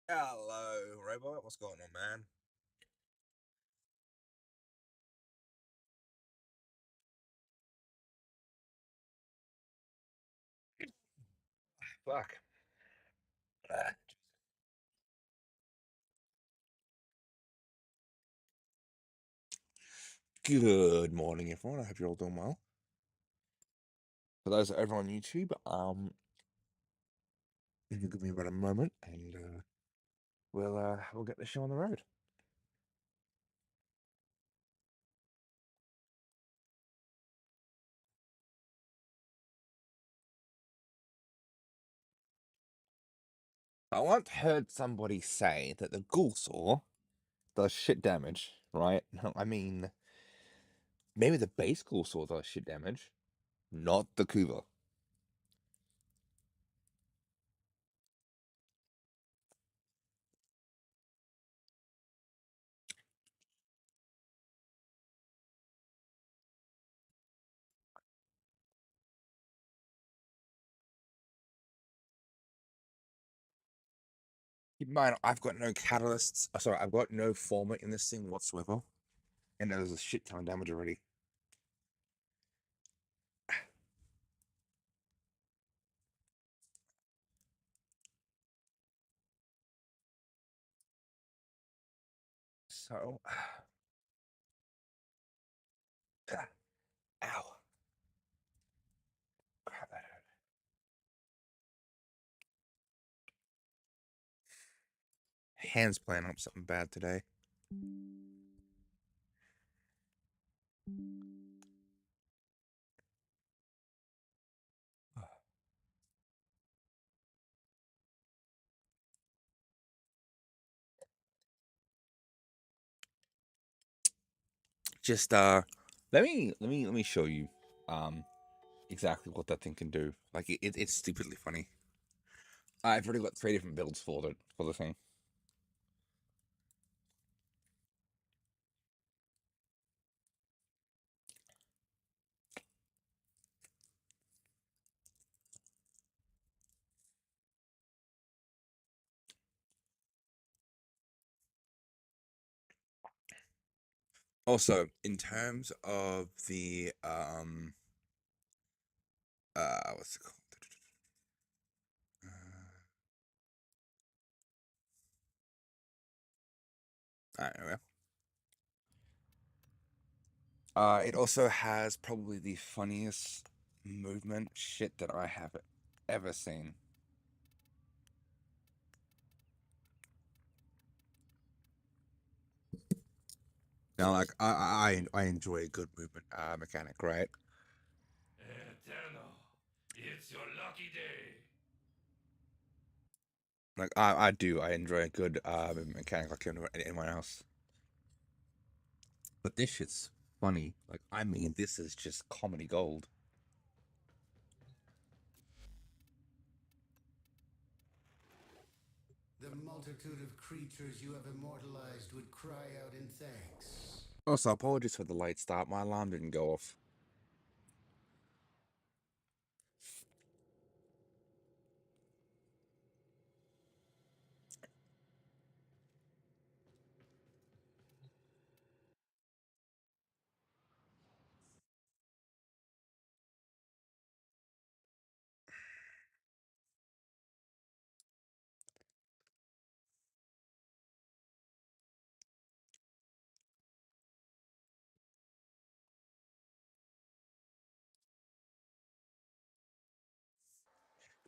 Hello, Robot. What's going on, man? Fuck. Ah, Good morning, everyone. I hope you're all doing well. For those that are over on YouTube, if you give me about a moment, and we'll get the show on the road. I once heard somebody say that the ghoul saw does shit damage, right? I mean, maybe the base ghoul saw does shit damage, not the Kuva. Keep in mind, I've got no catalysts. Sorry, I've got no former in this thing whatsoever, and there's a shit ton of damage already. So, ow. Crap, that hurt. Hands playing up something bad today. Just let me show you um exactly what that thing can do. Like it's stupidly funny. I've already got 3 different builds for the thing. Also, in terms of the what's it called? Anyway. It also has probably the funniest movement shit that I have ever seen. Now, like I enjoy a good movement mechanic, right? Eternal, it's your lucky day. Like I enjoy a good movement mechanic like anyone else. But this shit's funny. Like I mean, this is just comedy gold. The multitude of creatures you have immortalized would cry out in thanks. Also, apologies for the late start. My alarm didn't go off.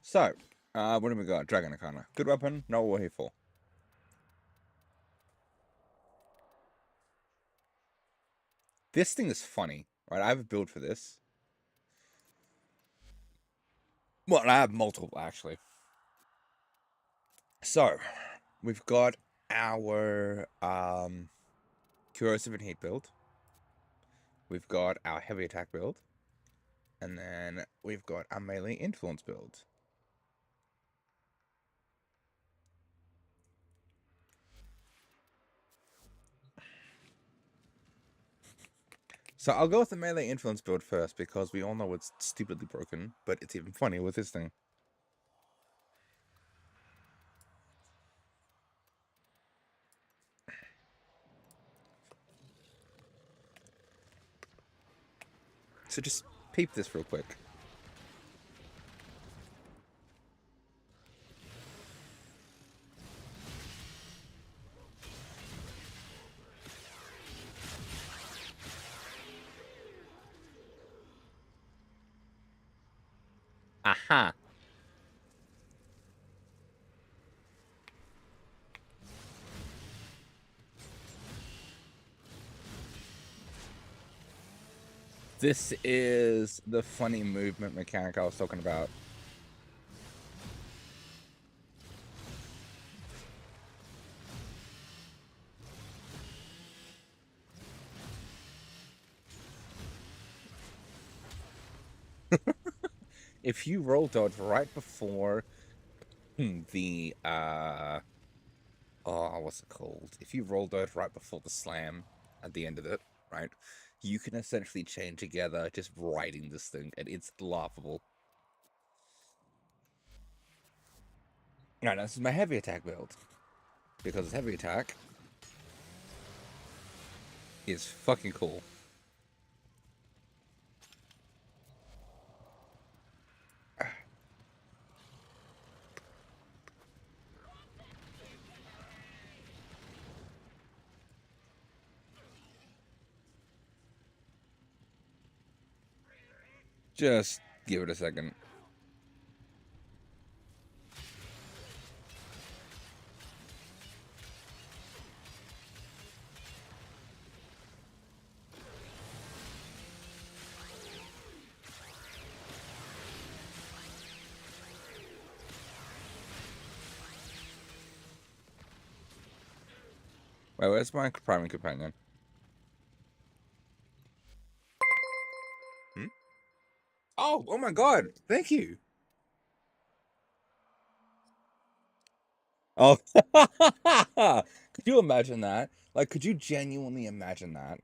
So, what do we got? Dragon Arcana. Good weapon. Not what we're here for. This thing is funny, right? I have a build for this. Well, I have multiple actually. So, we've got our corrosive and heat build. We've got our heavy attack build, and then we've got our melee influence build. So I'll go with the melee influence build first because we all know it's stupidly broken, but it's even funnier with this thing. So just peep this real quick. Aha. This is the funny movement mechanic I was talking about. If you roll dodge right before the what's it called? If you roll dodge right before the slam at the end of it, right? You can essentially chain together just riding this thing, and it's laughable. Alright, now this is my heavy attack build. Because heavy attack is fucking cool. Just give it a second. Wait, where's my primary companion? Hmm? Oh my god! Thank you! Oh, could you imagine that? Like, could you genuinely imagine that?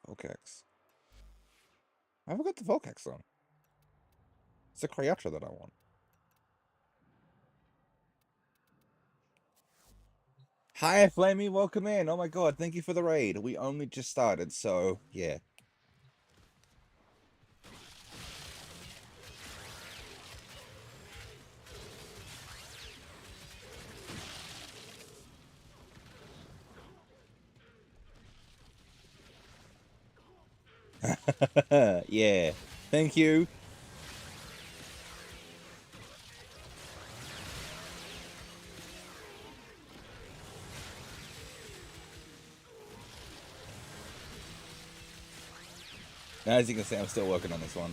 Okay. Volcax. I haven't got the Volcax on. It's the Cryatra that I want. Hi, Flamey, welcome in. Oh my god, thank you for the raid. We only just started, so yeah. Yeah. Thank you. Now, as you can see, I'm still working on this one.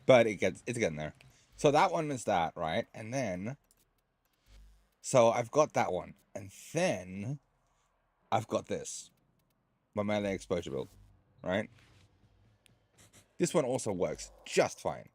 But it's getting there. So that one is that, right? And then so I've got that one. And then I've got this. My melee exposure build. Right? This one also works just fine.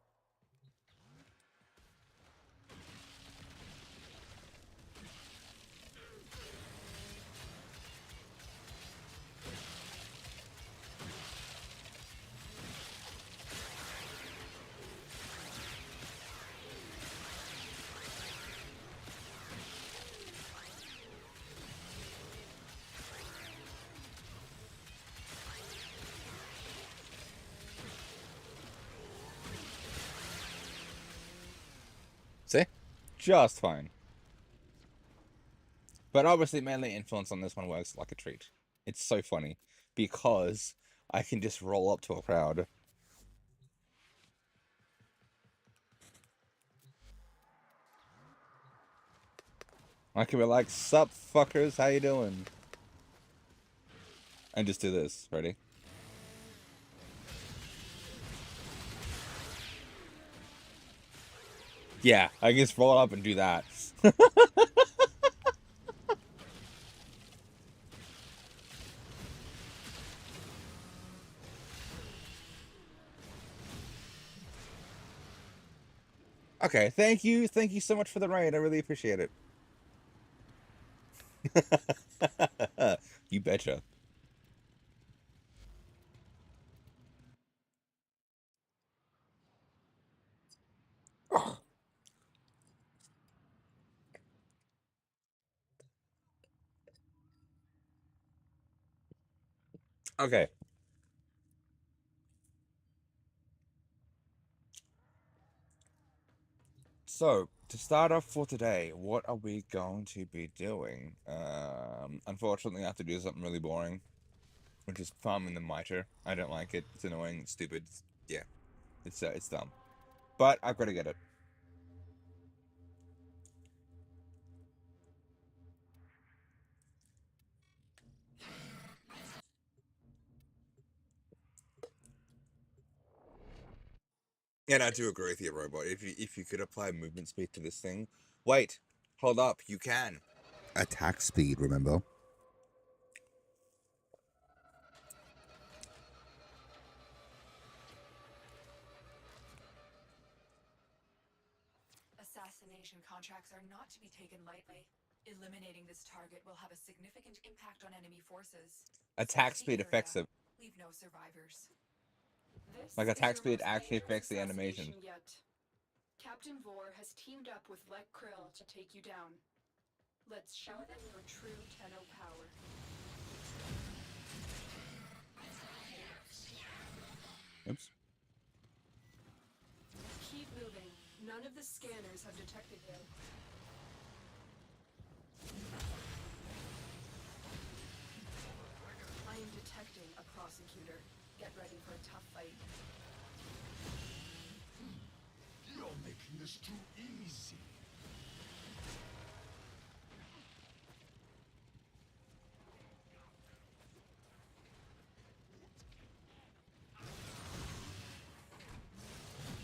See? Just fine. But obviously melee influence on this one works like a treat. It's so funny. Because I can just roll up to a crowd. I can be like, sup fuckers, how you doing? And just do this. Ready? Yeah, I can just roll up and do that. Okay, thank you. Thank you so much for the raid. I really appreciate it. You betcha. Okay. So, to start off for today, what are we going to be doing? Unfortunately, I have to do something really boring, which is farming the mitre. I don't like it. It's annoying, it's stupid. Yeah, it's dumb. But I've got to get it. And I do agree with you, Robot. If you could apply movement speed to this thing, wait, hold up, you can. Attack speed, remember? Assassination contracts are not to be taken lightly. Eliminating this target will have a significant impact on enemy forces. Attack Search the speed area. affects it. Leave no survivors. Like This is attack your speed most actually dangerous affects the animation. assassination yet. Captain Vor has teamed up with Lek Krill to take you down. Let's show them your true Tenno power. Oops. Keep moving. None of the scanners have detected you. I am detecting a prosecutor. Get ready for a tough fight. You're making this too easy.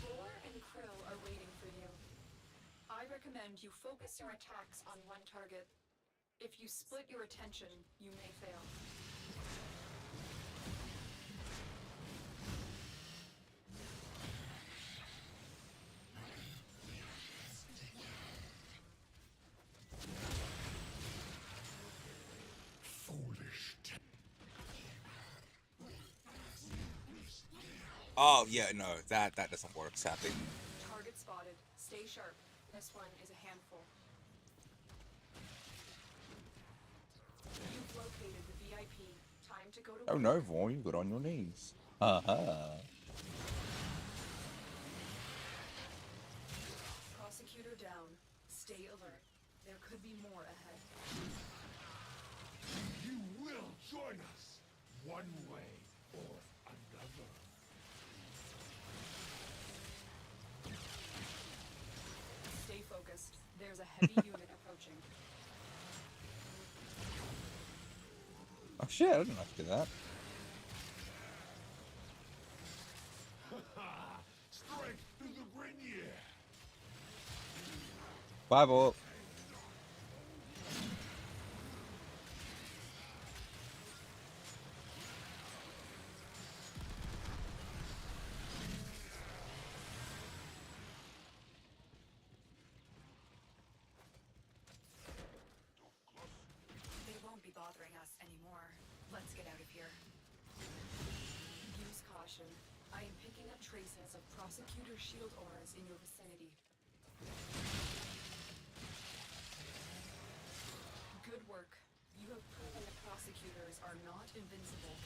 Vor and Krill are waiting for you. I recommend you focus your attacks on one target. If you split your attention, you may fail. Foolish. Oh yeah, no, that doesn't work, sadly. Target spotted. Stay sharp. This one is a handful. You've located the VIP. Time to go to Oh work. no, Vaughn, you got on your knees. Haha. Prosecutor down. Stay alert. There could be more ahead. You will join us, one way or another. Stay focused. There's a heavy unit approaching. Oh shit, I didn't have to do that. Strength to the Grenier. Bye, Vault. They won't be bothering us anymore. Let's get out of here. Use caution. I am picking up traces of prosecutor shield auras in your vicinity. Good work. You have proven the prosecutors are not invincible.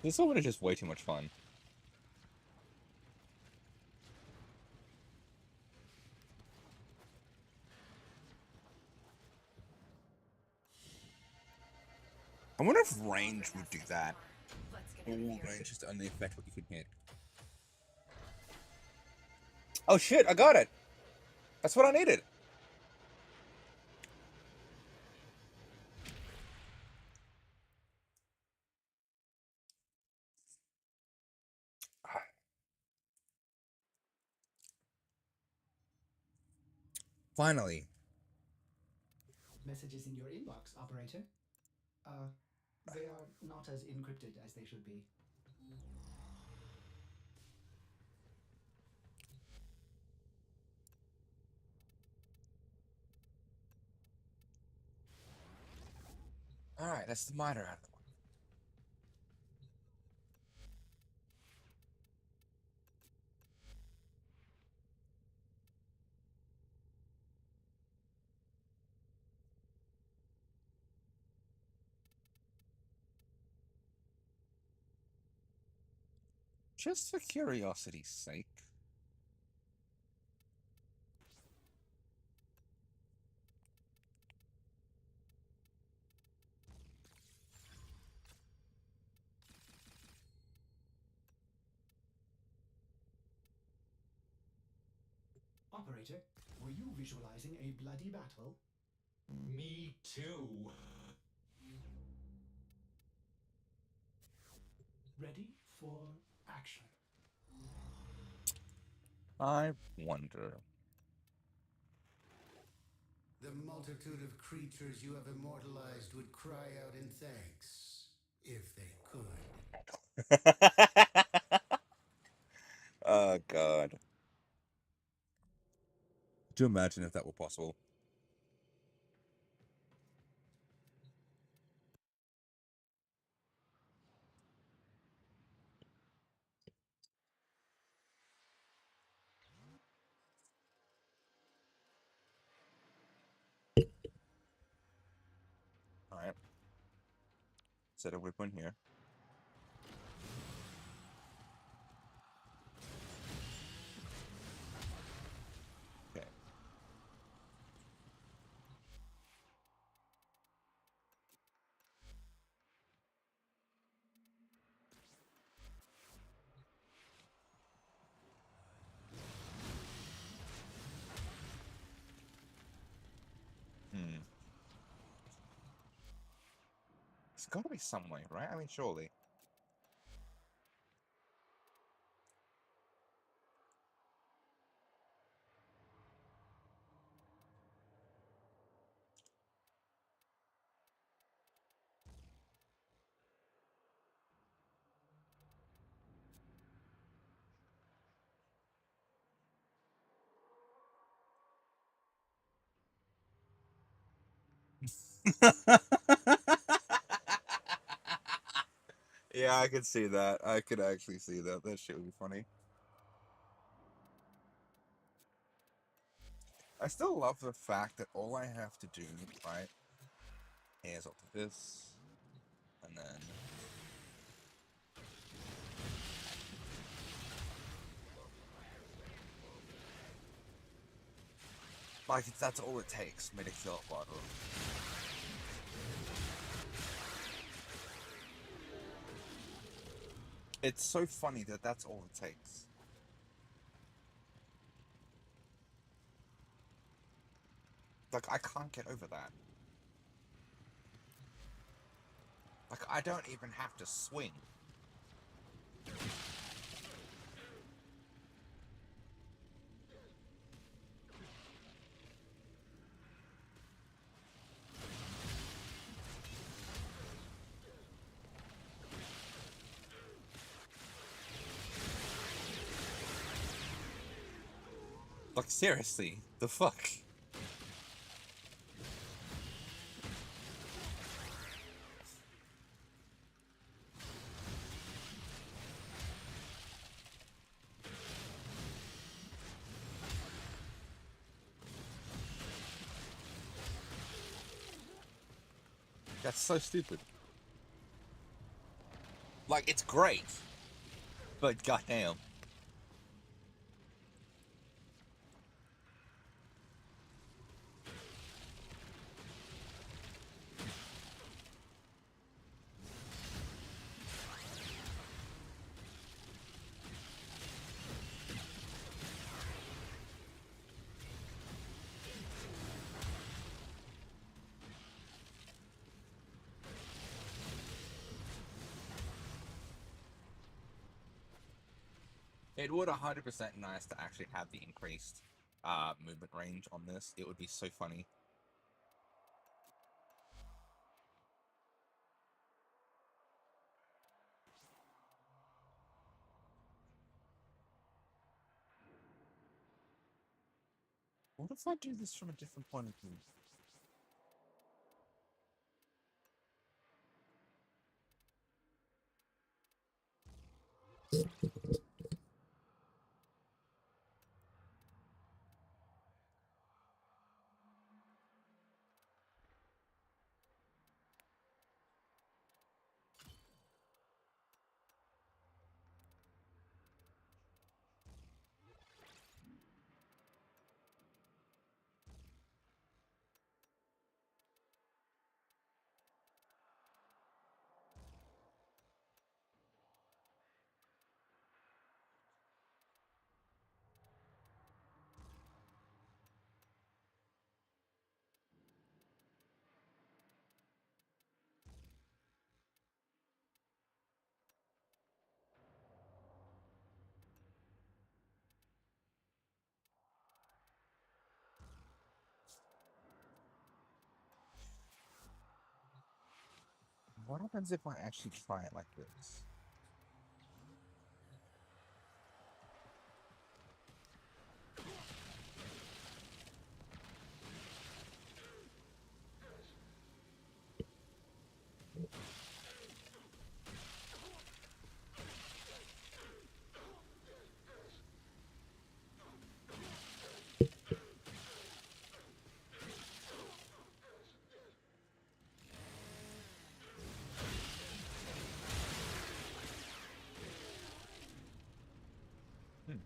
This one is just way too much fun. I wonder if range would do that. Let's get All out of here. range is to only affect what you can hit. Oh shit, I got it! That's what I needed! Finally. Messages in your inbox, operator. They are not as encrypted as they should be. Alright, that's the miner out of the way. Just for curiosity's sake. Operator, were you visualizing a bloody battle? Me too. Ready for action. I wonder. The multitude of creatures you have immortalized would cry out in thanks, if they could. Oh, God. Could you imagine if that were possible? Alright. Set a weapon here. Okay. Hmm. It's gotta be some way, right? I mean, surely. Yeah, I could see that. I could actually see that. That shit would be funny. I still love the fact that all I have to do, right, is up to this, and then like that's all it takes for me to kill a bottle. It's so funny that that's all it takes. Like, I can't get over that. Like, I don't even have to swing. Like, seriously, the fuck? That's so stupid. Like, it's great, but goddamn. It would 100% nice to actually have the increased movement range on this, it would be so funny. What if I do this from a different point of view? What happens if I actually try it like this? Hmm.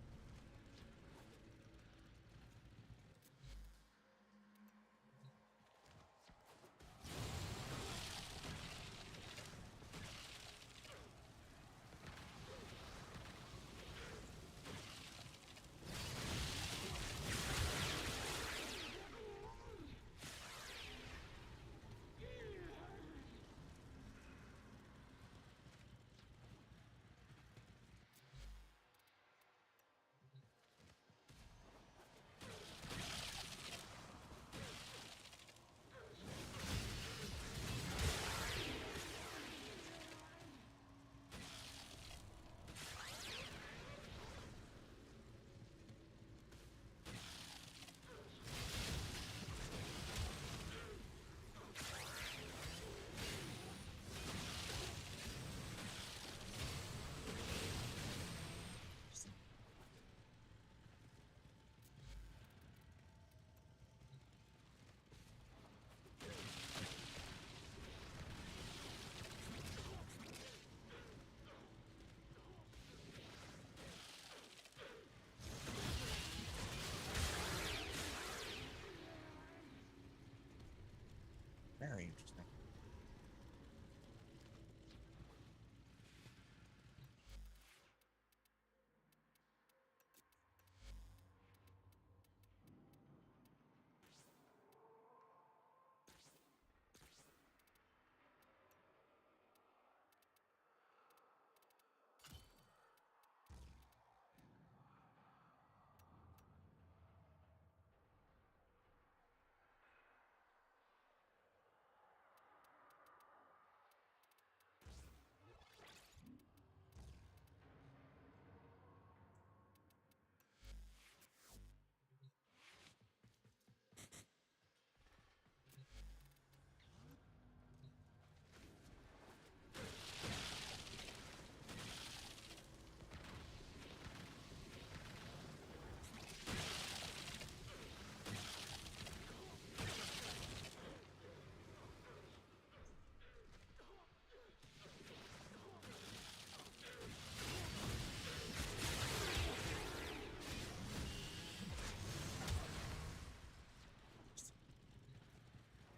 Very interesting.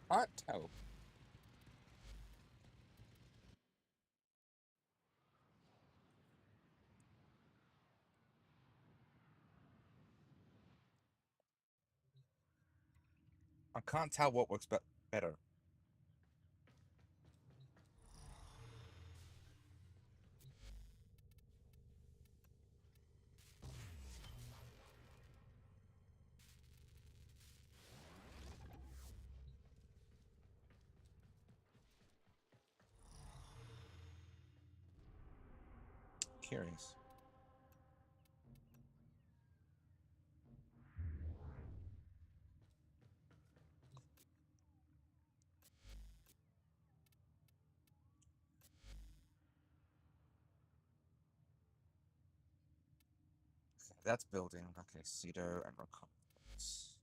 Can't tell. I can't tell what works better. curious. That's building. Okay, Cedo and Reconnaissance.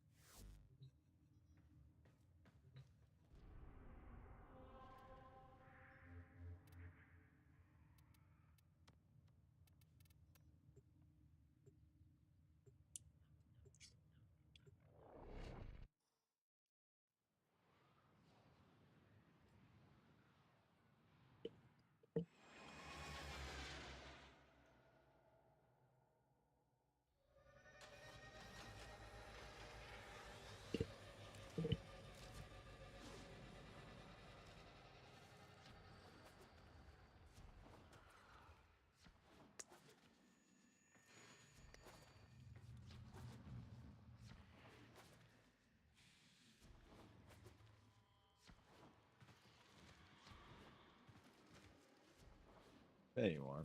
There you are.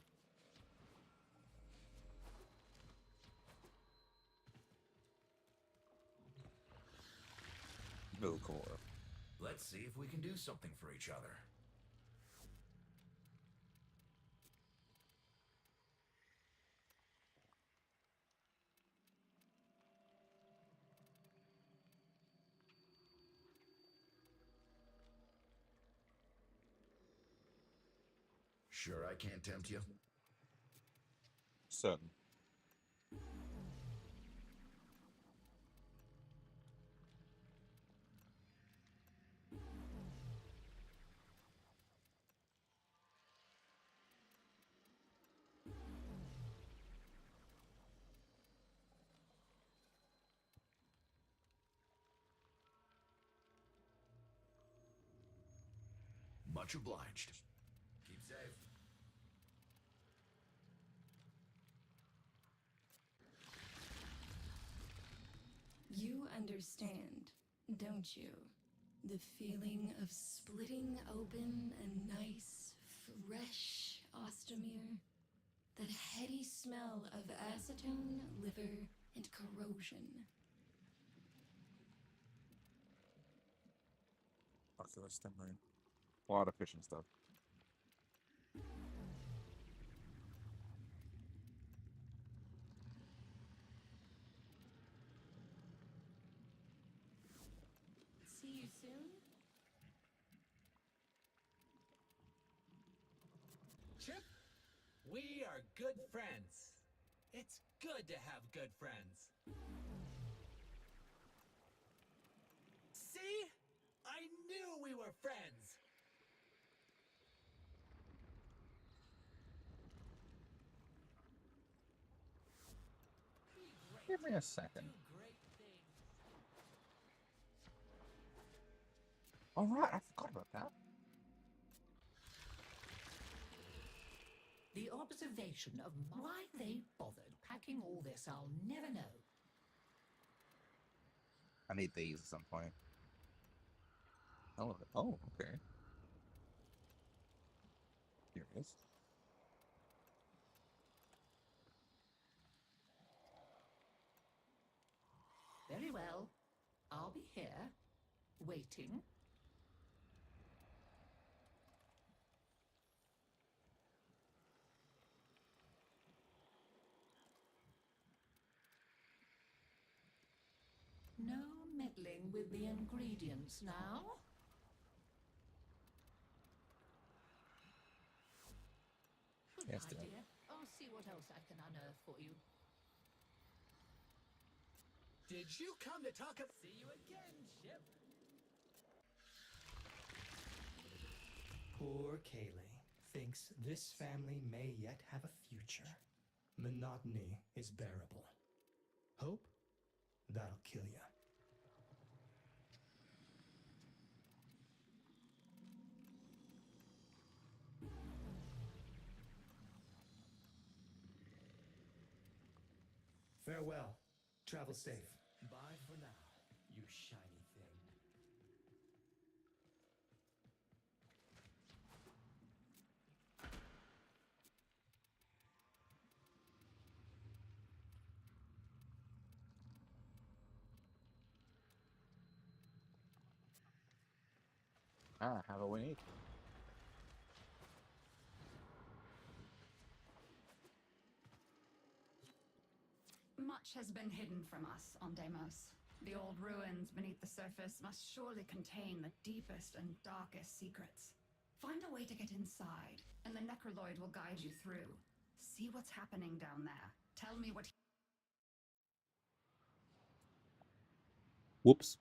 Vilcor. Let's see if we can do something for each other. Sure I can't tempt you? Certain. Much obliged. Keep safe. You understand, don't you? The feeling of splitting open a nice, fresh ostomy. That heady smell of acetone, liver, and corrosion. Ocular stimuli. A lot of fishing stuff. See you soon? Chip, we are good friends. It's good to have good friends. See? I knew we were friends. Give me a second. Do great things. All right, I forgot about that. The observation of why they bothered packing all this, I'll never know. I need these at some point. Oh, okay. Here it is. Very well. I'll be here, waiting. No meddling with the ingredients now. Yes, Goodbye, dear. dear. I'll see what else I can unearth for you. Did you come to talk about... See you again, Chip. Poor Kaylee thinks this family may yet have a future. Monotony is bearable. Hope? That'll kill you. Farewell. Travel safe. Bye for now, you shiny thing. Ah, Halloween. Much has been hidden from us on Deimos. The old ruins beneath the surface must surely contain the deepest and darkest secrets. Find a way to get inside, and the Necroloid will guide you through. See what's happening down there. Tell me what. Whoops.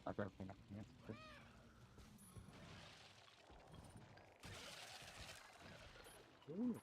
I don't think I can. Ooh.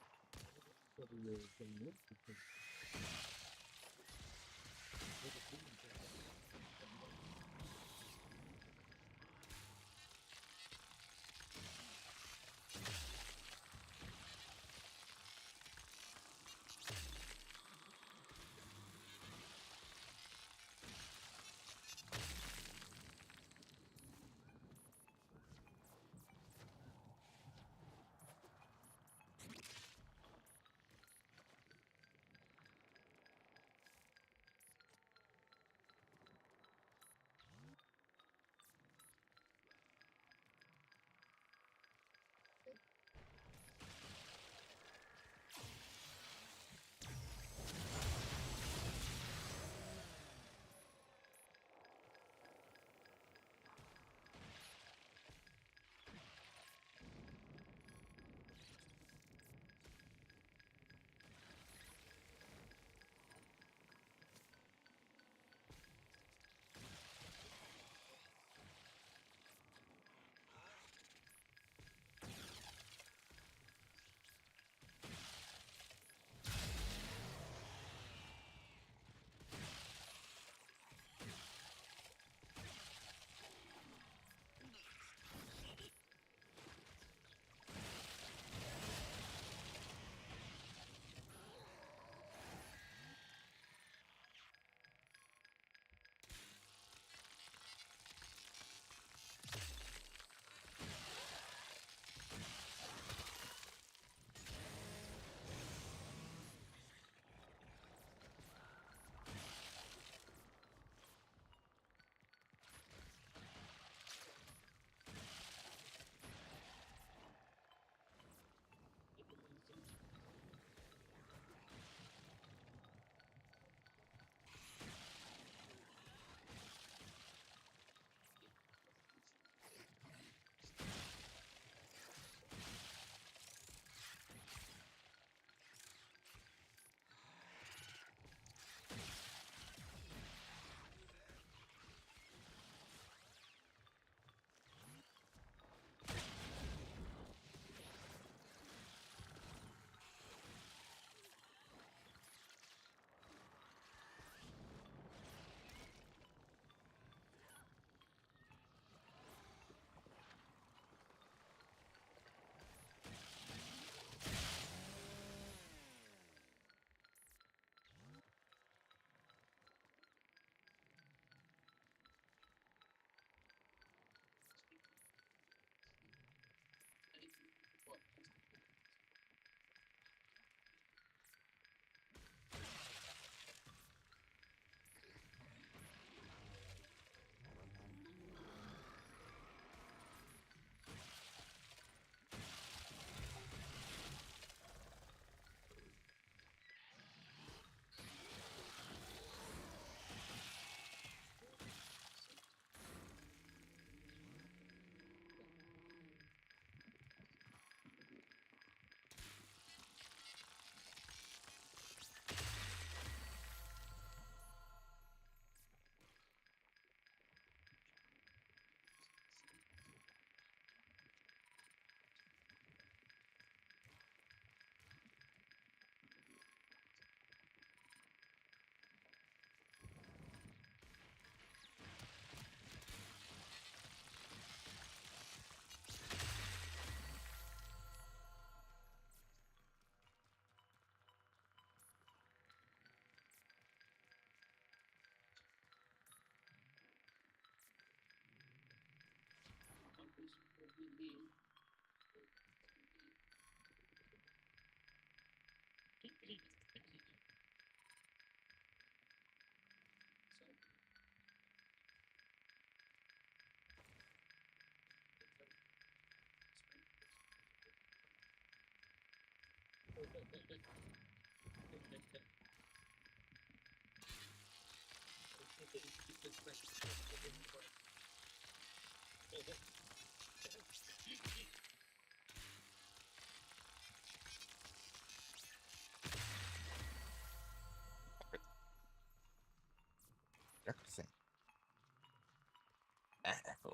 Practicing.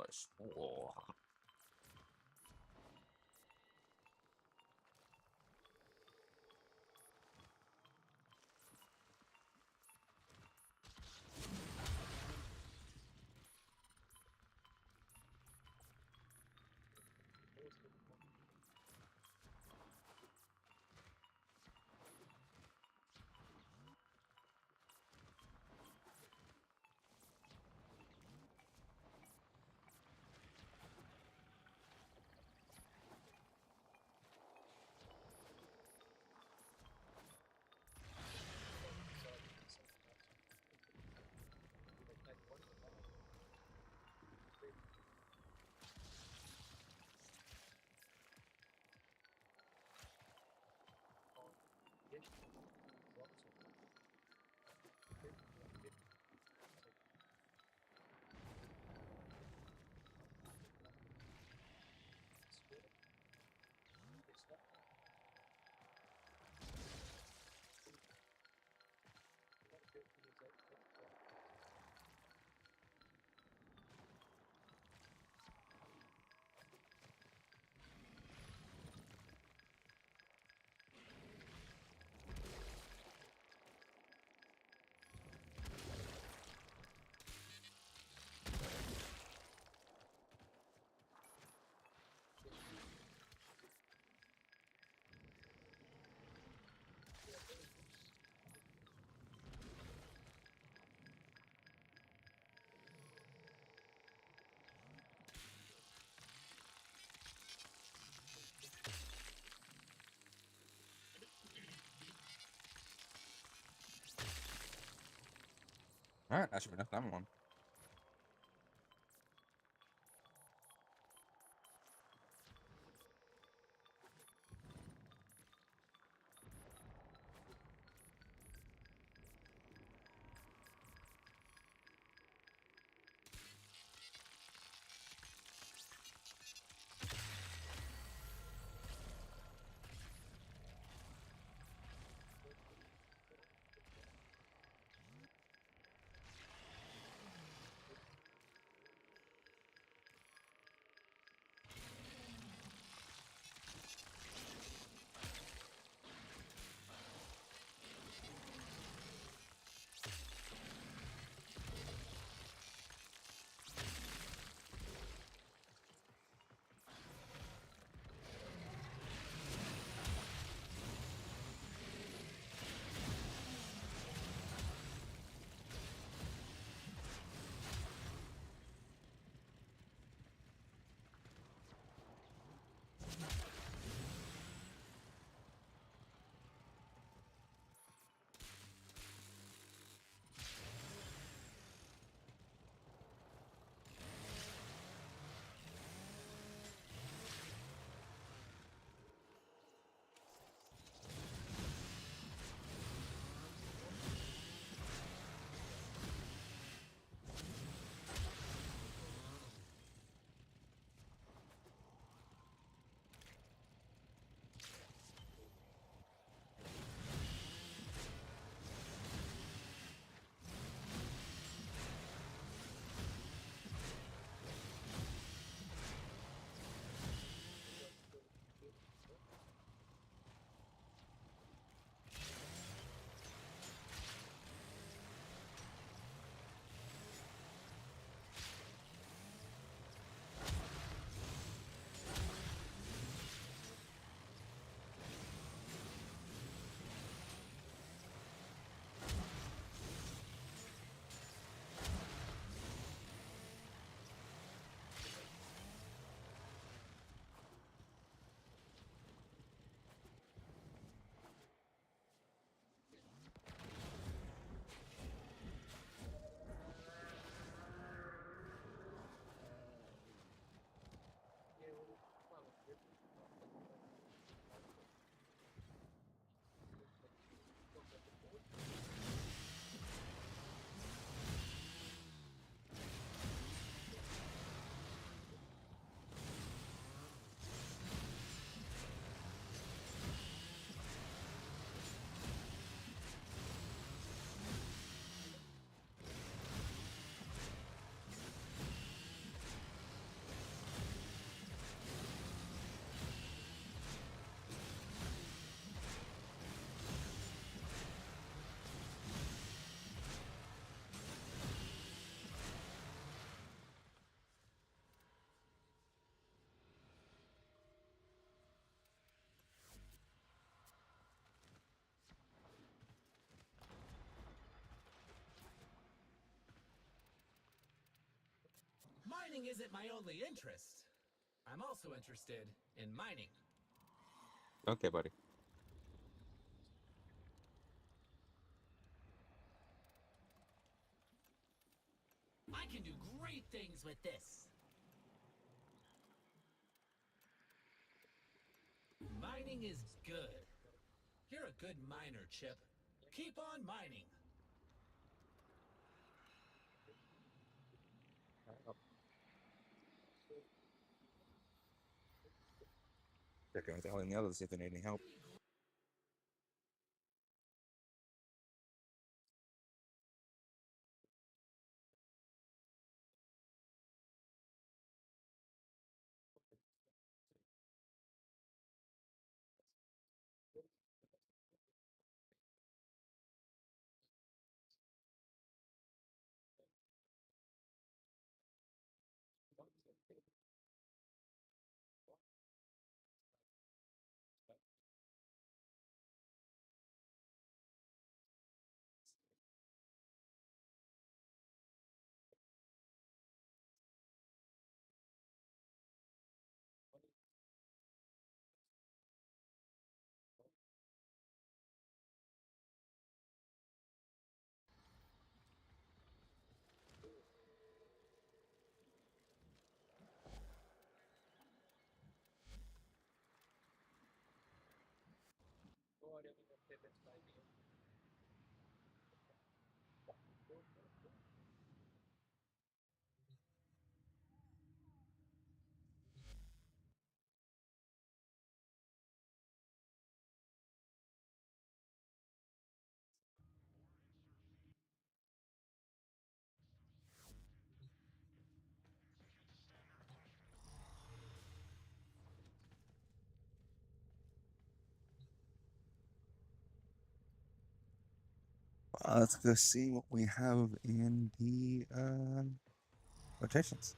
this. Oh. Alright, that should be enough for that one. Mining isn't my only interest. I'm also interested in mining. Okay, buddy. I can do great things with this. Mining is good. You're a good miner, Chip. Keep on mining. Checking with all the others, see if they need any help. Let's go see what we have in the rotations.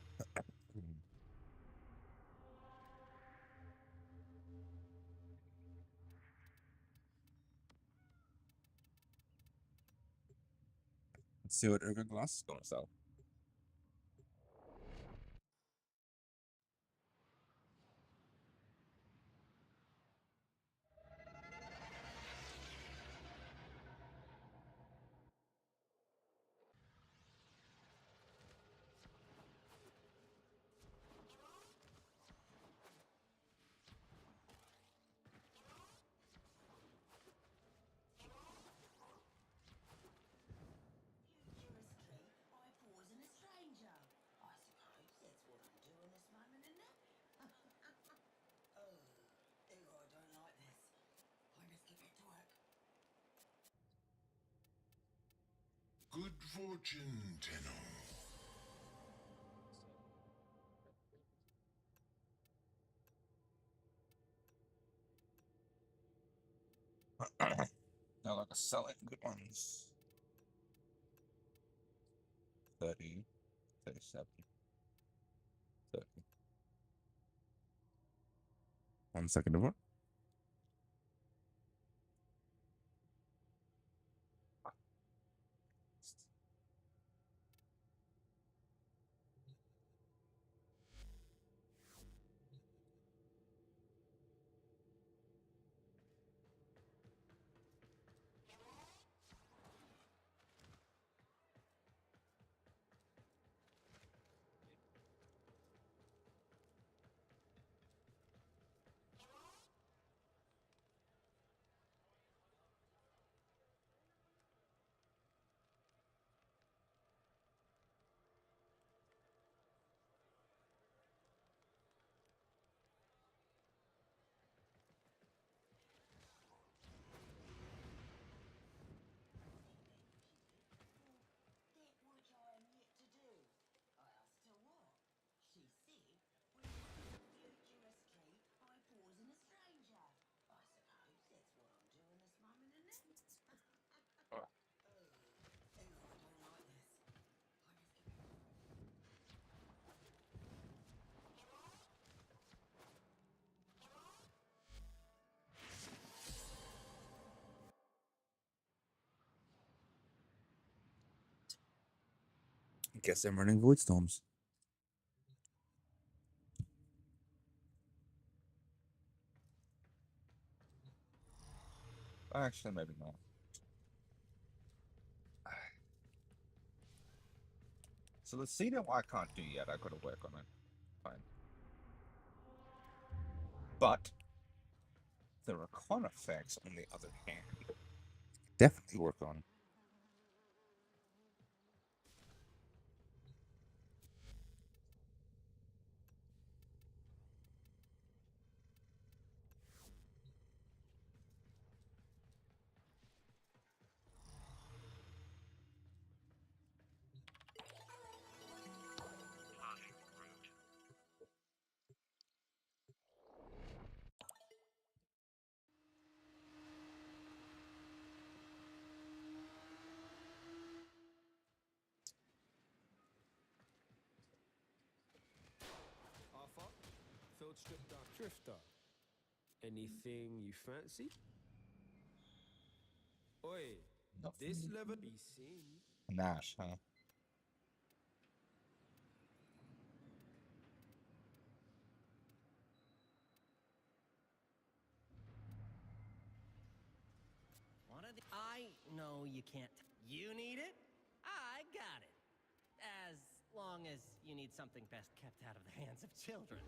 Let's see what Urban Glass is going to sell. Good fortune, Tenno. Now, like a selling good ones. 30, 37, 30. 1 second over. I guess I'm running Void Storms. Actually, maybe not. So the CDM I can't do yet. I gotta work on it. Fine. But the recon effects, on the other hand, definitely work on. Arthur, field stripped out drifter. Anything you fancy? Oi, this level be seen. Nash, huh? I know you can't. You need it? I got it. As long as you need something best kept out of the hands of children.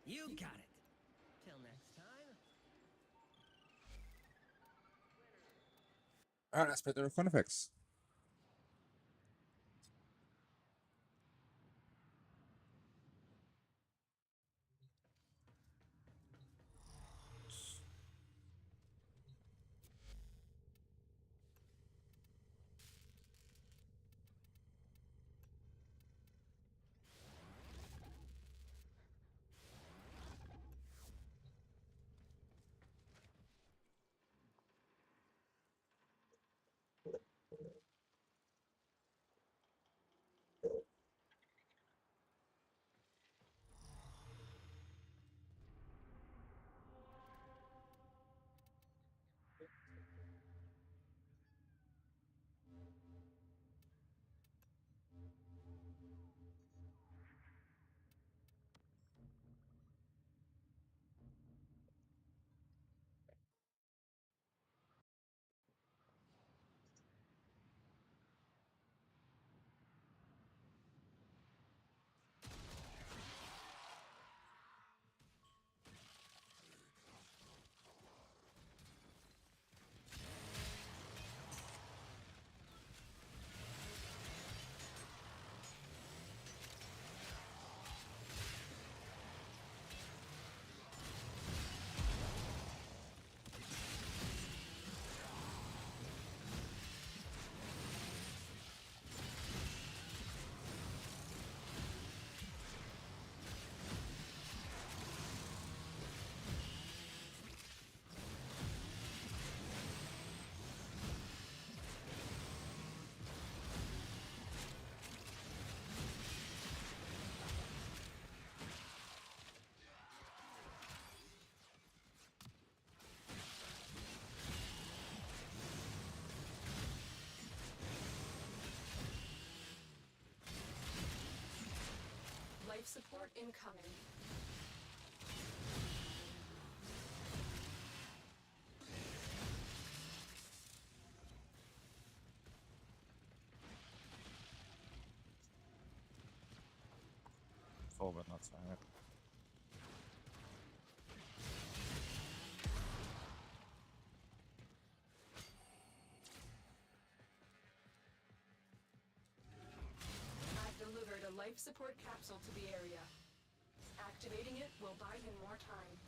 You got it. Till next time. Alright, let's put the recon effects. Life support incoming. Forward, not side. I've delivered a life support capsule to the area. Activating it will buy him more time.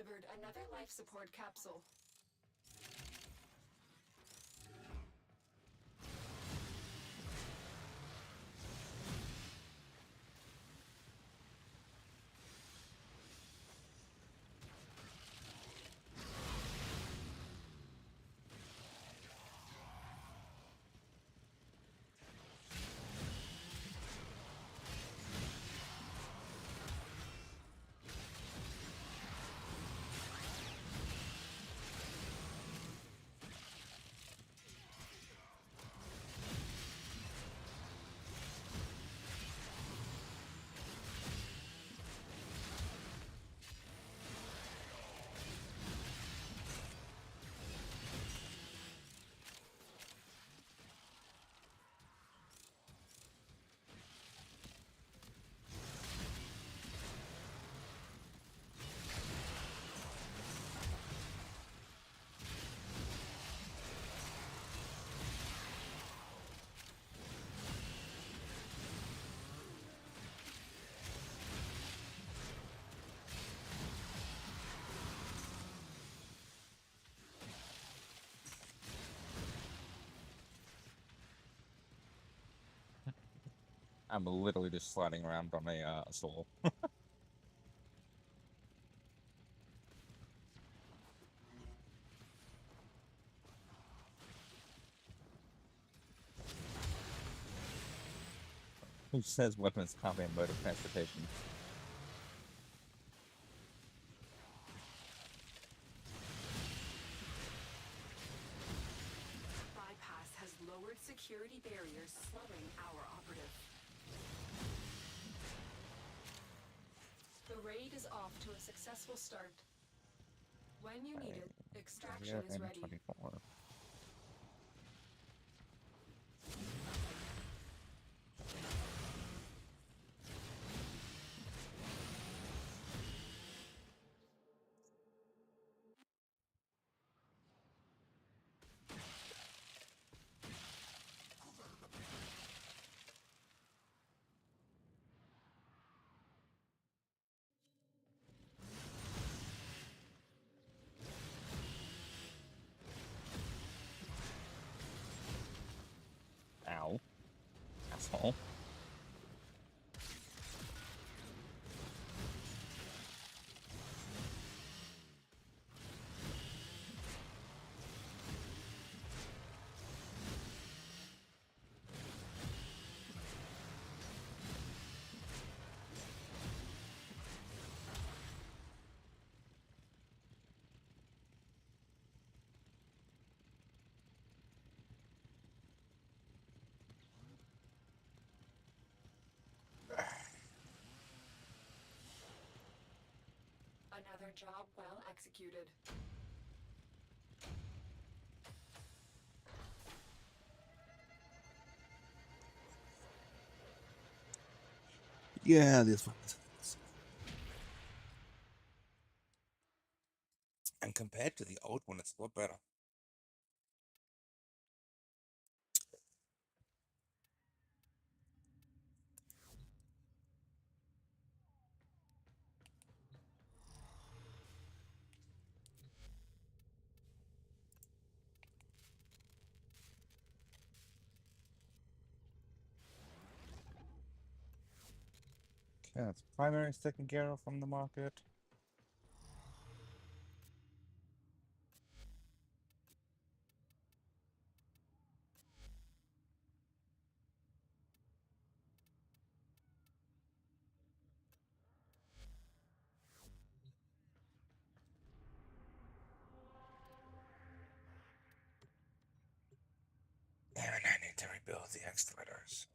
delivered another life support capsule. I'm literally just sliding around on a soul. Who says weapons combat mode of transportation? Bypass has lowered security barriers, slowing our operative. The raid is off to a successful start. When you need it, extraction is ready. M24. Ow. Asshole. Another job well executed. Yeah, this one. And compared to the old one, it's a lot better. Okay, that's primary taken care of from the market. And I need to rebuild the excavators.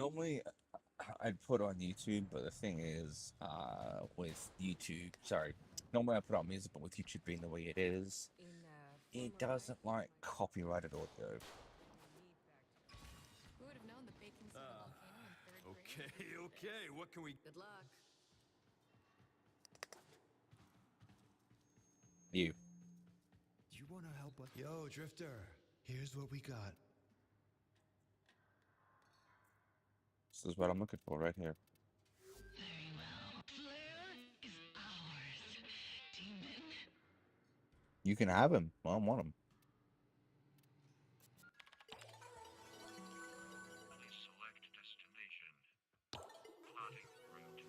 Normally, I'd put on YouTube, but the thing is, with YouTube, sorry, normally I put on music, but with YouTube being the way it is, it doesn't like copyrighted audio. Who would have known the baking soda volcano in third grade? Okay, what can we... Good luck. You. You want to help us? Yo, Drifter, here's what we got. This is what I'm looking for right here. Very well. Flair is ours, demon. You can have him. I don't want him. Please select destination. Plotting route.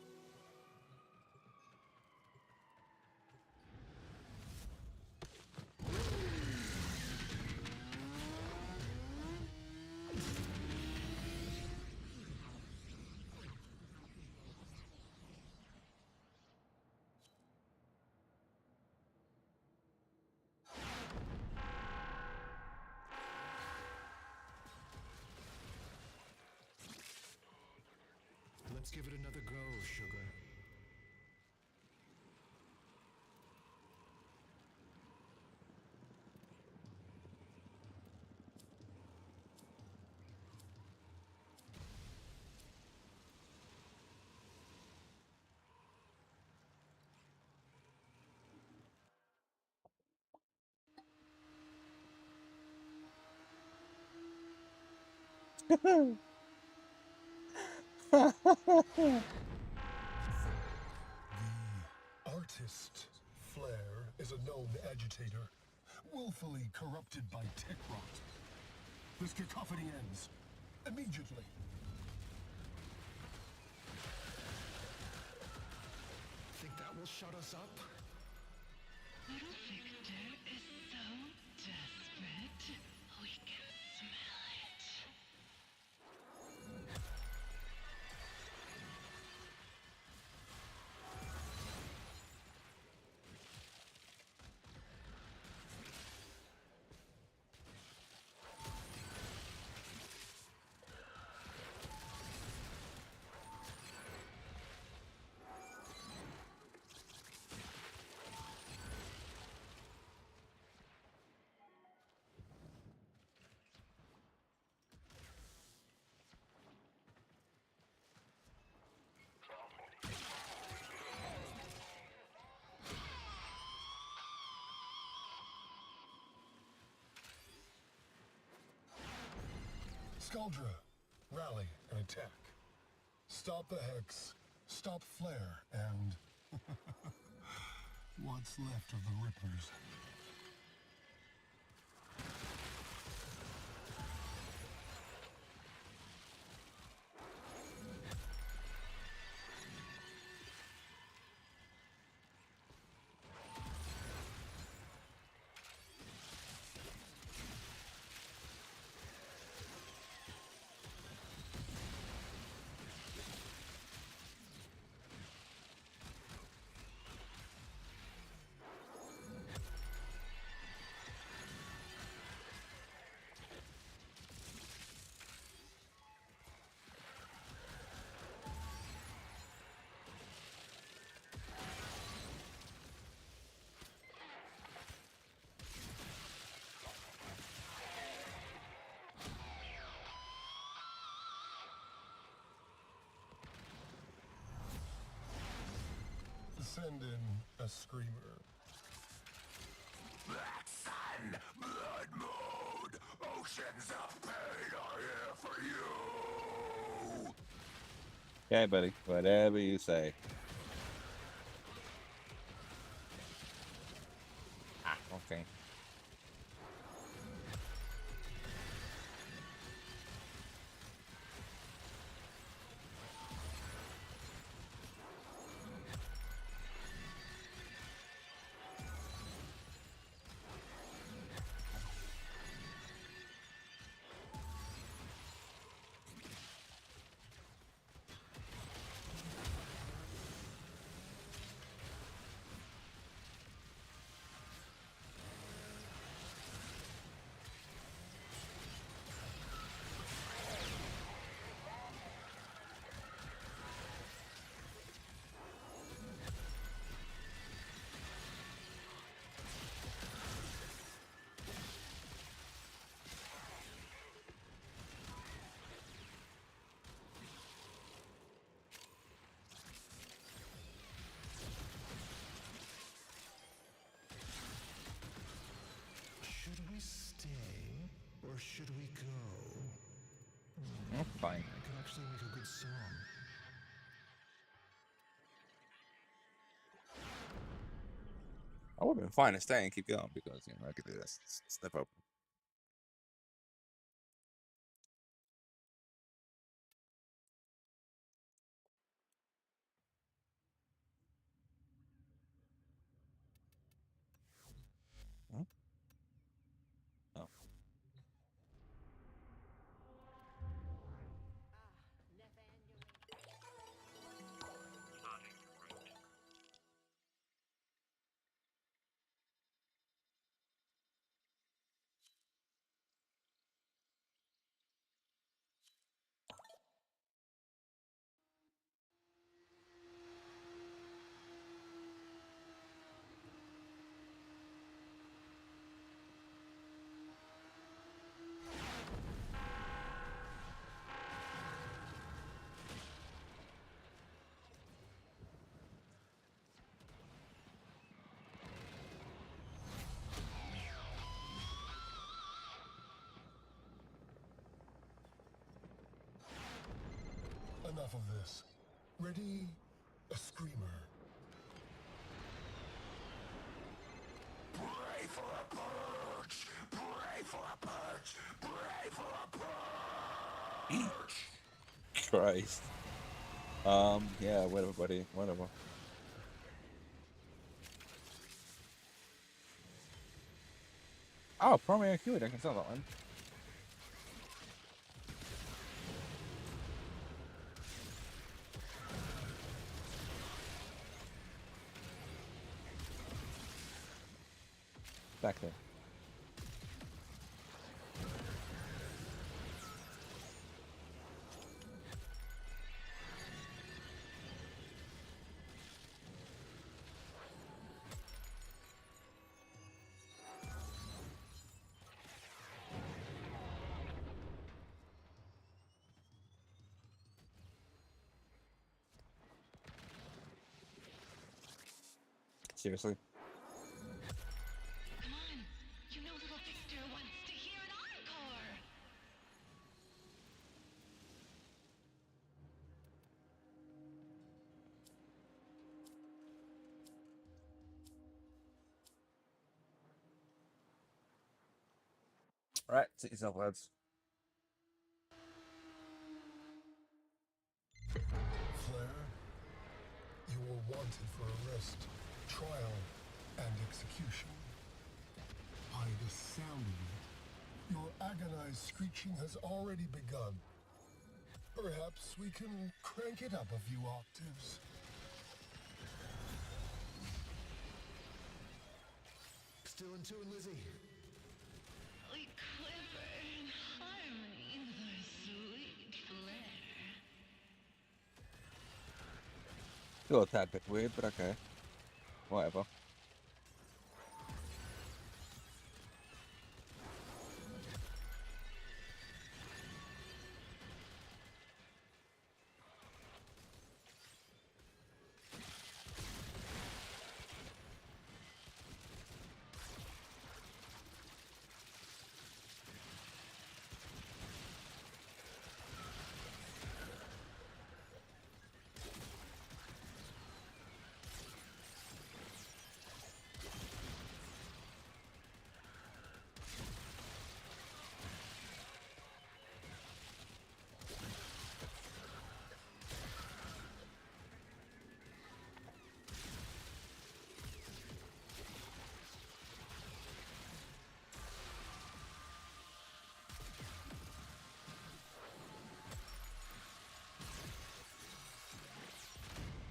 Let's give it another go, sugar. The artist, Flair, is a known agitator, willfully corrupted by tech rot. This cacophony ends immediately. Think that will shut us up? Little Victor is so desperate. We can smell it. Skuldra, rally and attack. Stop the Hex, stop Flair, and what's left of the Rippers. Send in a screamer. Black Sun, Blood Moon, oceans of pain are here for you! Okay, buddy. Whatever you say. Ah, okay. Or should we go? Fine. I could actually make a good song. I would have been fine to stay and keep going because, you know, I could do this. Step up. Huh? Oh. Plotting route. Enough of this. Ready? A screamer. Pray for a purge! Pray for a purge! Pray for a purge! Christ. Yeah, whatever, buddy. Whatever. Oh, primary acute. I can sell that one. Back there. Seriously? Come on. You know little Victor wants to hear an encore. Alright, sit yourself, lads. Flair, you were wanted for arrest, trial, and execution. By the sound of it, your agonized screeching has already begun. Perhaps we can crank it up a few octaves. Still in tune, Lizzie. Like clever and harmony with our sweet Flair. Still a tad bit weird, but okay. Whatever.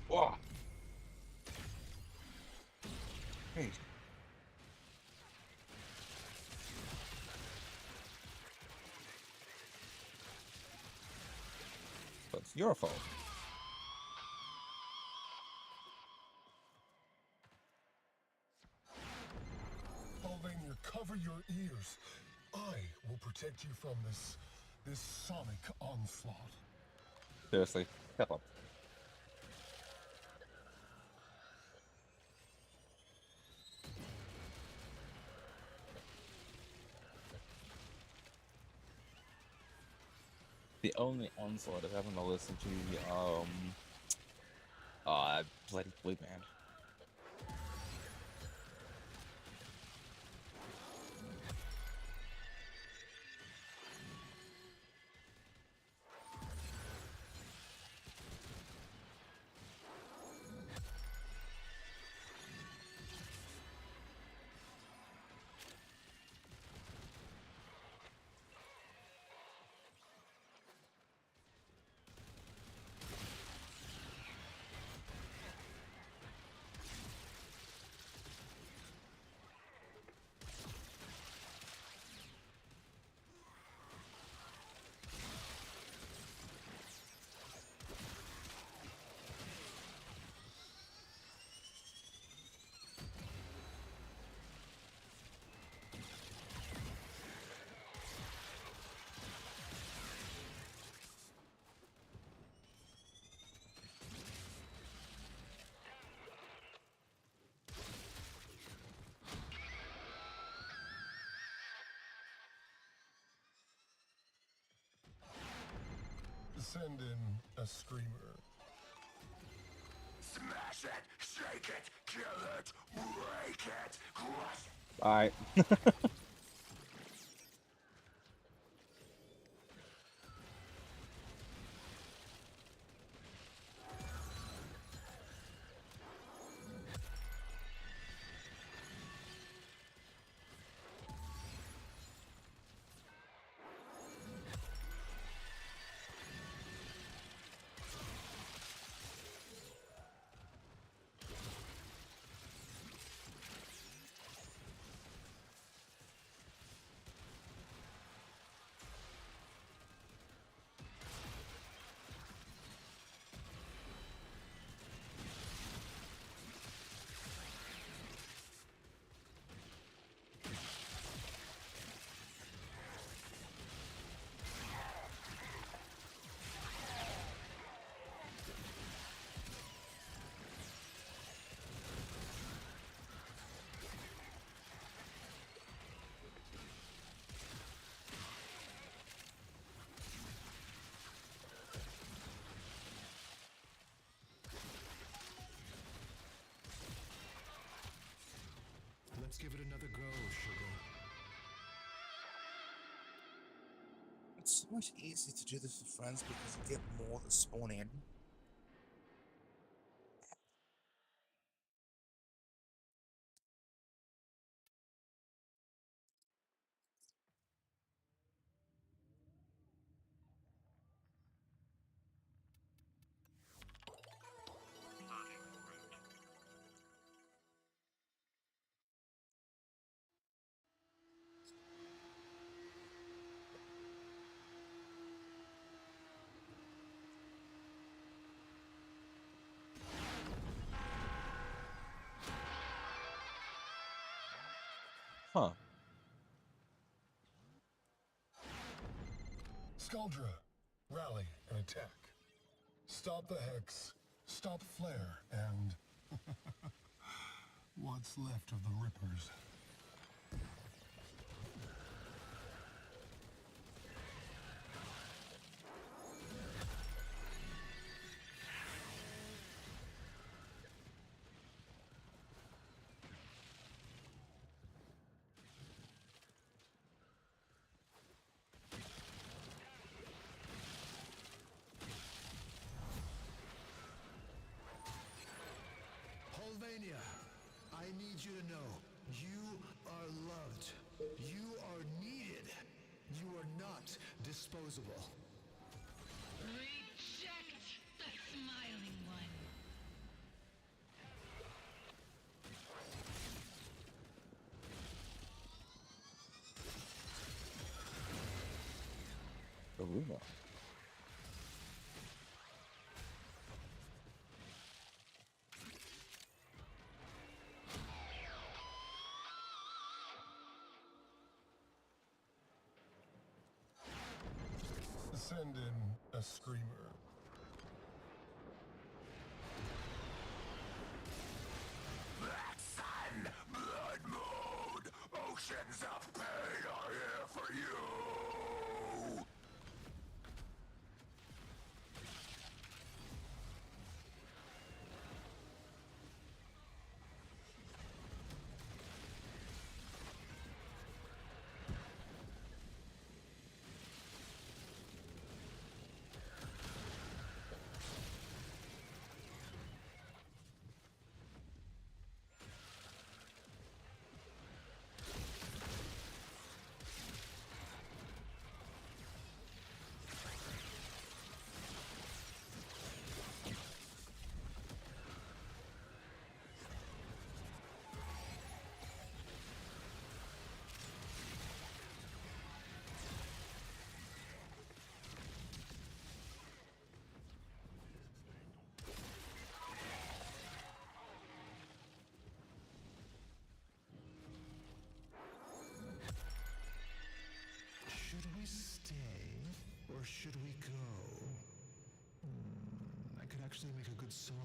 Whoa. Hey. So it's your fault. Sylvania, cover your ears. I will protect you from this sonic onslaught. Seriously. Step up. The only onslaught is having to listen to bloody Blue Band. Send in a screamer. Smash it, shake it, kill it, break it, crush it. Alright. Let's give it another go, sugar. It's so much easier to do this with friends because you get more that spawn in. Huh. Skuldra, rally and attack. Stop the Hex, stop Flare, and what's left of the Rippers. Holvania, I need you to know, you are loved. You are needed. You are not disposable. Reject the smiling one. Aruna. Send in a screamer. Black sun, blood moon, oceans of pain are here for you. stay, or should we go? I could actually make a good song.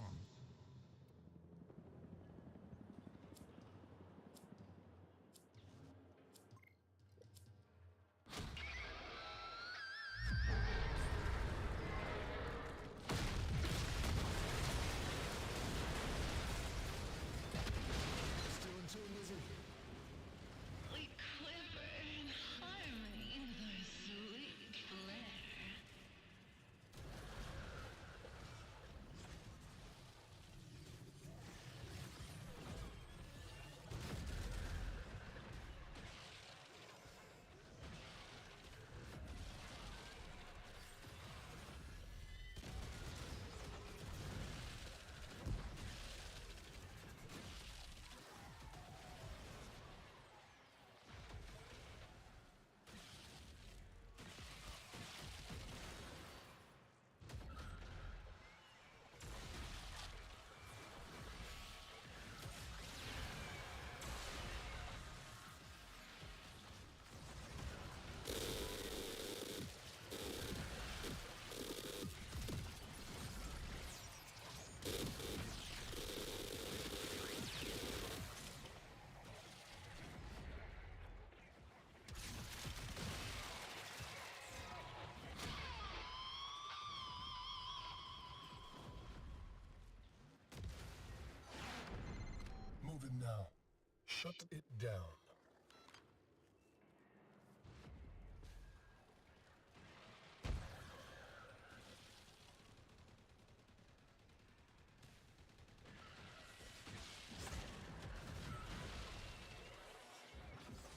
Still in tune, Lizzie? We quiver in harmony with our sweet flair. Move it now. Shut it down.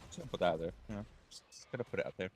Just gonna put that out there. You know, just gonna put it out there.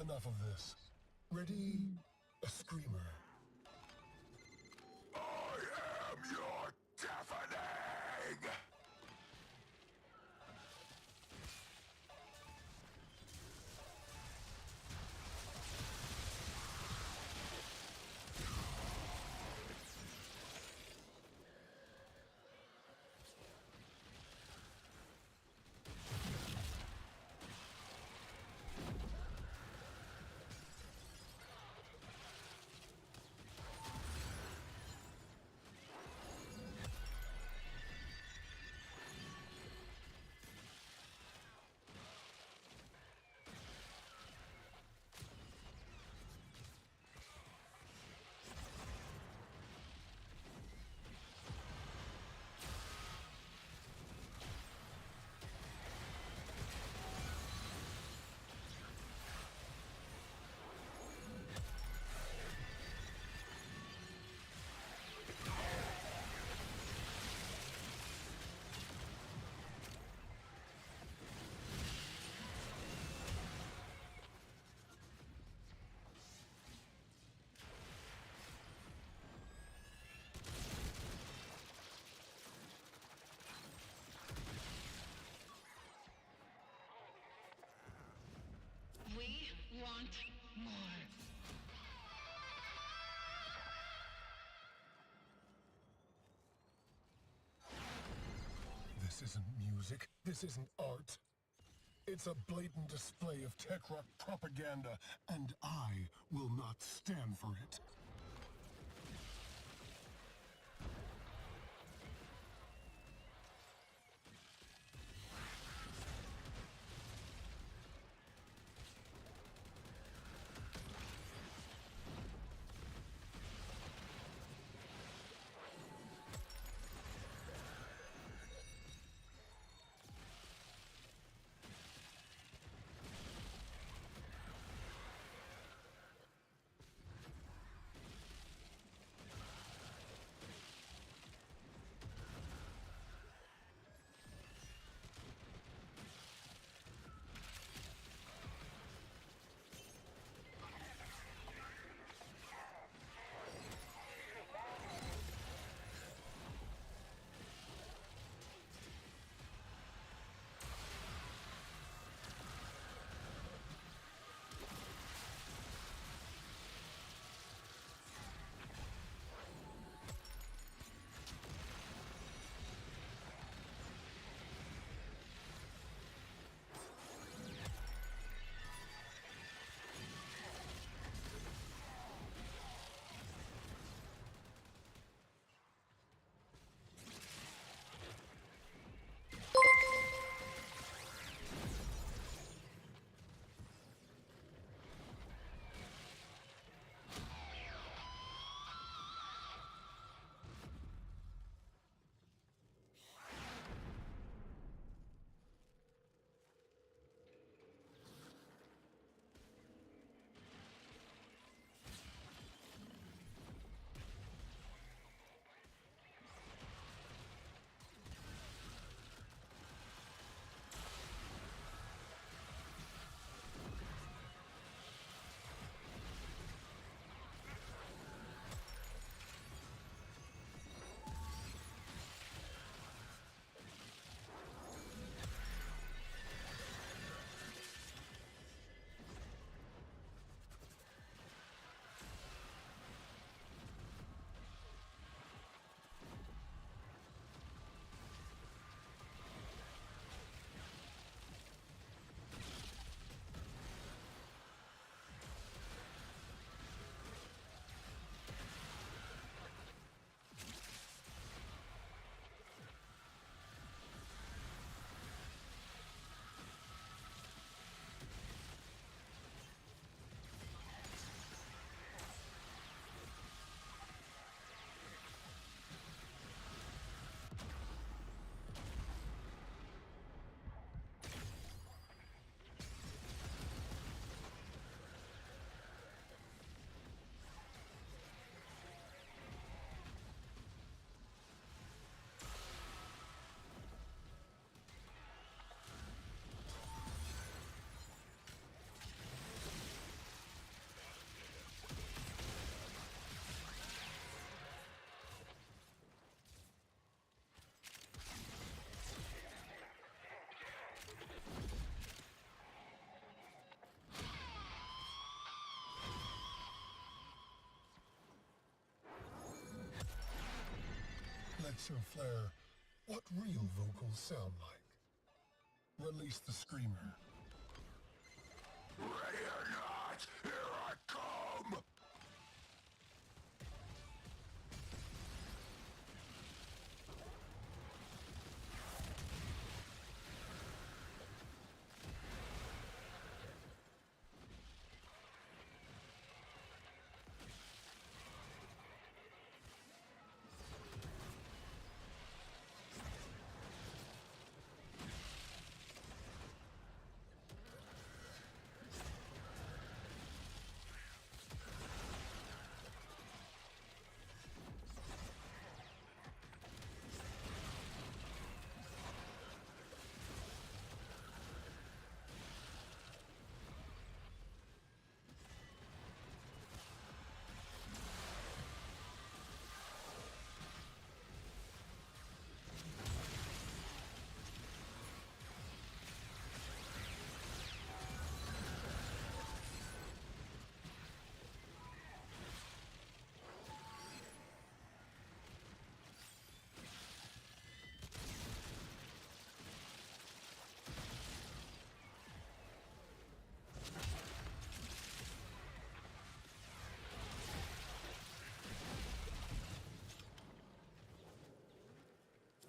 Enough of this. Ready? A screamer. I am your deafening! We want more. This isn't music. This isn't art. It's a blatant display of tech rock propaganda, and I will not stand for it. Sir Flair what real vocals sound like. Release the screamer. Ready or not, here I come!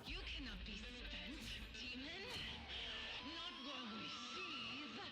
You cannot be spent, demon. Not while we seethe.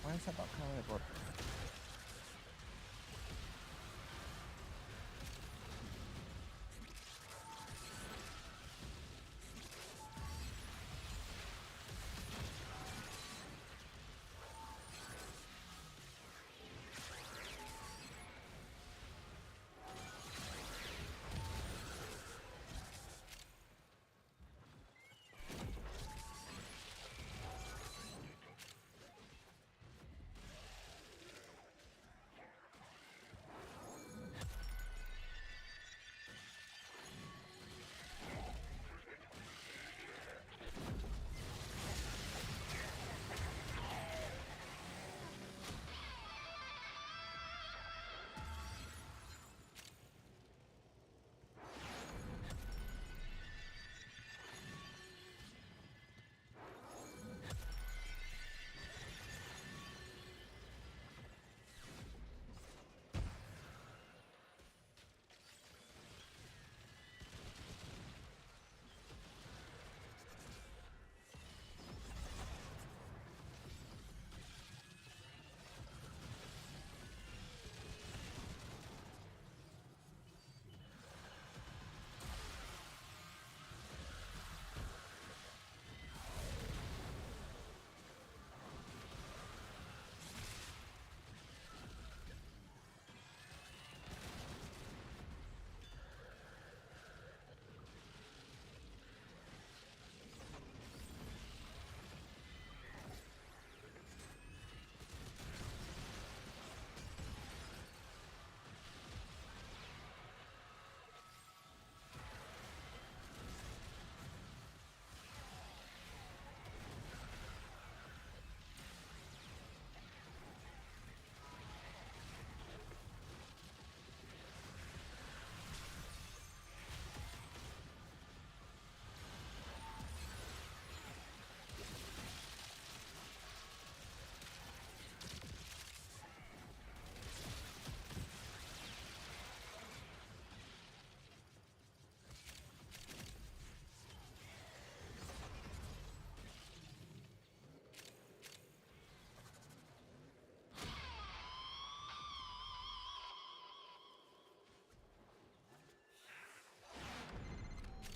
Why is that not coming about?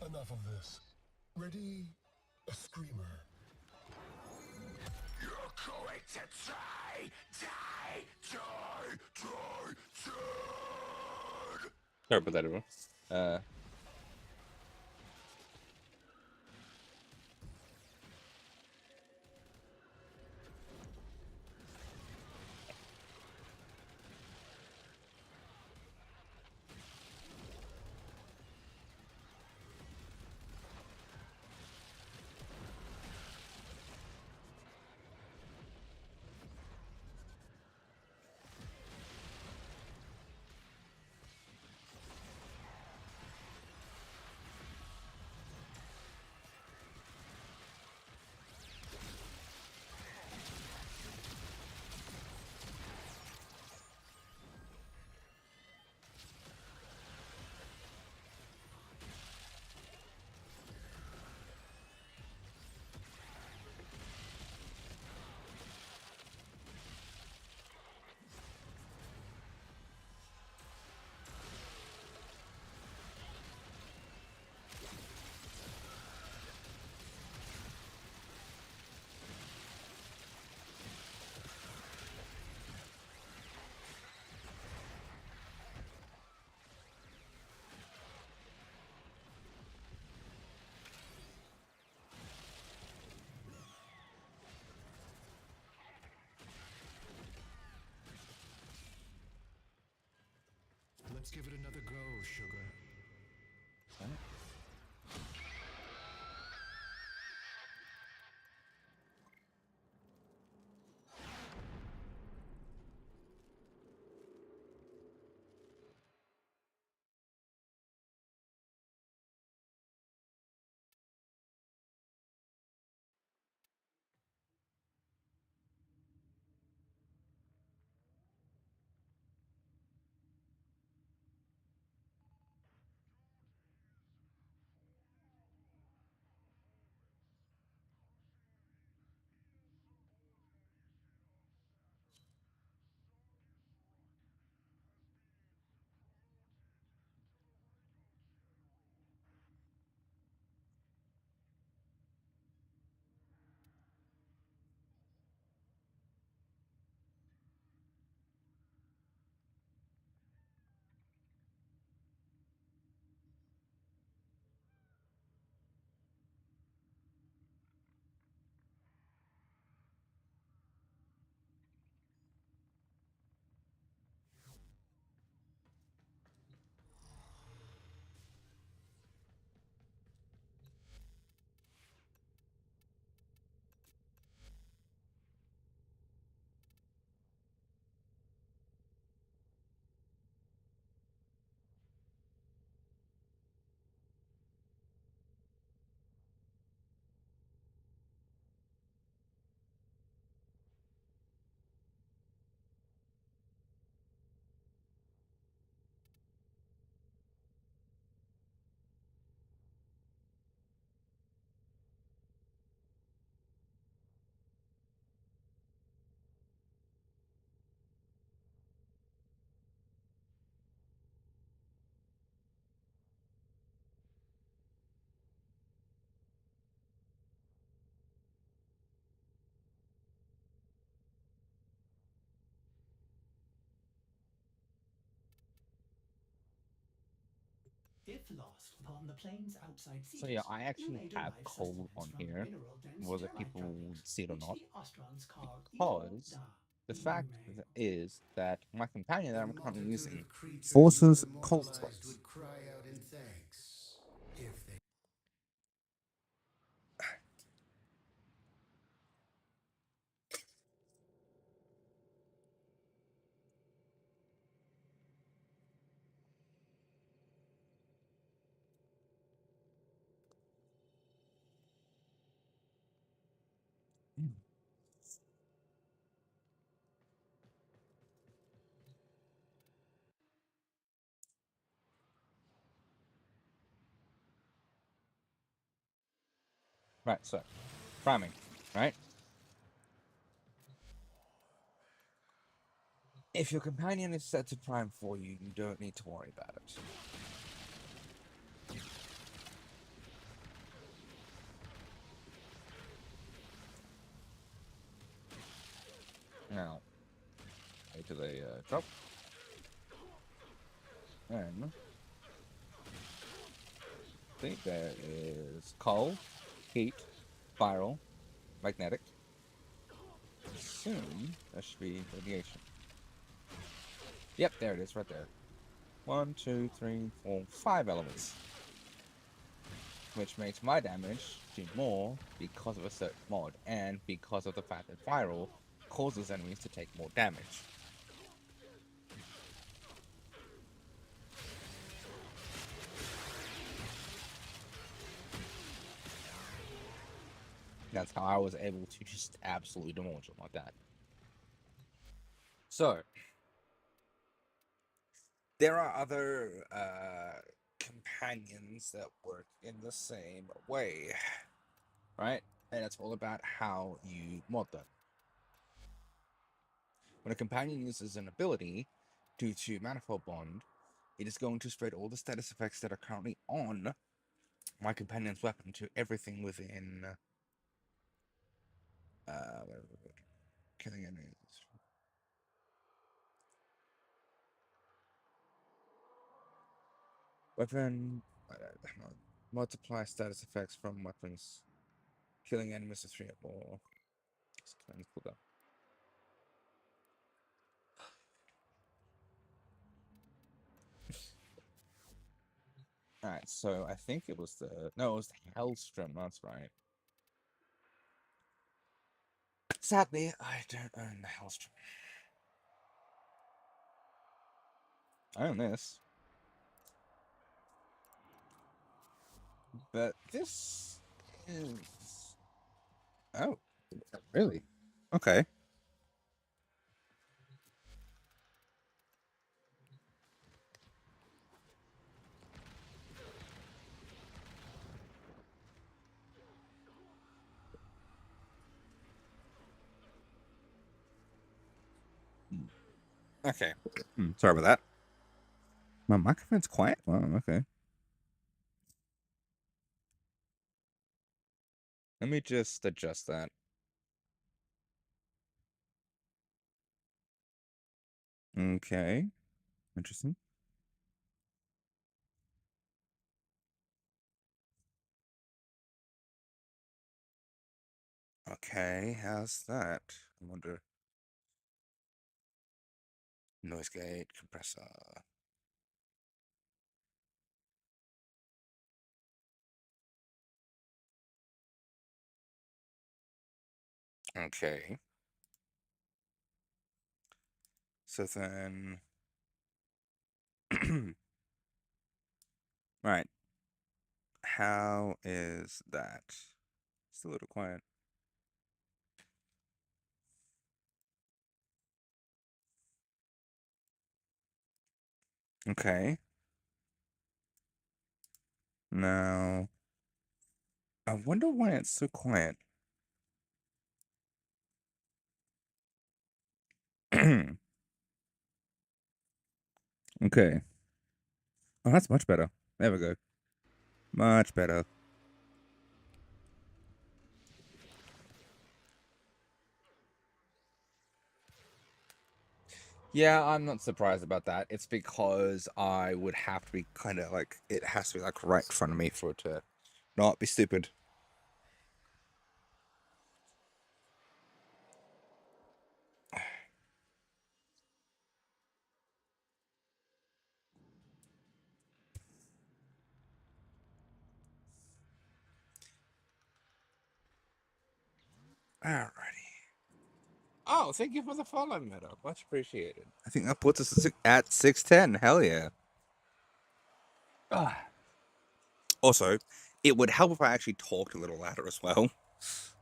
Enough of this. Ready? A screamer. You're going to die, die, die, die, die. Sorry about that, everyone. Let's give it another go, sugar. If lost upon the plains outside So seas, yeah, I you actually may have derive cold sustenance on from here, mineral-dense whether termite people droppings, see it or which not, the Ostrons call because the fact is that my companion that A I'm currently multitude using of creatures you have forces cold immortalized strikes. would cry out in thanks if they. Right, so priming, right? If your companion is set to prime for you, you don't need to worry about it. Now, to the drop. And I think there is cold, heat, viral, magnetic. Soon that should be radiation. Yep, there it is, right there. 1, 2, 3, 4, 5 elements. Which makes my damage do more because of a certain mod, and because of the fact that viral causes enemies to take more damage. That's how I was able to just absolutely demolish them like that. So, there are other companions that work in the same way, right? And it's all about how you mod them. When a companion uses an ability due to Manifold Bond, it is going to spread all the status effects that are currently on my companion's weapon to everything within killing enemies. Weapon multiply status effects from weapons. Killing enemies to 3 or more. Cool. Alright, so I think it was the... No, it was the Hellstrom, that's right. Sadly, I don't own the Hellstrom. I own this. But this is... Oh, really? Okay. Okay. Sorry about that. My microphone's quiet? Wow, okay. Let me just adjust that. Okay. Interesting. Okay, how's that? I wonder. Noise gate, compressor. Okay. So then... Right. How is that? It's a little quiet. Okay. Now... I wonder why it's so quiet. Okay. Oh, that's much better. There we go. Much better. Yeah, I'm not surprised about that. It's because I would have to be kind of like, it has to be like right in front of me for it to not be stupid. Alrighty. Oh, thank you for the follow, Meadow. Much appreciated. I think that puts us at 610. Hell yeah. Also, it would help if I actually talked a little louder as well.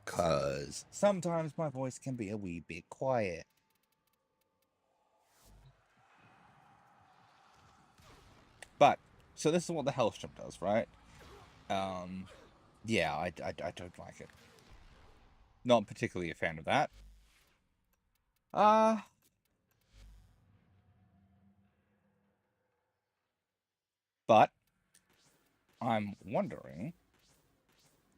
Because sometimes my voice can be a wee bit quiet. But, so this is what the Hellstrom does, right? Yeah, I don't like it. Not particularly a fan of that. But I'm wondering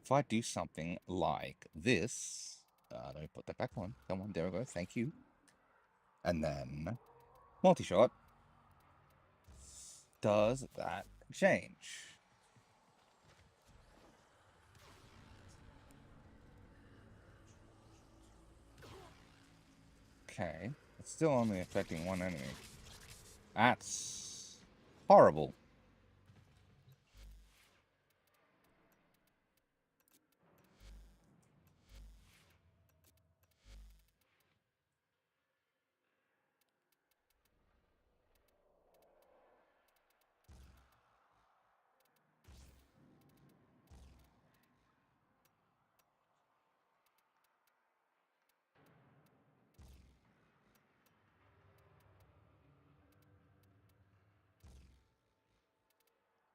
if I do something like this. Let me put that back on. Come on, there we go. Thank you. And then multi-shot does that change. Okay, it's still only affecting one enemy. That's horrible.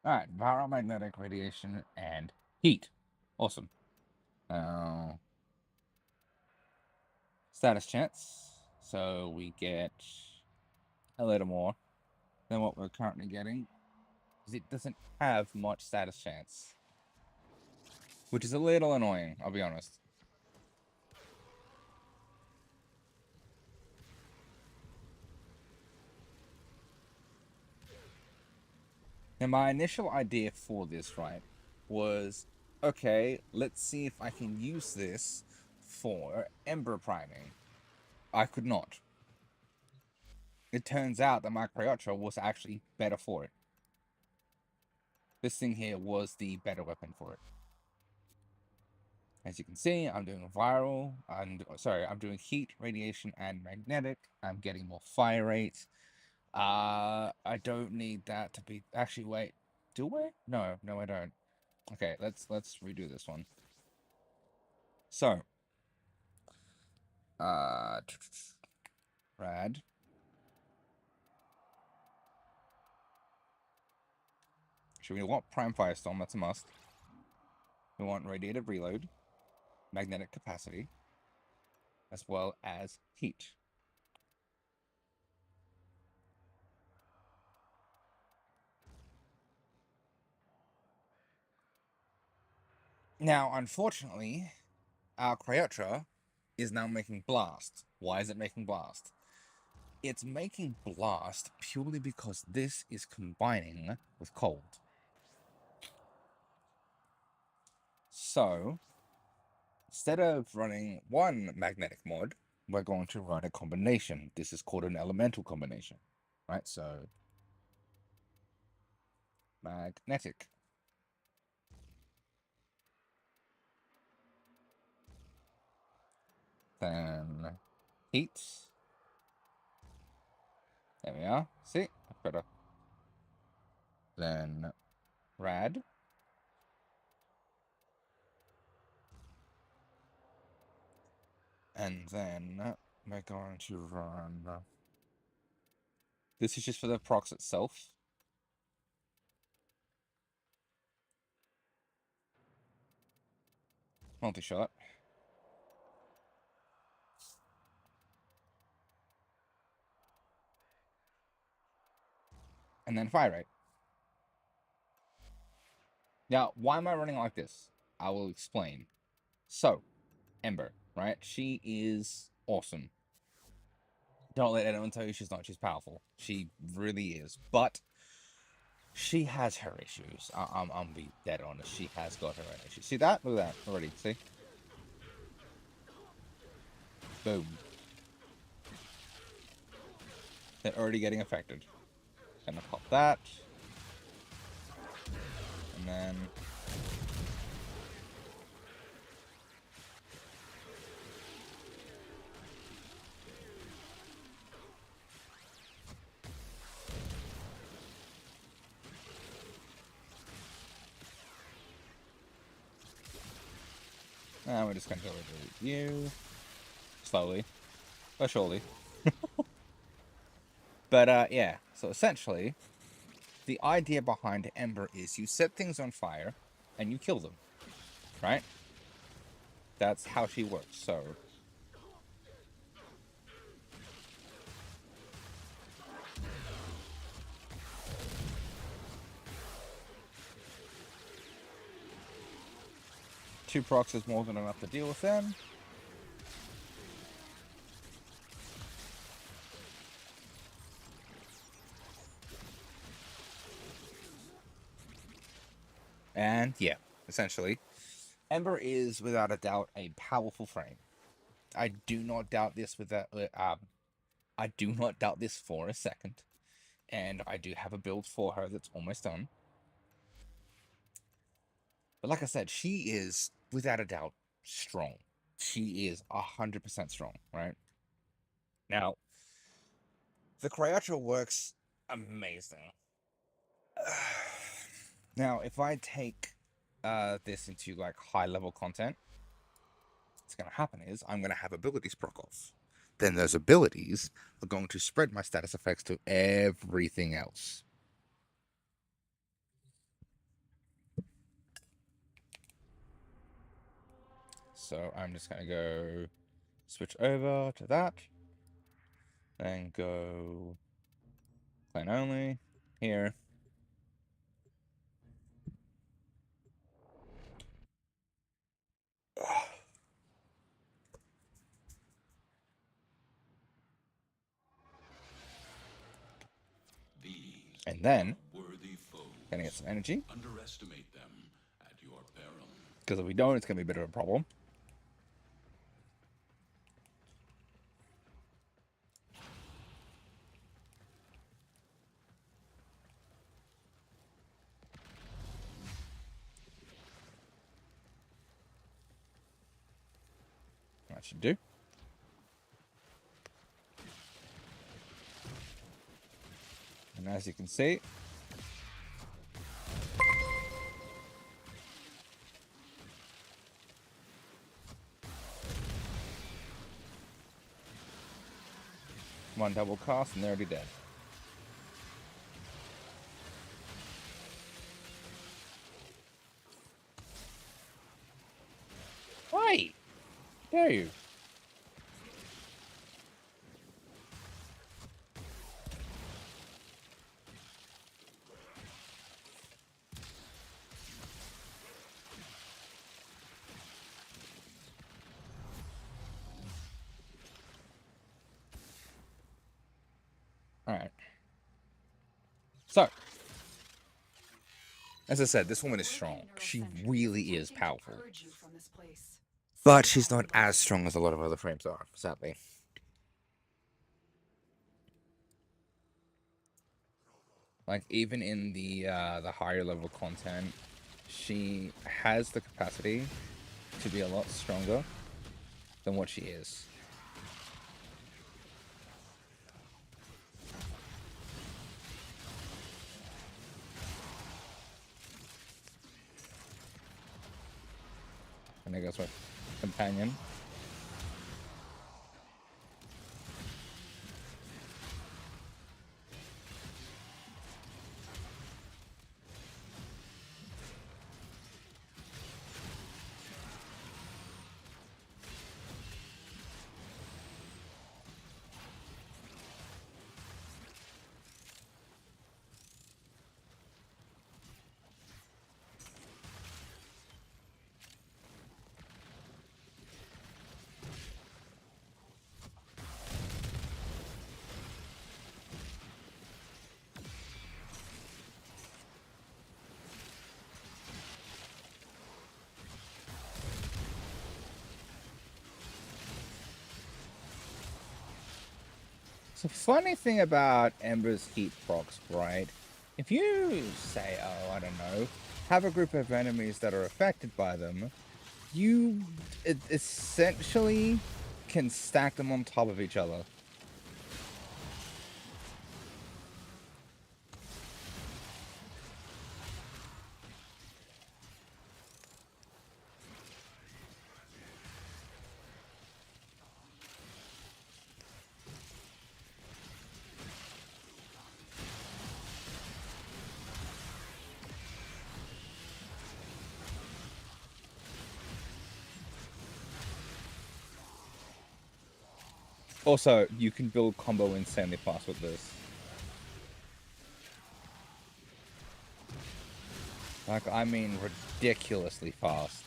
Alright, paramagnetic radiation and heat. Awesome. Now, status chance. So we get a little more than what we're currently getting. Because it doesn't have much status chance. Which is a little annoying, I'll be honest. Now, my initial idea for this, right, was, okay, let's see if I can use this for Ember priming. I could not. It turns out that my Cryotra was actually better for it. This thing here was the better weapon for it. As you can see, I'm doing viral, and sorry, I'm doing heat, radiation, and magnetic. I'm getting more fire rate. I don't need that to be... Actually, wait. Do I? No, I don't. Okay, let's redo this one. So, rad. So we want Prime Firestorm, that's a must. We want Radiated Reload, Magnetic Capacity, as well as Heat. Now, unfortunately, our Cryotra is now making Blast. Why is it making Blast? It's making Blast purely because this is combining with Cold. So, instead of running one magnetic mod, we're going to run a combination. This is called an elemental combination, right? So, magnetic. Then heat. There we are. See? Better. Then rad. And then we're going to run... This is just for the procs itself. Multi-shot. And then fire rate. Now, why am I running like this? I will explain. So, Ember, right? She is awesome. Don't let anyone tell you she's not. She's powerful. She really is. But she has her issues. I'm be dead honest. She has got her own issues. See that? Look at that already. See? Boom. They're already getting affected. Gonna pop that. And then... And we're just gonna go with you. Slowly. But surely. But, yeah. So, essentially, the idea behind Ember is you set things on fire, and you kill them. Right? That's how she works, so... Two procs is more than enough to deal with them. And yeah, essentially, Ember is without a doubt a powerful frame. I do not doubt this I do not doubt this for a second. And I do have a build for her that's almost done. But like I said, she is without a doubt strong. She is 100% strong, right? Now, the Cryatra works amazing. Now, if I take this into like high level content, what's going to happen is I'm going to have abilities proc off. Then those abilities are going to spread my status effects to everything else. So I'm just going to go switch over to that. Then go clan only here. And then gonna get some energy. Underestimate them at your peril. Because if we don't, it's gonna be a bit of a problem. That should do. And as you can see, one double cast and they're already dead. Why? Dare you? Alright. So, as I said, this woman is strong. She really is powerful. But she's not as strong as a lot of other frames are, sadly. Like, even in the higher level content, she has the capacity to be a lot stronger than what she is. And there goes my companion. So funny thing about Ember's heat procs, right? If you say, oh, I don't know, have a group of enemies that are affected by them, you essentially can stack them on top of each other. Also, you can build combo insanely fast with this. Like, I mean, ridiculously fast.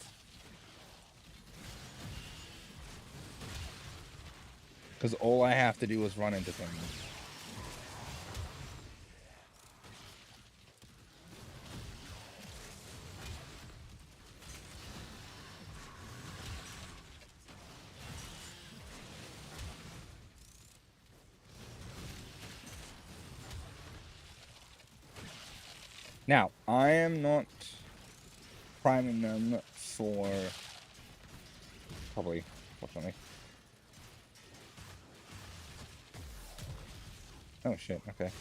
Because all I have to do is run into things. Now, I am not priming them for... Probably, fortunately. Oh shit, okay.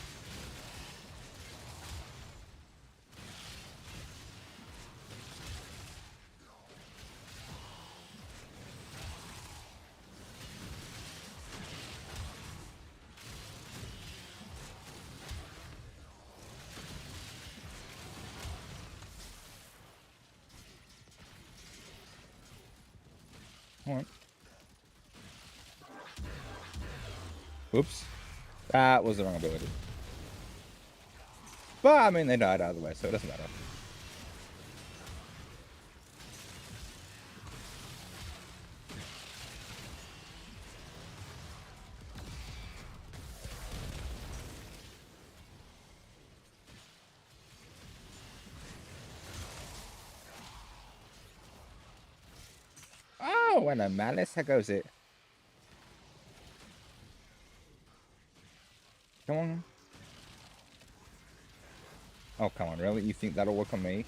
Alright. Oops. That was the wrong ability. But, I mean, they died either way, so it doesn't matter. Oh, and a malice, how goes it? Come on. Oh, come on, really? You think that'll work on me?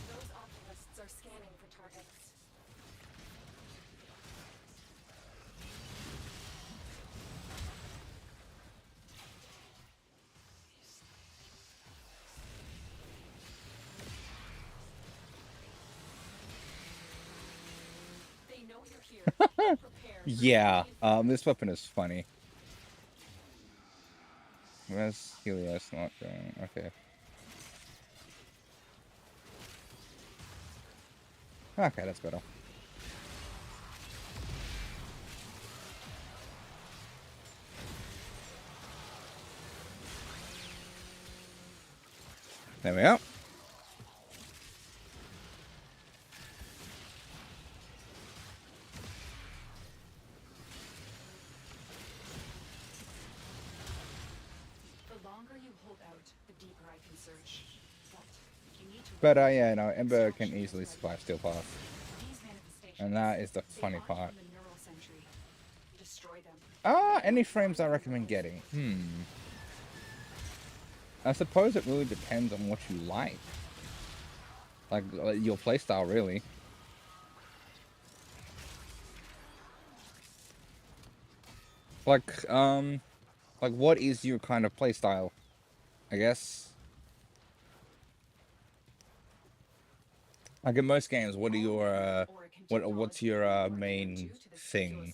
Those optimists are scanning for targets. They know you're here. Prepare for Yeah, this weapon is funny. Where's Helios not going? Okay. Okay, that's better. There we go. the longer you hold out, the deeper I can search. But you need to But, yeah, no, Ember can easily survive Steel Path. And that is the funny part. the neural sentry. Destroy them. Any frames I recommend getting? I suppose it really depends on what you like. Like your playstyle, really. Like what is your kind of playstyle? I guess. Like in most games, what are your what's your main thing?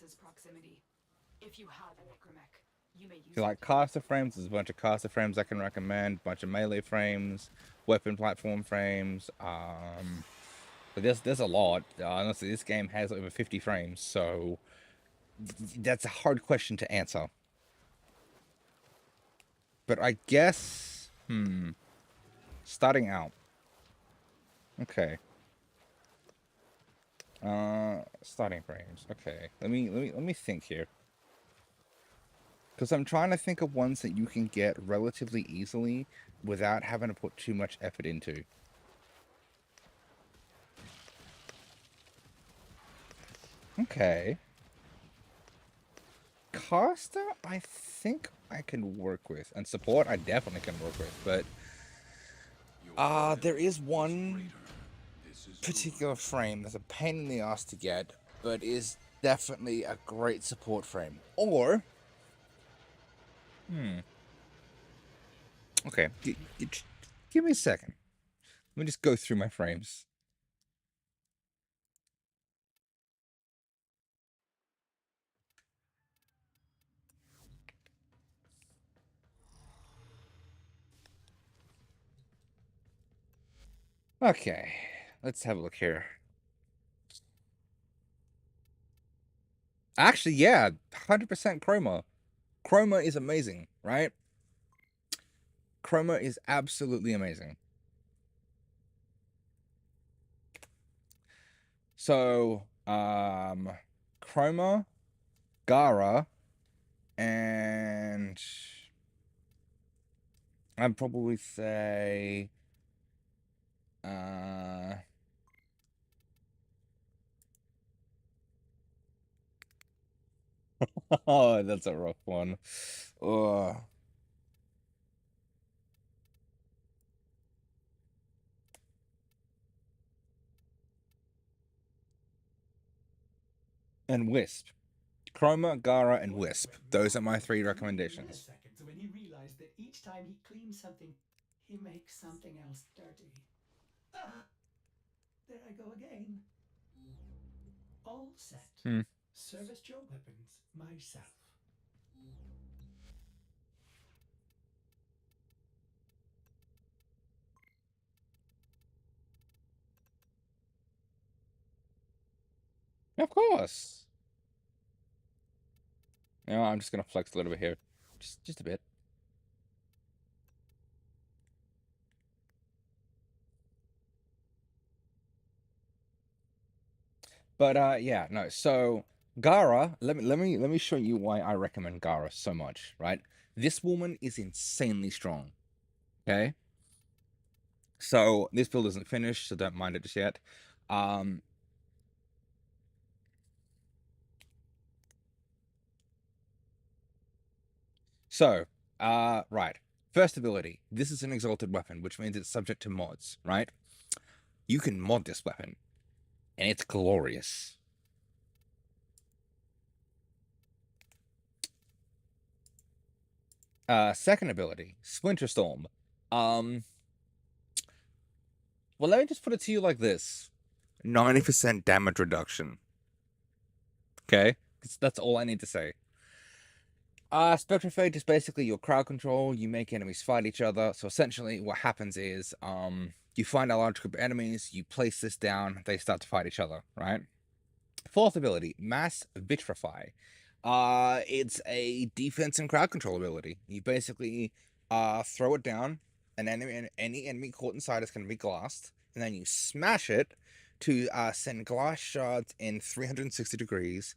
If you have an Necromech, you may use If you like caster frames, there's a bunch of caster frames I can recommend, bunch of melee frames, weapon platform frames, but there's a lot. Honestly, this game has over 50 frames, so that's a hard question to answer. But I guess, starting out. Okay. Starting frames. Okay. Let me think here. Because I'm trying to think of ones that you can get relatively easily without having to put too much effort into. Okay. Caster, I think I can work with. And support, I definitely can work with. But, there is one particular frame that's a pain in the ass to get, but is definitely a great support frame. Or... Okay, give me a second. Let me just go through my frames. Okay, let's have a look here. Actually, yeah, 100% Chroma. Chroma is amazing, right? Chroma is absolutely amazing. So, Chroma, Gara, and I'd probably say Oh, that's a rough one. Ugh. And Wisp. Chroma, Gara, and Wisp. Those are my 3 recommendations. Milliseconds when he realized that each time he cleans something, he makes something else dirty. Ah, there I go again. All set. Hmm. Service your weapons myself. Of course. You know, I'm just gonna flex a little bit here. Just a bit. But yeah, no. So Gara, let me show you why I recommend Gara so much, right? This woman is insanely strong. Okay? So this build isn't finished, so don't mind it just yet. Right. First ability. This is an exalted weapon, which means it's subject to mods, right? You can mod this weapon, and it's glorious. Second ability, Splinter Storm. Well, let me just put it to you like this. 90% damage reduction. Okay? That's all I need to say. Spectrofade is basically your crowd control. You make enemies fight each other. So essentially what happens is, you find a large group of enemies, you place this down, they start to fight each other, right? Fourth ability, Mass Vitrify. It's a defense and crowd control ability. You basically throw it down, any enemy caught inside is going to be glassed, and then you smash it to send glass shards in 360 degrees,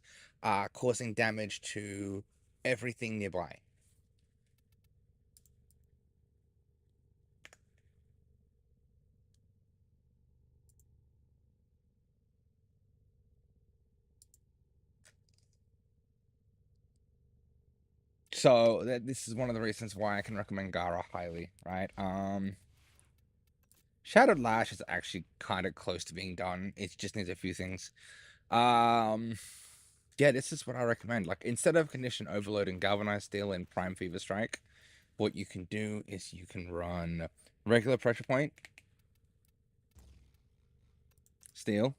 causing damage to everything nearby. So this is one of the reasons why I can recommend Gara highly, right? Shadowed Lash is actually kind of close to being done. It just needs a few things. Yeah, this is what I recommend. Like, instead of Condition Overload and Galvanized Steel and Prime Fever Strike, what you can do is you can run regular Pressure Point, Steel,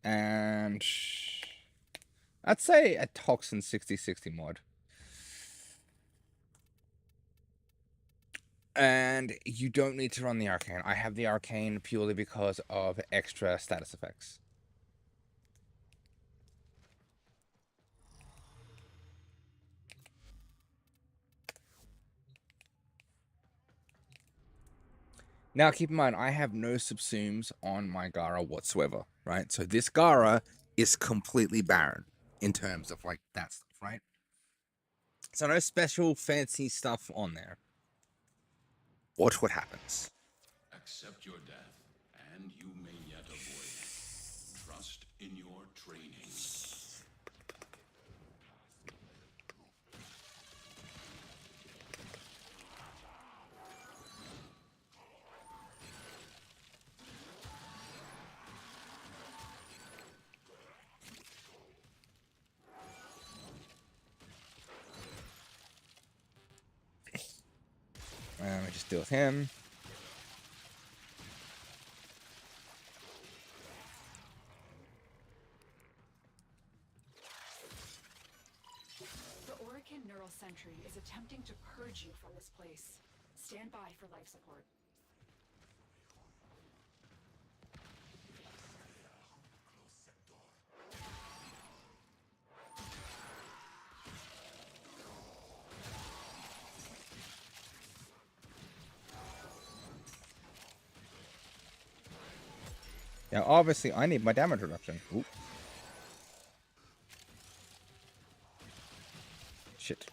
and I'd say a Toxin 60/60 mod. And you don't need to run the Arcane. I have the Arcane purely because of extra status effects. Now, keep in mind, I have no subsumes on my Gara whatsoever, right? So this Gara is completely barren in terms of, like, that stuff, right? So no special fancy stuff on there. Watch what happens. Accept your death, and you may yet avoid it. Trust in your training. Let me just deal with him. The Orican Neural Sentry is attempting to purge you from this place. Stand by for life support. Now, obviously, I need my damage reduction. Ooh. Shit.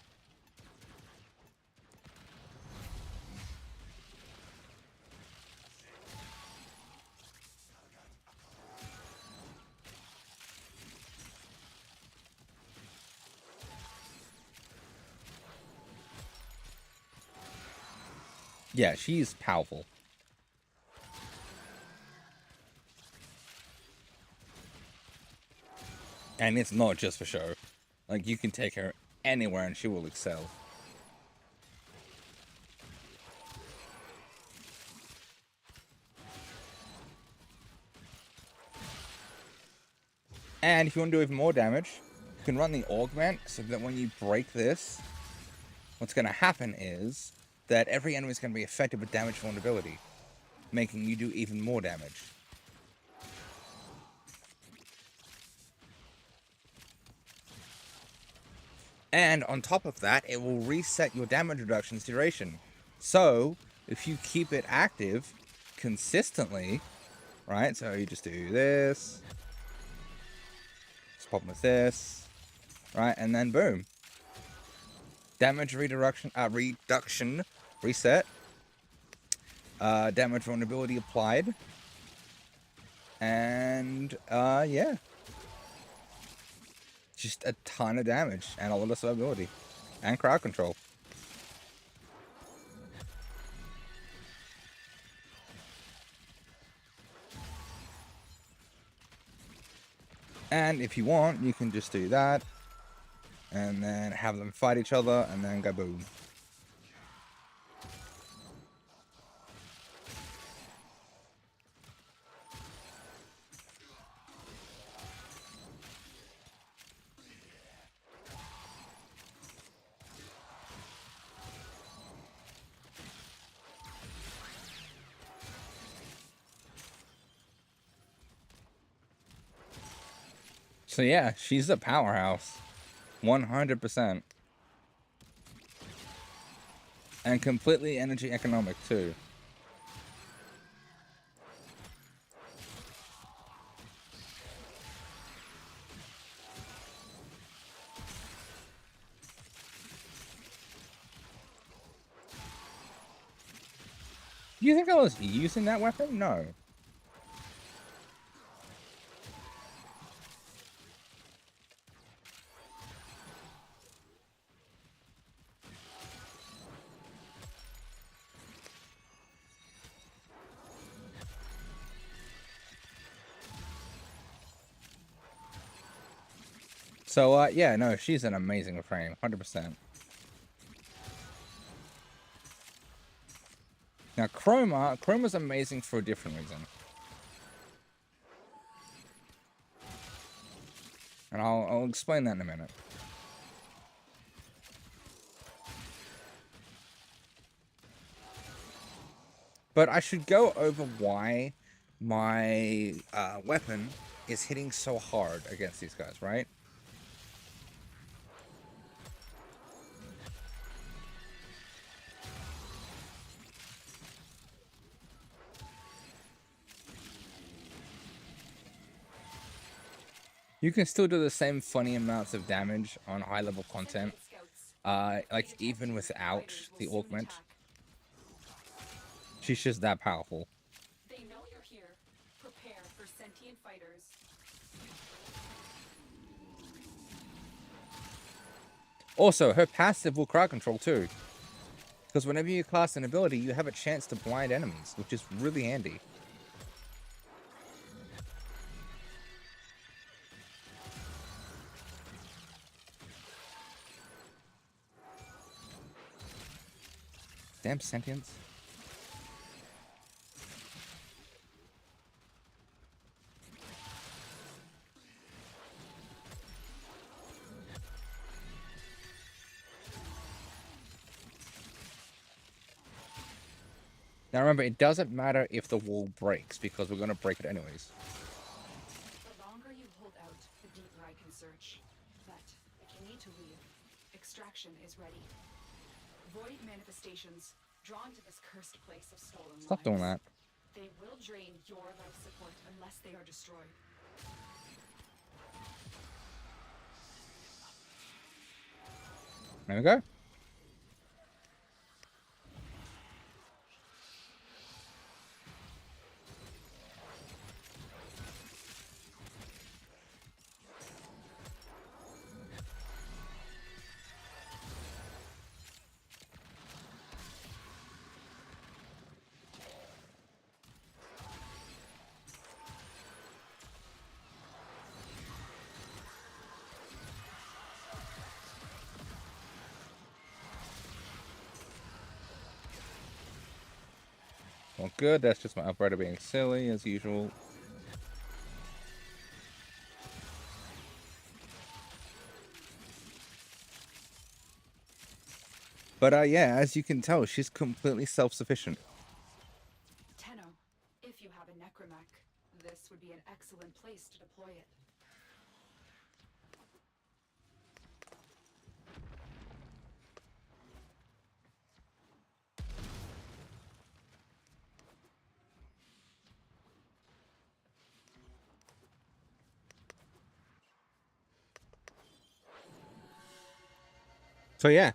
Yeah, she's powerful. And it's not just for show. Like, you can take her anywhere and she will excel. And if you want to do even more damage, you can run the augment so that when you break this, what's going to happen is that every enemy is going to be affected with damage vulnerability, making you do even more damage. And on top of that, it will reset your damage reduction's duration. So, if you keep it active consistently, right? So you just do this, just pop with this, right? And then boom. Damage reduction, reset. Damage vulnerability applied. And, yeah. Just a ton of damage and a lot of survivability. And crowd control. And if you want, you can just do that. And then have them fight each other and then go boom. So yeah, she's a powerhouse. 100%. And completely energy economic too. Do you think I was using that weapon? No. So, yeah, no, she's an amazing frame. 100%. Now, Chroma's amazing for a different reason. And I'll explain that in a minute. But I should go over why my weapon is hitting so hard against these guys, right? You can still do the same funny amounts of damage on high-level content, like even without the augment. She's just that powerful. They know you're here. Prepare for sentient fighters. Also, her passive will crowd control too. Because whenever you cast an ability, you have a chance to blind enemies, which is really handy. Damn sentience. Now remember, it doesn't matter if the wall breaks, because we're going to break it anyways. The longer you hold out, the deeper I can search. But if you need to leave, extraction is ready. Void manifestations drawn to this cursed place of stolen lives. Stop doing that. They will drain your life support unless they are destroyed. There we go. Well, good. That's just my operator being silly, as usual. But yeah, as you can tell, she's completely self-sufficient. Tenno, if you have a necromech, this would be an excellent place to deploy it. So yeah,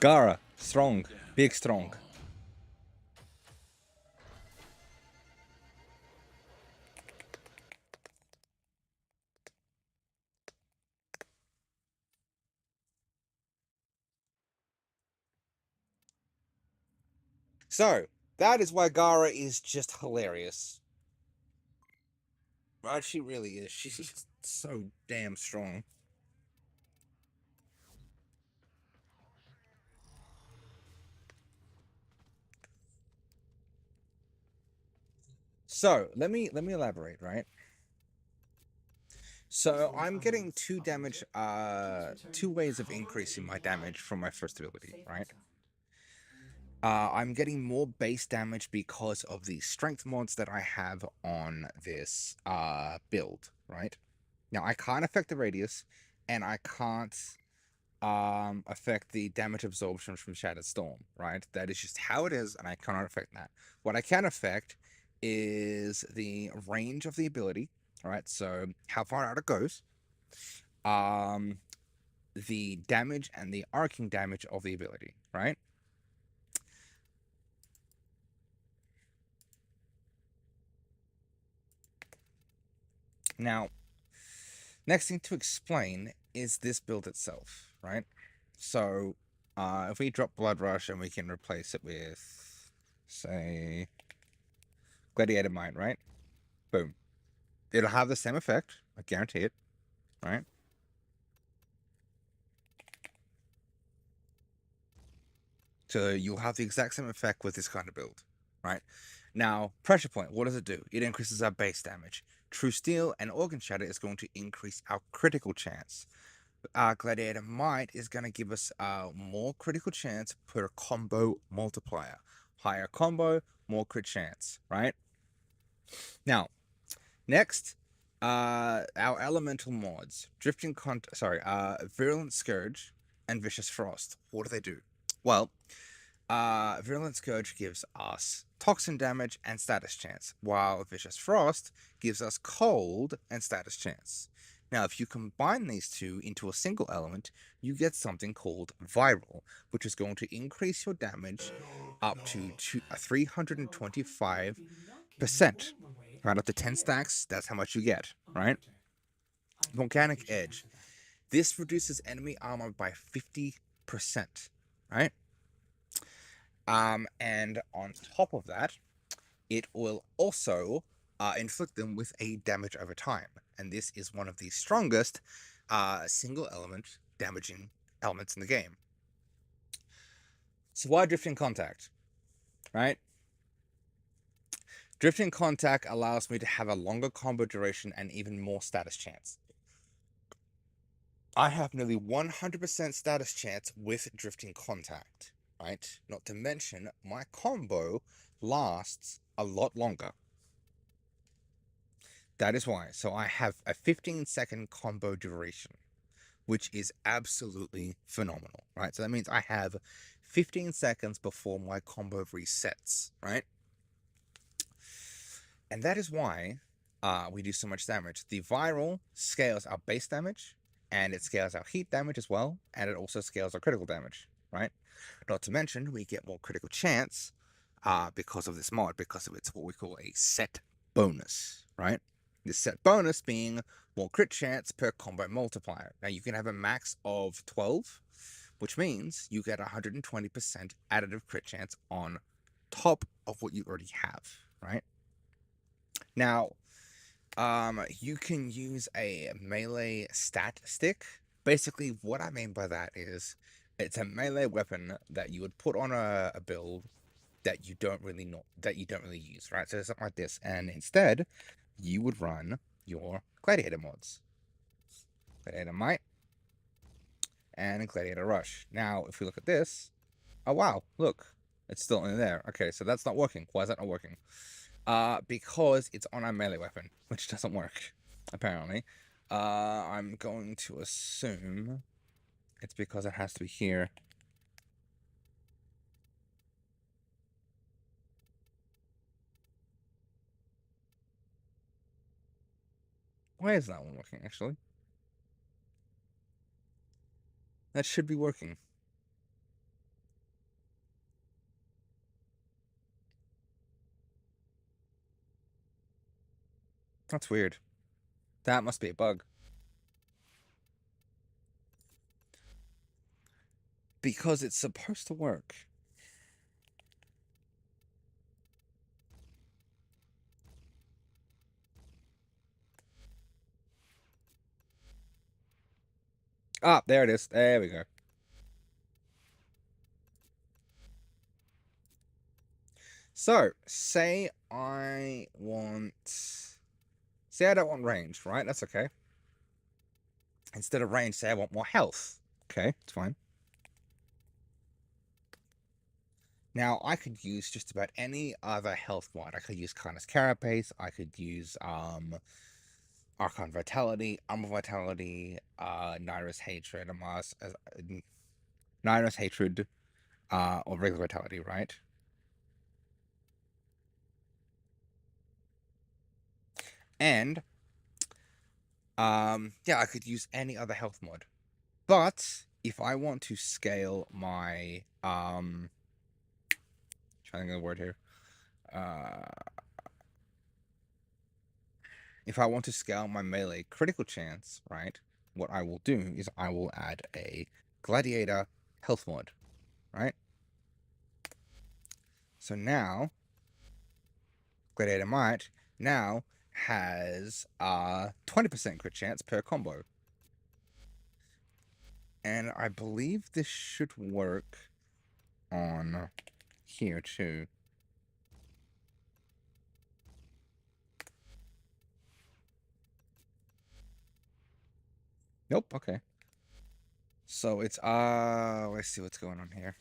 Gara, strong, big strong. So that is why Gara is just hilarious. Right, she really is. She's just so damn strong. So let me elaborate, right? So I'm getting 2 ways of increasing my damage from my first ability, right? I'm getting more base damage because of the strength mods that I have on this build, right? Now I can't affect the radius, and I can't affect the damage absorption from Shattered Storm, right? That is just how it is, and I cannot affect that. What I can affect is the range of the ability, right? So how far out it goes, the damage and the arcing damage of the ability, right? Now, next thing to explain is this build itself, right? So, if we drop Blood Rush and we can replace it with, say, Gladiator Might, right? Boom. It'll have the same effect, I guarantee it, right? So you'll have the exact same effect with this kind of build, right? Now, Pressure Point, what does it do? It increases our base damage. True Steel and Organ Shatter is going to increase our critical chance. Gladiator Might is going to give us more critical chance per combo multiplier. Higher combo, more crit chance, right? Now, next, our elemental mods, Virulent Scourge and Vicious Frost. What do they do? Well, Virulent Scourge gives us toxin damage and status chance, while Vicious Frost gives us cold and status chance. Now, if you combine these two into a single element, you get something called Viral, which is going to increase your damage up to 325%. Right up to 10 stacks, that's how much you get, right? Volcanic Edge. This reduces enemy armor by 50%, right? And on top of that, it will also inflict them with a damage over time. And this is one of the strongest single element damaging elements in the game. So why Drifting Contact? Right? Drifting Contact allows me to have a longer combo duration and even more status chance. I have nearly 100% status chance with Drifting Contact, right? Not to mention, my combo lasts a lot longer. That is why. So I have a 15-second combo duration, which is absolutely phenomenal, right? So that means I have 15 seconds before my combo resets, right? And that is why we do so much damage. The Viral scales our base damage, and it scales our heat damage as well, and it also scales our critical damage, right? Not to mention, we get more critical chance because of this mod, because of it's what we call a set bonus, right? This set bonus being more crit chance per combo multiplier. Now you can have a max of 12, which means you get 120% additive crit chance on top of what you already have, right? Now, you can use a melee stat stick. Basically, what I mean by that is it's a melee weapon that you would put on a build that you don't really use, right? So something like this, and instead you would run your gladiator mods, gladiator might and gladiator rush. Now if we look at this, oh wow, look, it's still in there. Okay, so that's not working. Why is that not working? Because it's on a melee weapon, which doesn't work apparently. I'm going to assume it's because it has to be here. Why is that one working, actually? That should be working. That's weird. That must be a bug. Because it's supposed to work. Ah, there it is. There we go. So, say I don't want range, right? That's okay. Instead of range, say I want more health. Okay, it's fine. Now, I could use just about any other health mod. I could use Kindness Carapace. I could use Archon Vitality, Armor Vitality, Naira's Hatred, Naira's Hatred, or regular Vitality, right? And yeah, I could use any other health mod. But if I want to scale my trying to think of the word here. If I want to scale my melee critical chance, right, what I will do is I will add a gladiator health mod, right? So now gladiator might now has 20% crit chance per combo. And I believe this should work on here too. Nope, okay. So it's let's see what's going on here.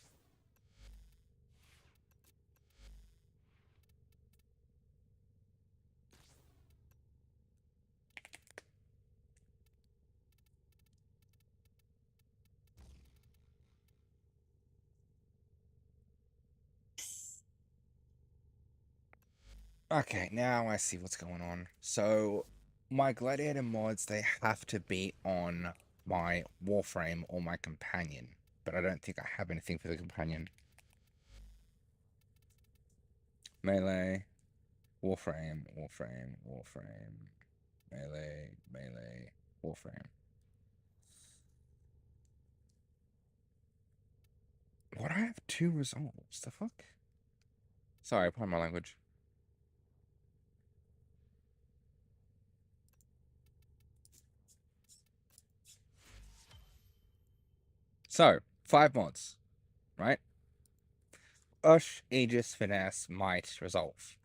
Okay, now I see what's going on. So my gladiator mods, they have to be on my warframe or my companion, but I don't think I have anything for the companion. Melee, warframe, melee, warframe. What, I have 2 resolves? The fuck? Sorry, pardon my language. So, 5 mods, right? Ush, Aegis, Finesse, Might, Resolve.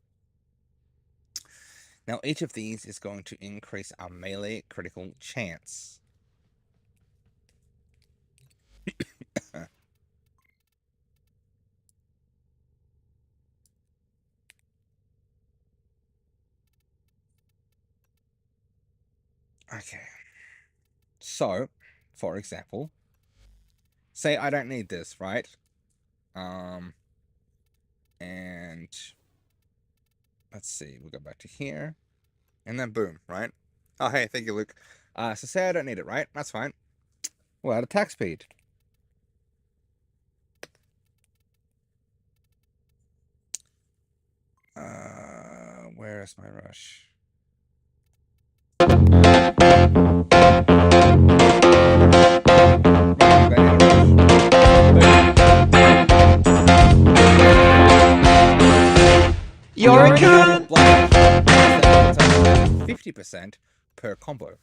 Now, each of these is going to increase our melee critical chance. Okay. So, for example, say I don't need this, right? And let's see, we'll go back to here, and then boom, right? Oh, hey, thank you, Luke. So say I don't need it, right? That's fine. We'll add attack speed. Where is my rush? You're a cunt! 50% per combo.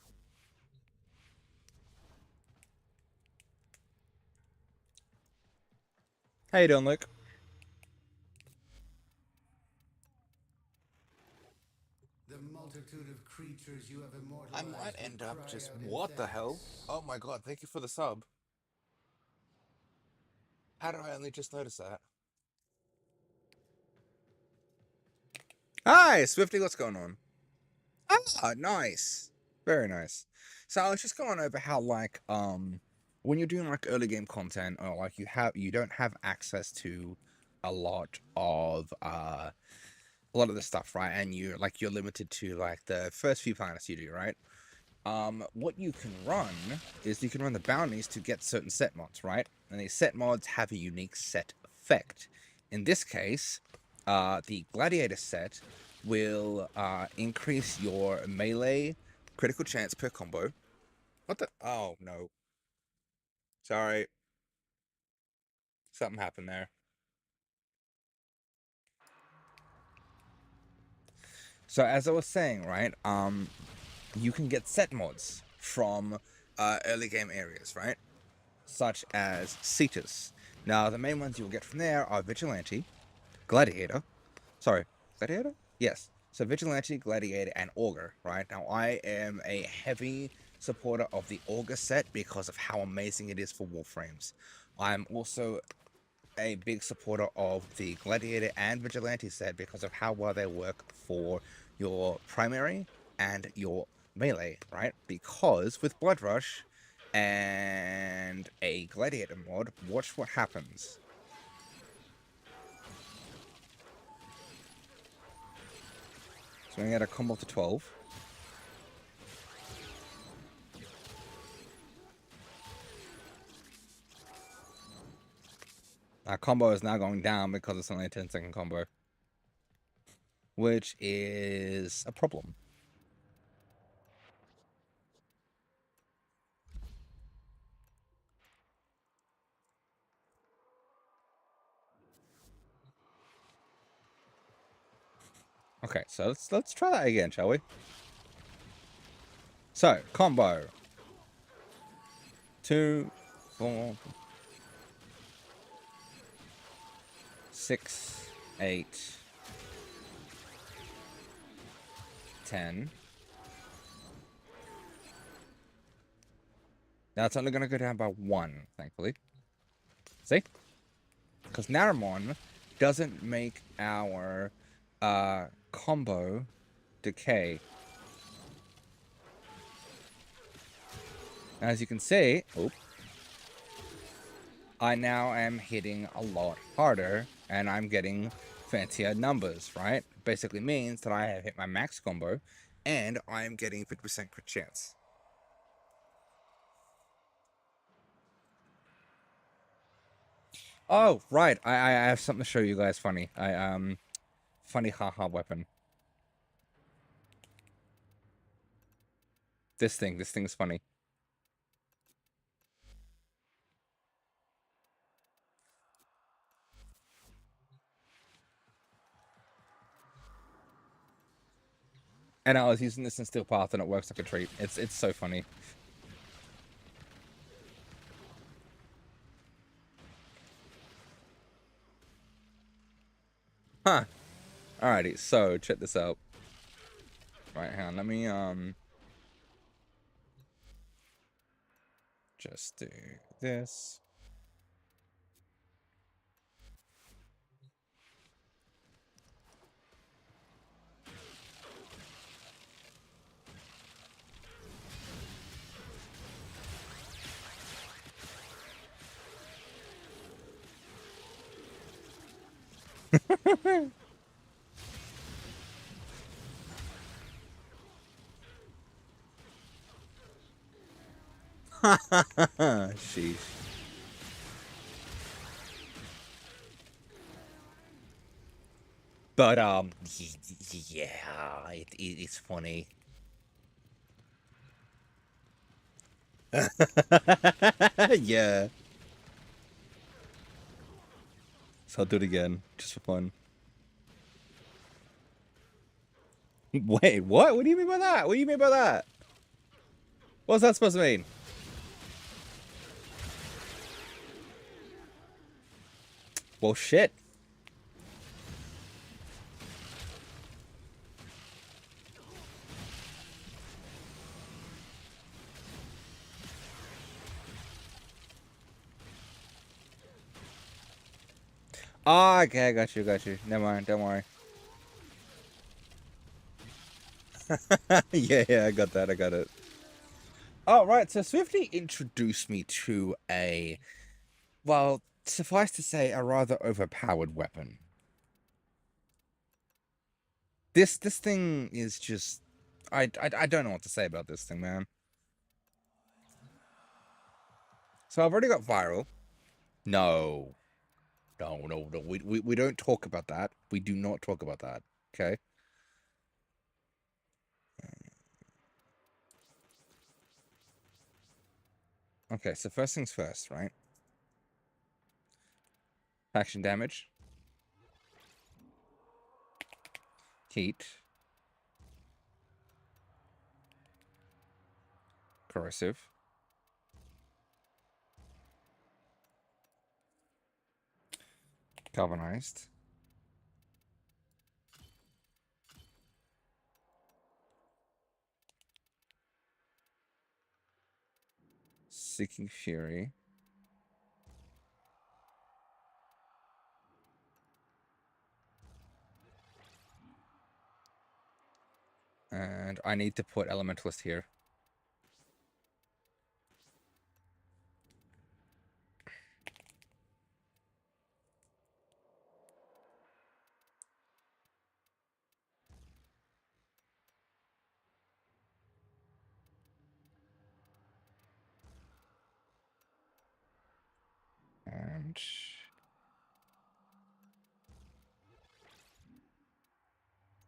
How you doing, Luke? The multitude of creatures you have I immortalized might would end up cry just... out in What the hell? thanks. Oh my god, thank you for the sub. How did I only just notice that? Hi, Swifty, what's going on? Ah, nice. Very nice. So I was just going over how, like, when you're doing, like, early game content, or, like, you don't have access to a lot of the stuff, right? And you're limited to, like, the first few planets you do, right? What you can run is you can run the bounties to get certain set mods, right? And these set mods have a unique set effect. In this case, the Gladiator set will increase your melee critical chance per combo. What the? Oh, no. Sorry. Something happened there. So as I was saying, right, you can get set mods from early game areas, right? Such as Cetus. Now, the main ones you'll get from there are Vigilante, Gladiator. Sorry, Gladiator? Yes. So Vigilante, Gladiator, and Augur, right? Now, I am a heavy supporter of the Augur set because of how amazing it is for Warframes. I'm also a big supporter of the Gladiator and Vigilante set because of how well they work for your primary and your melee, right? Because with Blood Rush and a Gladiator mod, watch what happens. So we get a combo to 12. Our combo is now going down because it's only a 10-second combo, which is a problem. Okay, so let's try that again, shall we? So, combo. 2, 4, 6, 8, 10. Now it's only going to go down by 1, thankfully. See? Because Naramon doesn't make our combo decay. As you can see, I now am hitting a lot harder, and I'm getting fancier numbers, right? Basically means that I have hit my max combo, and I am getting 50% crit chance. Oh, right. I have something to show you guys funny. Funny haha weapon. This thing's funny. And I was using this in Steel Path, and it works like a treat. It's so funny. Huh. Alrighty, so check this out. Right, hang on, let me just do this. Sheesh. But yeah, it's funny. Yeah. So I'll do it again, just for fun. Wait, what? What do you mean by that? What do you mean by that? What's that supposed to mean? Well, shit. Oh, okay, I got you. Never mind, don't worry. Yeah, I got that, I got it. Oh, right, so Swifty introduced me to a, well, suffice to say, a rather overpowered weapon. This thing is just, I don't know what to say about this thing, man. So I've already got viral. No. No. We don't talk about that. We do not talk about that. Okay. Okay, so first things first, right? Faction damage. Heat. Corrosive. Galvanized. Seeking Fury. And I need to put Elementalist here. And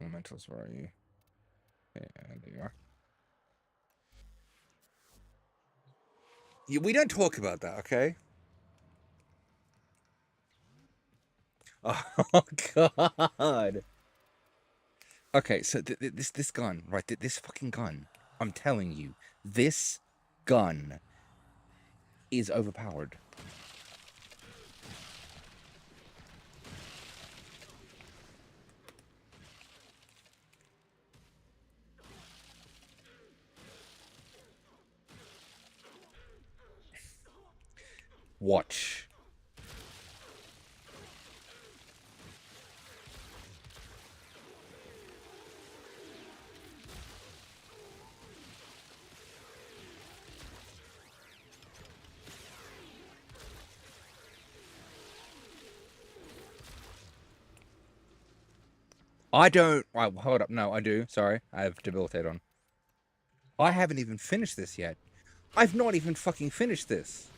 Elementals, where are you? Yeah, there you are. Yeah, we don't talk about that, okay? Oh God. Okay, so this gun, right? This fucking gun. I'm telling you, this gun is overpowered. Watch. I don't. Hold up. No, I do. Sorry, I have debilitate on. I haven't even finished this yet. I've not even fucking finished this.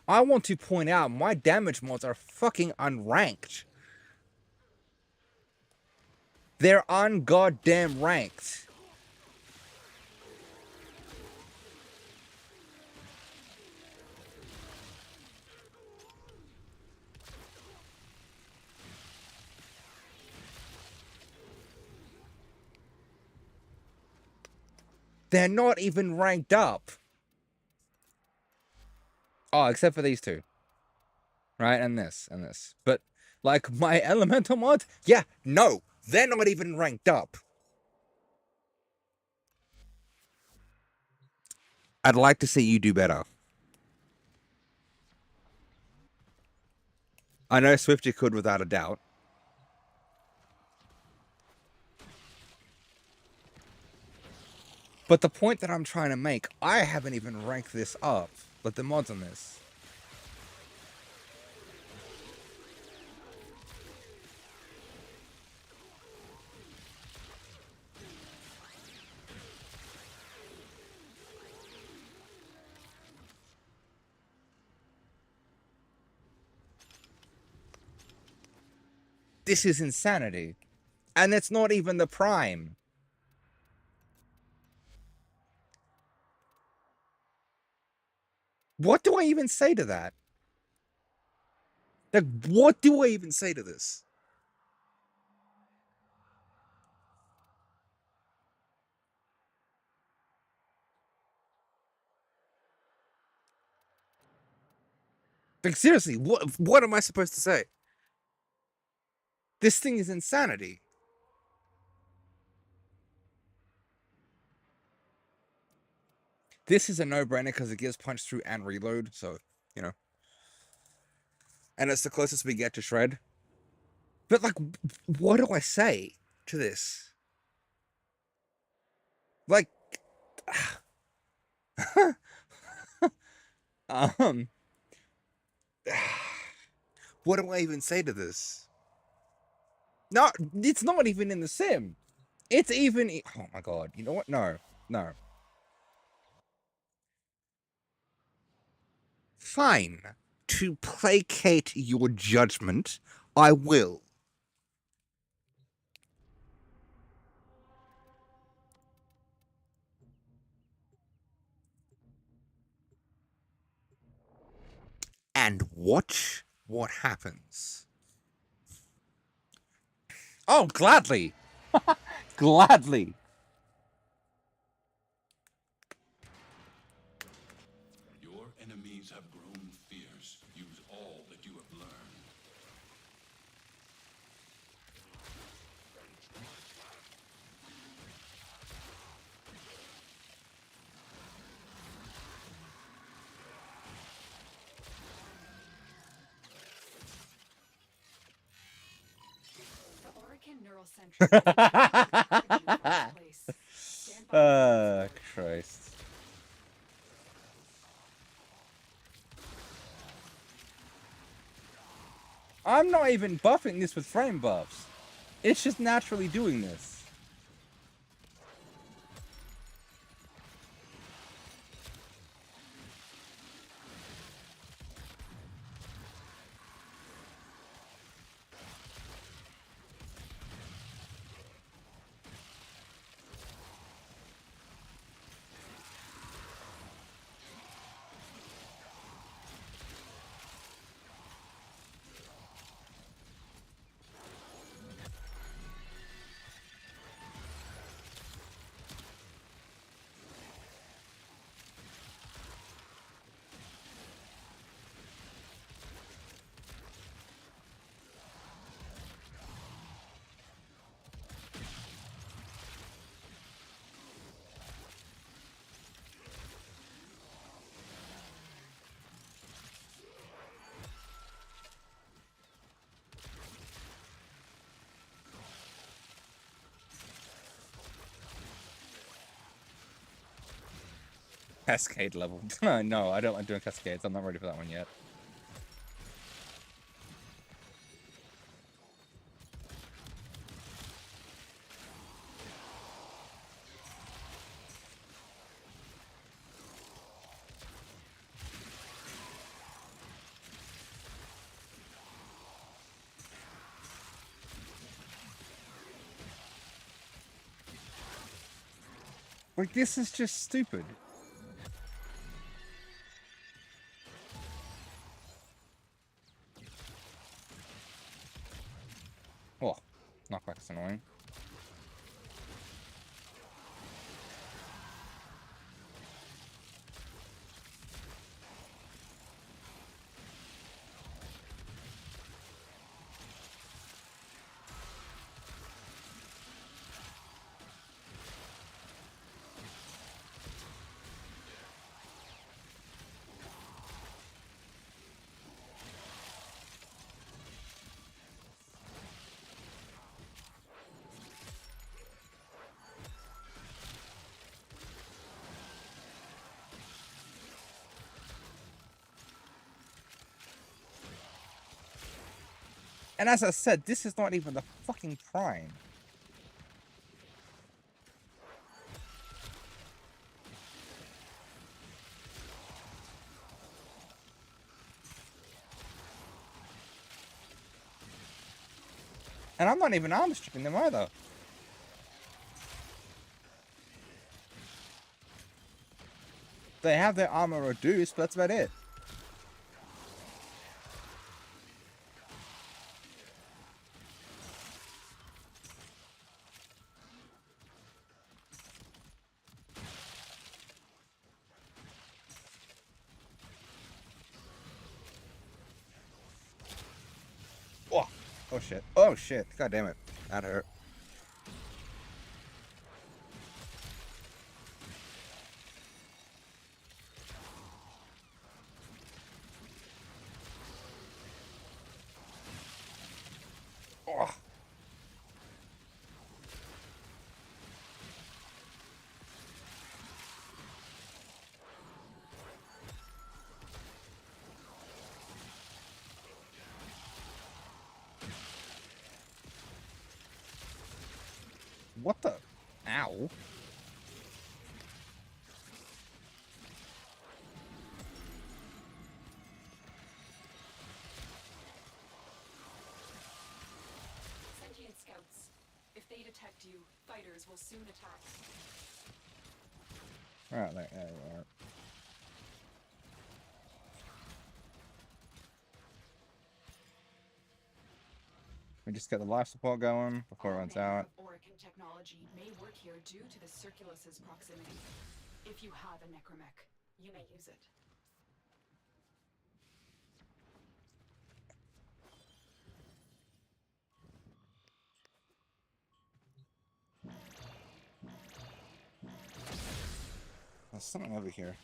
I want to point out my damage mods are fucking unranked. They're ungoddamn ranked. They're not even ranked up. Oh, except for these two. Right, and this. But, like, my elemental mod? Yeah, no. They're not even ranked up. I'd like to see you do better. I know Swifty could without a doubt. But the point that I'm trying to make, I haven't even ranked this up. Like, the mods on this. This is insanity. And it's not even the prime. What do I even say to that? Like, what do I even say to this? Like, seriously, what am I supposed to say? This thing is insanity. This is a no-brainer because it gives punch through and reload, so, you know. And it's the closest we get to Shred. But, like, what do I say to this? Like, um, what do I even say to this? No, it's not even in the sim. It's even. Oh my god. You know what? No. No. Fine. To placate your judgment, I will. And watch what happens. Oh, gladly. Gladly. Your enemies have grown fierce. Use all that you have learned. The Orican Neural Sentry is in first place. Stand by. Christ. I'm not even buffing this with frame buffs. It's just naturally doing this. Cascade level. No, I don't like doing cascades. I'm not ready for that one yet. Like, this is just stupid. Oh, knockback's annoying. And as I said, this is not even the fucking prime. And I'm not even armor stripping them either. They have their armor reduced, but that's about it. Oh, oh shit. Oh shit. God damn it. That hurt. What the? Ow. Sentient scouts. If they detect you, fighters will soon attack. Alright, there you are. We just get the life support going before it runs out. Orican technology may work here due to the Circulus's proximity. If you have a necromech, you may use it. There's something over here.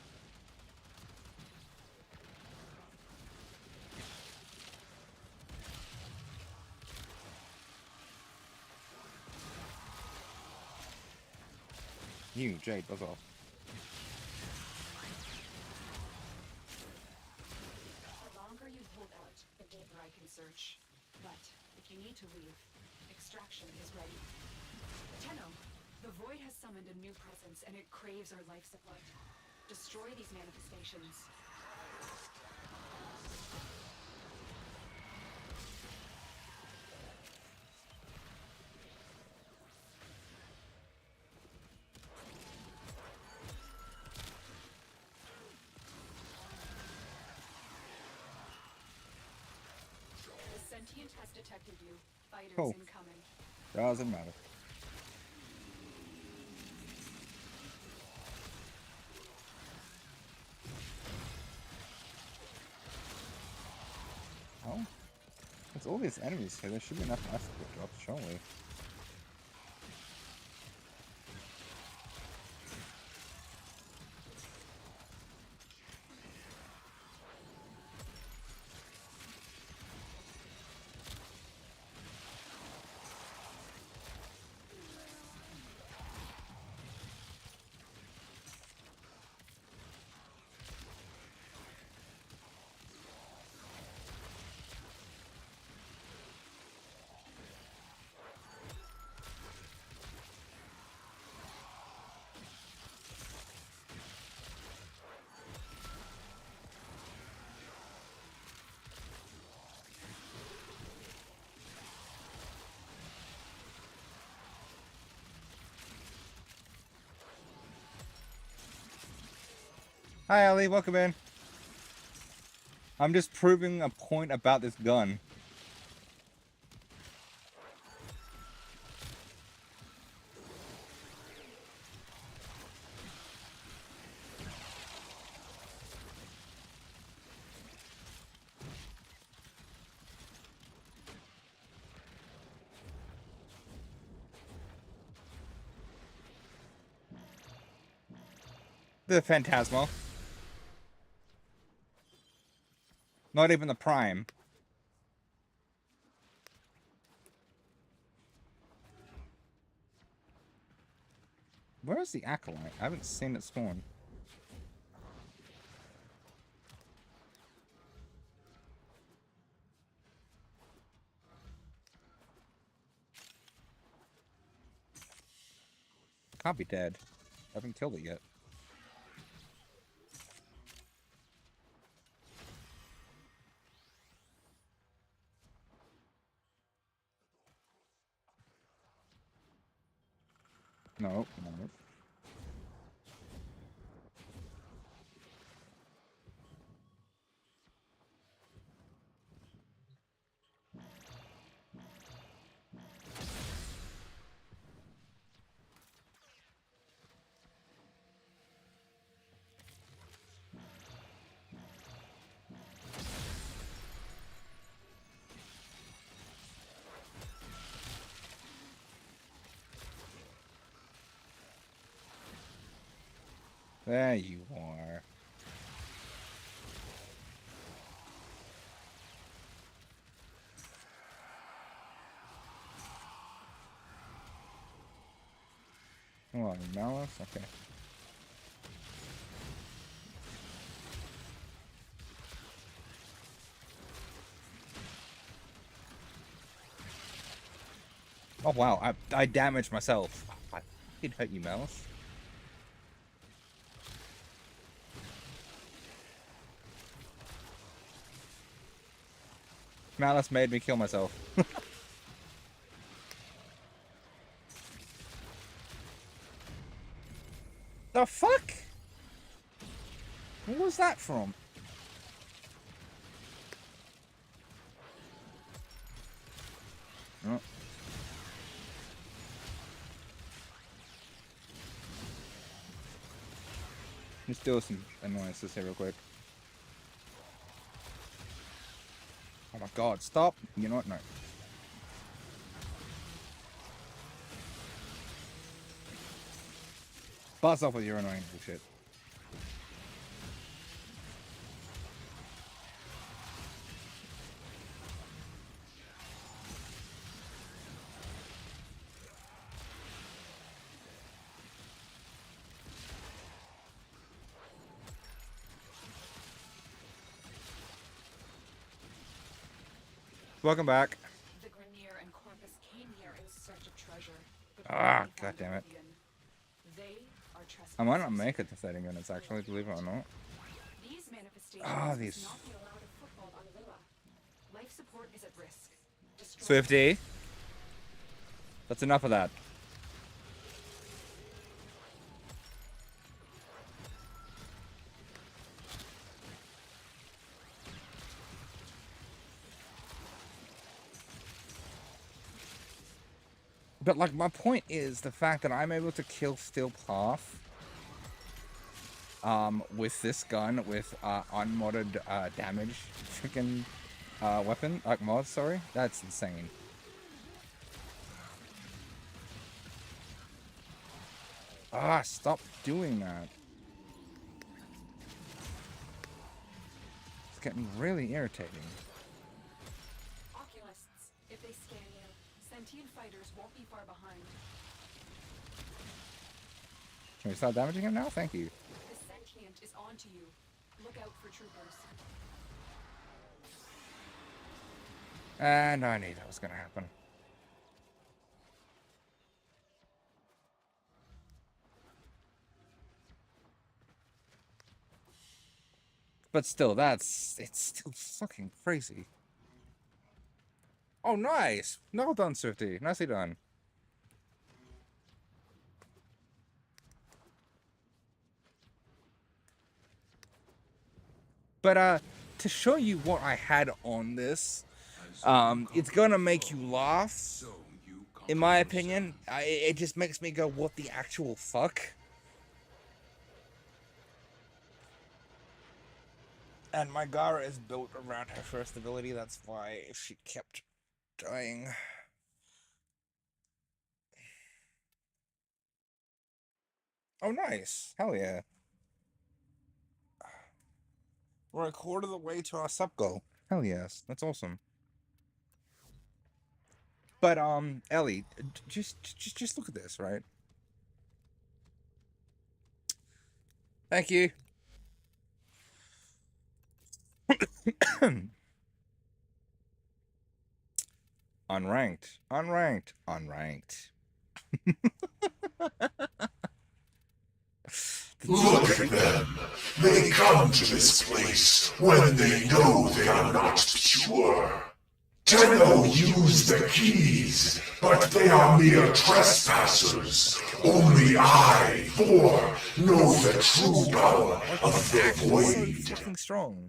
You, Jade, buzz off. The longer you hold out, the deeper I can search. But if you need to leave, extraction is ready. Tenno, the Void has summoned a new presence and it craves our life support. Destroy these manifestations. The sentient has detected you. Fighters Cool. incoming. Doesn't matter. Oh? There's all these enemies here. There should be enough life support drops, surely. Hi, Ali. Welcome in. I'm just proving a point about this gun. The Phantasmal. Not even the Prime. Where is the Acolyte? I haven't seen it spawn. Can't be dead. I haven't killed it yet. No, no. There you are. Oh, Malice? Okay. Oh wow, I damaged myself. I did hurt you, Malice. Malice made me kill myself. The fuck? What was that from? Oh. Let's do some annoyances here real quick. Oh my god, stop! You know what? No. Buzz off with your annoying bullshit. Welcome back. The Grenier and Corpus came here in search of treasure. Ah, god damn it. They are I might not make it to 30 minutes actually, believe it or not. These manifestations these. must not be allowed a foothold on Lua. Life support is at risk. Swifty. That's enough of that. But, like, my point is the fact that I'm able to kill Steel Path with this gun with unmodded damage freaking weapon, like mods, sorry. That's insane. Ah, stop doing that. It's getting really irritating. Oculists, if they scan you, sentient fighters won't be far behind. Can we start damaging him now? Thank you. The sentient is onto you. Look out for troopers. And I knew that was going to happen. But still, it's still fucking crazy. Oh, nice! Well done, Swifty. Nicely done. But, to show you what I had on this, it's gonna make you laugh, in my opinion. It just makes me go, what the actual fuck? And my Gara is built around her first ability, that's why she kept dying. Oh, nice. Hell yeah. We're a quarter of the way to our sub goal. Hell yes. That's awesome. But, Ellie, just look at this, right? Thank you. Unranked. Unranked. Unranked. Look at them. They come to this place when they know they are not pure. Tenno used the keys, but they are mere trespassers. Only I, Thor, know the true power of the void.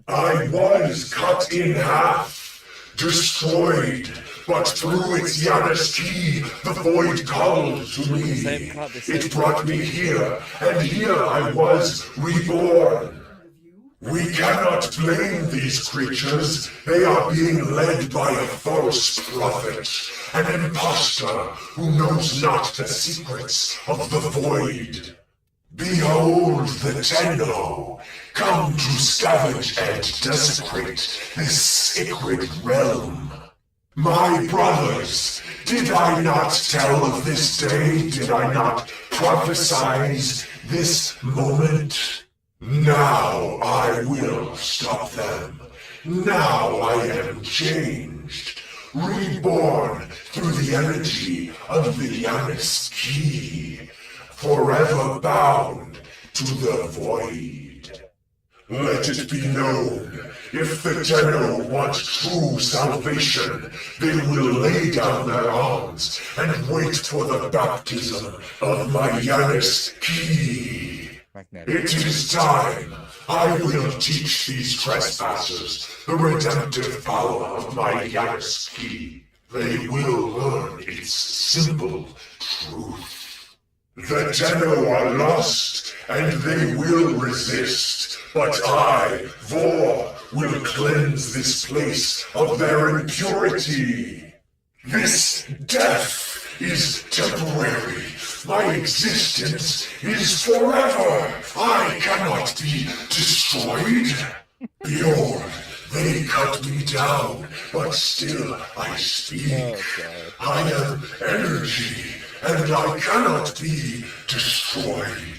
I was cut in half, destroyed, but through its Yana's key, the void called to me. It brought me here, and here I was reborn. We cannot blame these creatures. They are being led by a false prophet, an impostor who knows not the secrets of the void. Behold the Tenno, come to scavenge and desecrate this sacred realm. My brothers, did I not tell of this day? Did I not prophesize this moment? Now I will stop them. Now I am changed. reborn through the energy of the Yanis key, forever bound to the void. Let it be known, if the Tenno want true salvation, they will lay down their arms and wait for the baptism of my Yanis key. Magnetic. It is time. I will teach these trespassers the redemptive power of my Yanis key. They will learn its simple truth. The Tenno are lost, and they will resist. But I, Vor, will cleanse this place of their impurity. This death is temporary. My existence is forever. I cannot be destroyed. Behold, they cut me down, but still I speak. I am energy, and I cannot be destroyed.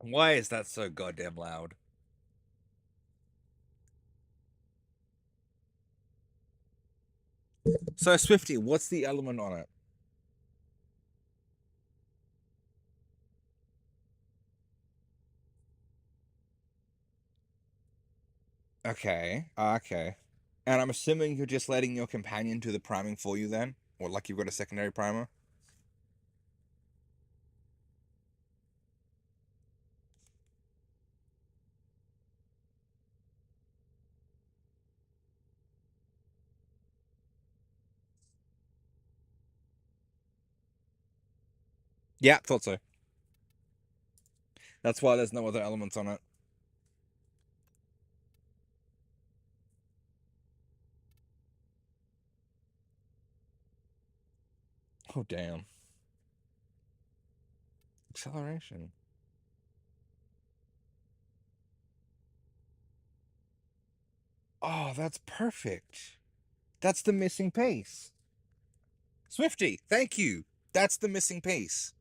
Why is that so goddamn loud? So, Swifty, what's the element on it? Okay, okay. And I'm assuming you're just letting your companion do the priming for you then? Or like you've got a secondary primer? Yeah, thought so. That's why there's no other elements on it. Oh, damn. Acceleration. Oh, that's perfect. That's the missing piece. Swifty, thank you. That's the missing piece.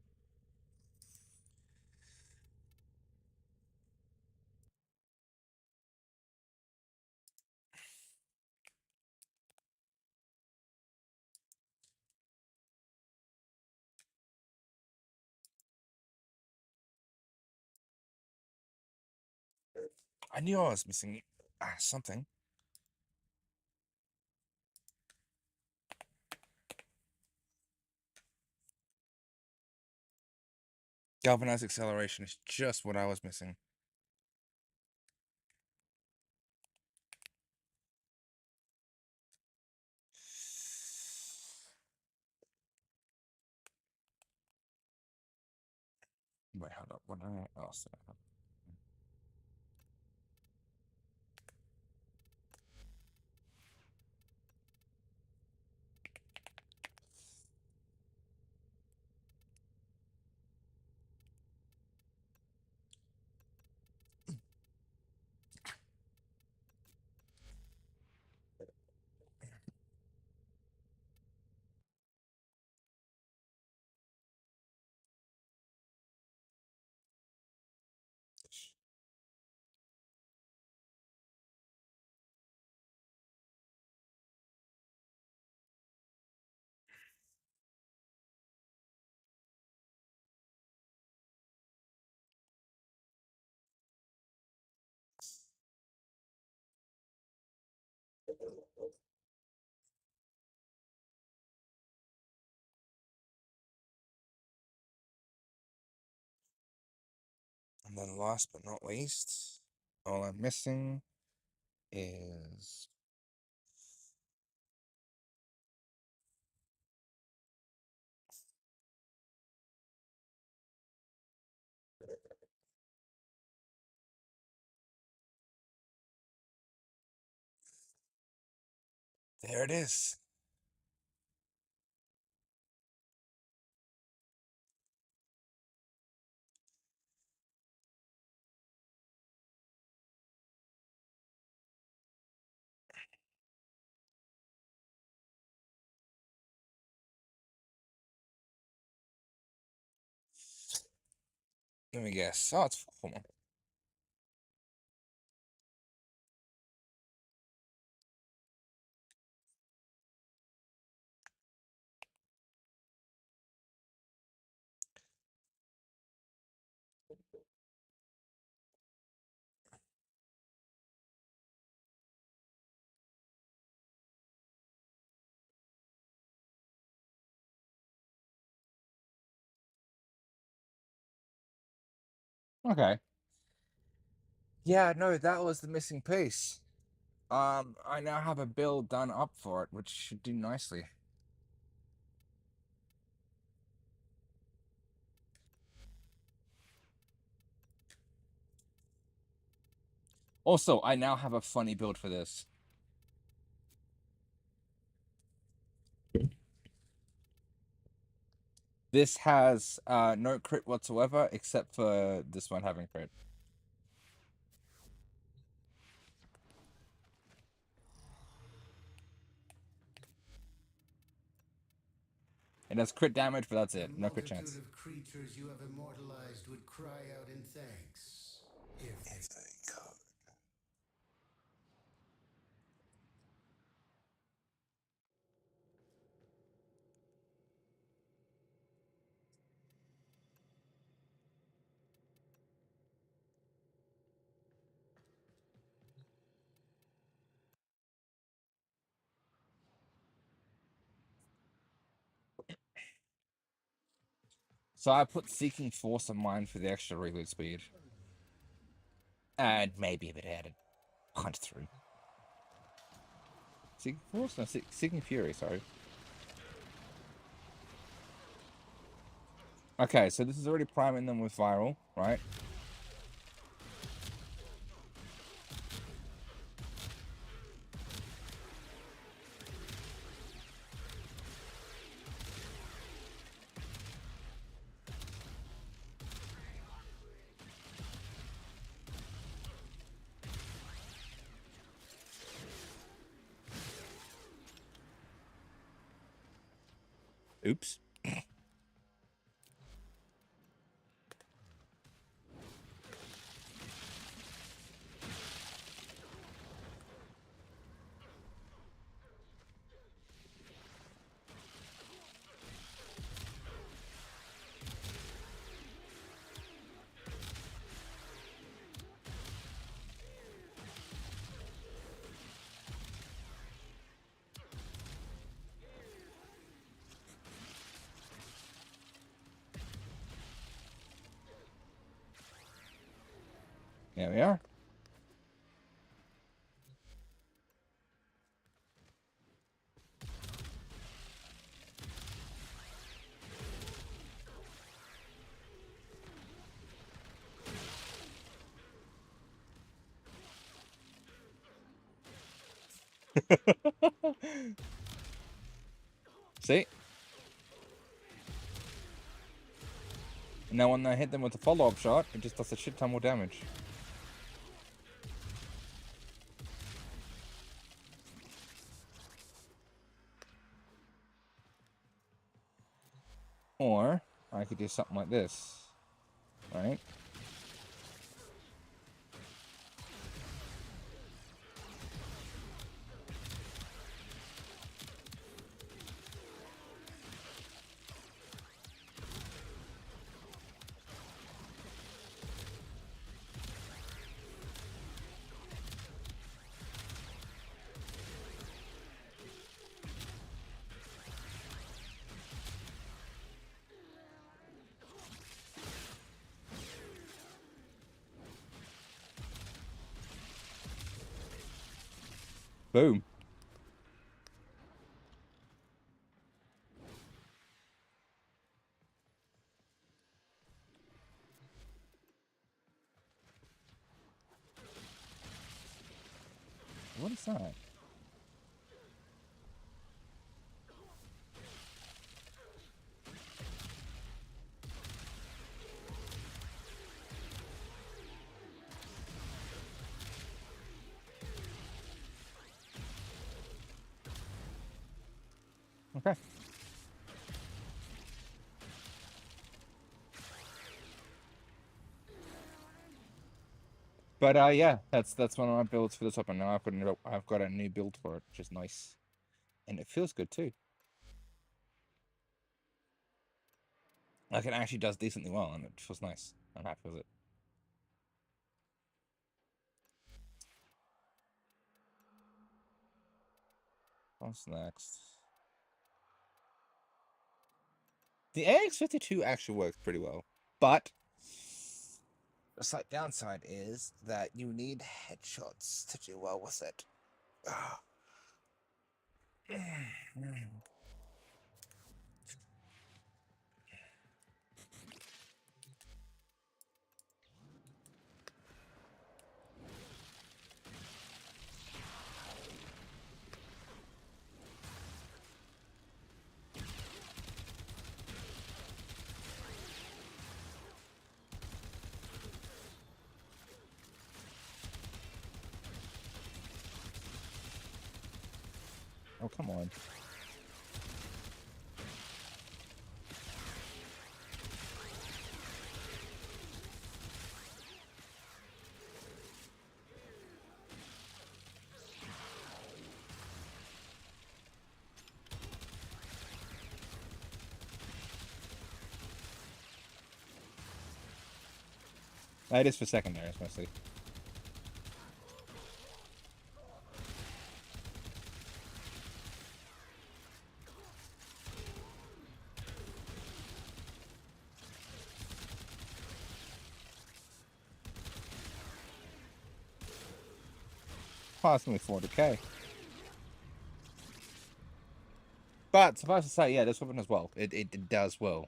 I knew I was missing something. Galvanized acceleration is just what I was missing. Wait, hold up. What did I ask? And then last but not least, all I'm missing is there it is. Let me guess. Oh, it's hold on. Okay. Yeah, no, that was the missing piece. I now have a build done up for it, which should do nicely. Also, I now have a funny build for this. This has no crit whatsoever, except for this one having crit. It has crit damage, but that's it. No crit chance. The multitude of creatures you have immortalized would cry out in thanks if they could. So I put Seeking Force on mine for the extra reload speed. And maybe a bit added. Punch through. Seeking Force? No, Seeking Fury, sorry. Okay, so this is already priming them with Viral, right? Oops. There we are. See? Now when I hit them with a follow-up shot, it just does a shit ton more damage. Or I could do something like this, right? Boom. What is that? Okay. But yeah, that's one of my builds for this weapon. Now I've got a new build for it, which is nice, and it feels good too. Like it actually does decently well, and it feels nice. I'm happy with it. What's next? The AX-52 actually works pretty well, but The slight downside is that you need headshots to do well with it. Oh, come on. It is for secondaries, mostly. Approximately 400k. But suffice to say, yeah, this weapon as well. It does well.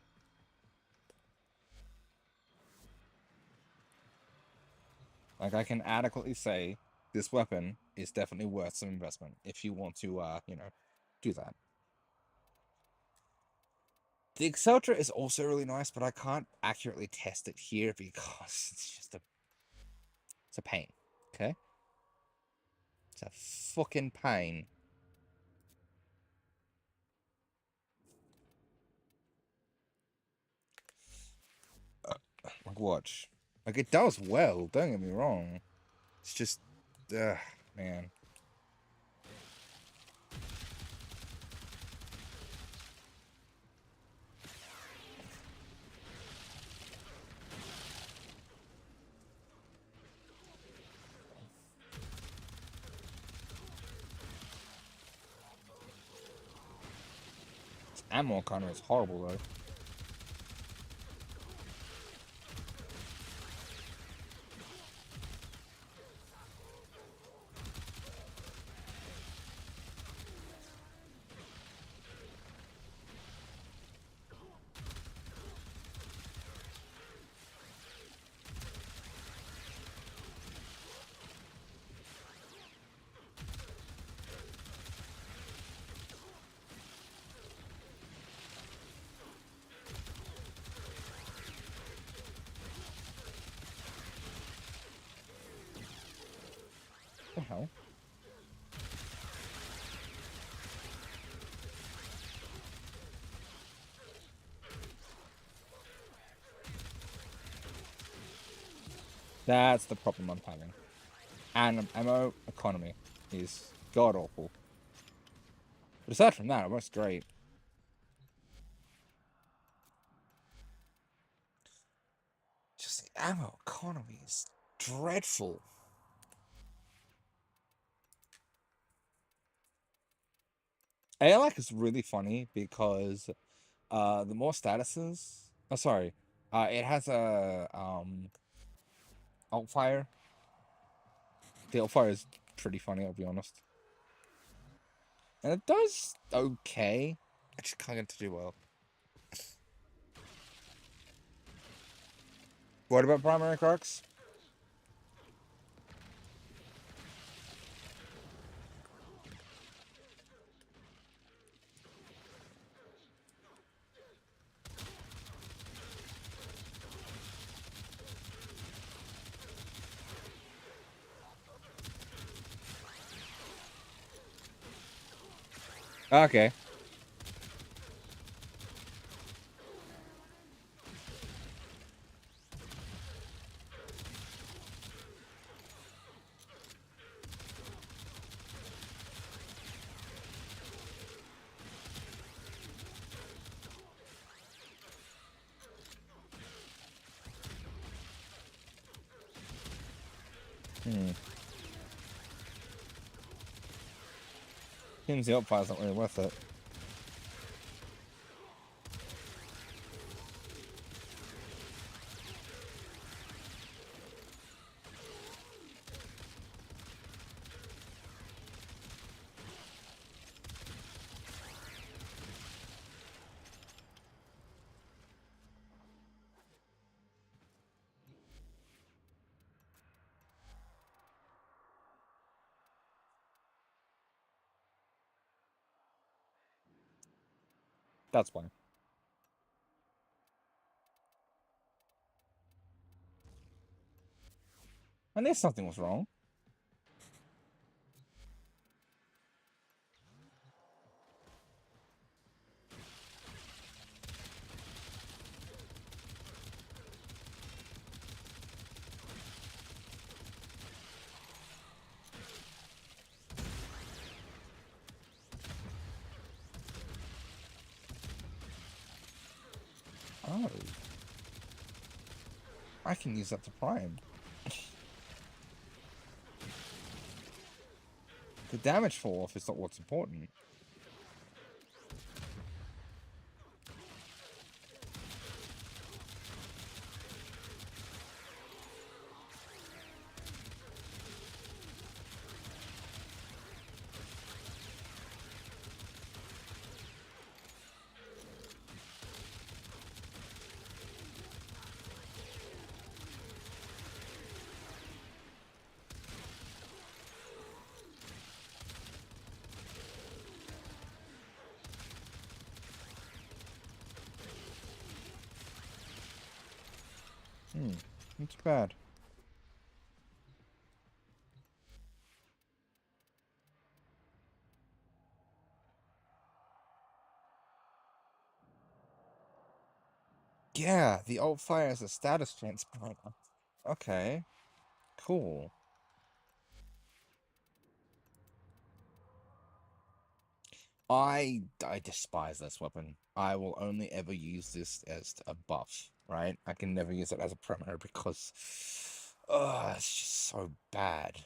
Like, I can adequately say this weapon is definitely worth some investment if you want to, you know, do that. The Exceltra is also really nice, but I can't accurately test it here because it's just it's a pain, okay? It's a fucking pain. Like, watch. Like, it does well, don't get me wrong. It's just, man. This ammo economy is horrible, though. What the hell? That's the problem I'm having. And ammo economy is god-awful. But aside from that, it works great. Just the ammo economy is dreadful. ALAC is really funny because the more statuses... Oh, sorry. It has a alt fire. The alt fire is pretty funny, I'll be honest. And it does okay. I just can't get it to do well. What about primary crux? Okay. Seems the alt fire's not really worth it. That's why. I knew something was wrong. Oh. I can use that to prime. The damage fall off is not what's important. That's bad. Yeah, the alt fire is a status transponder. Okay, cool. I despise this weapon. I will only ever use this as a buff, right? I can never use it as a primary because, it's just so bad.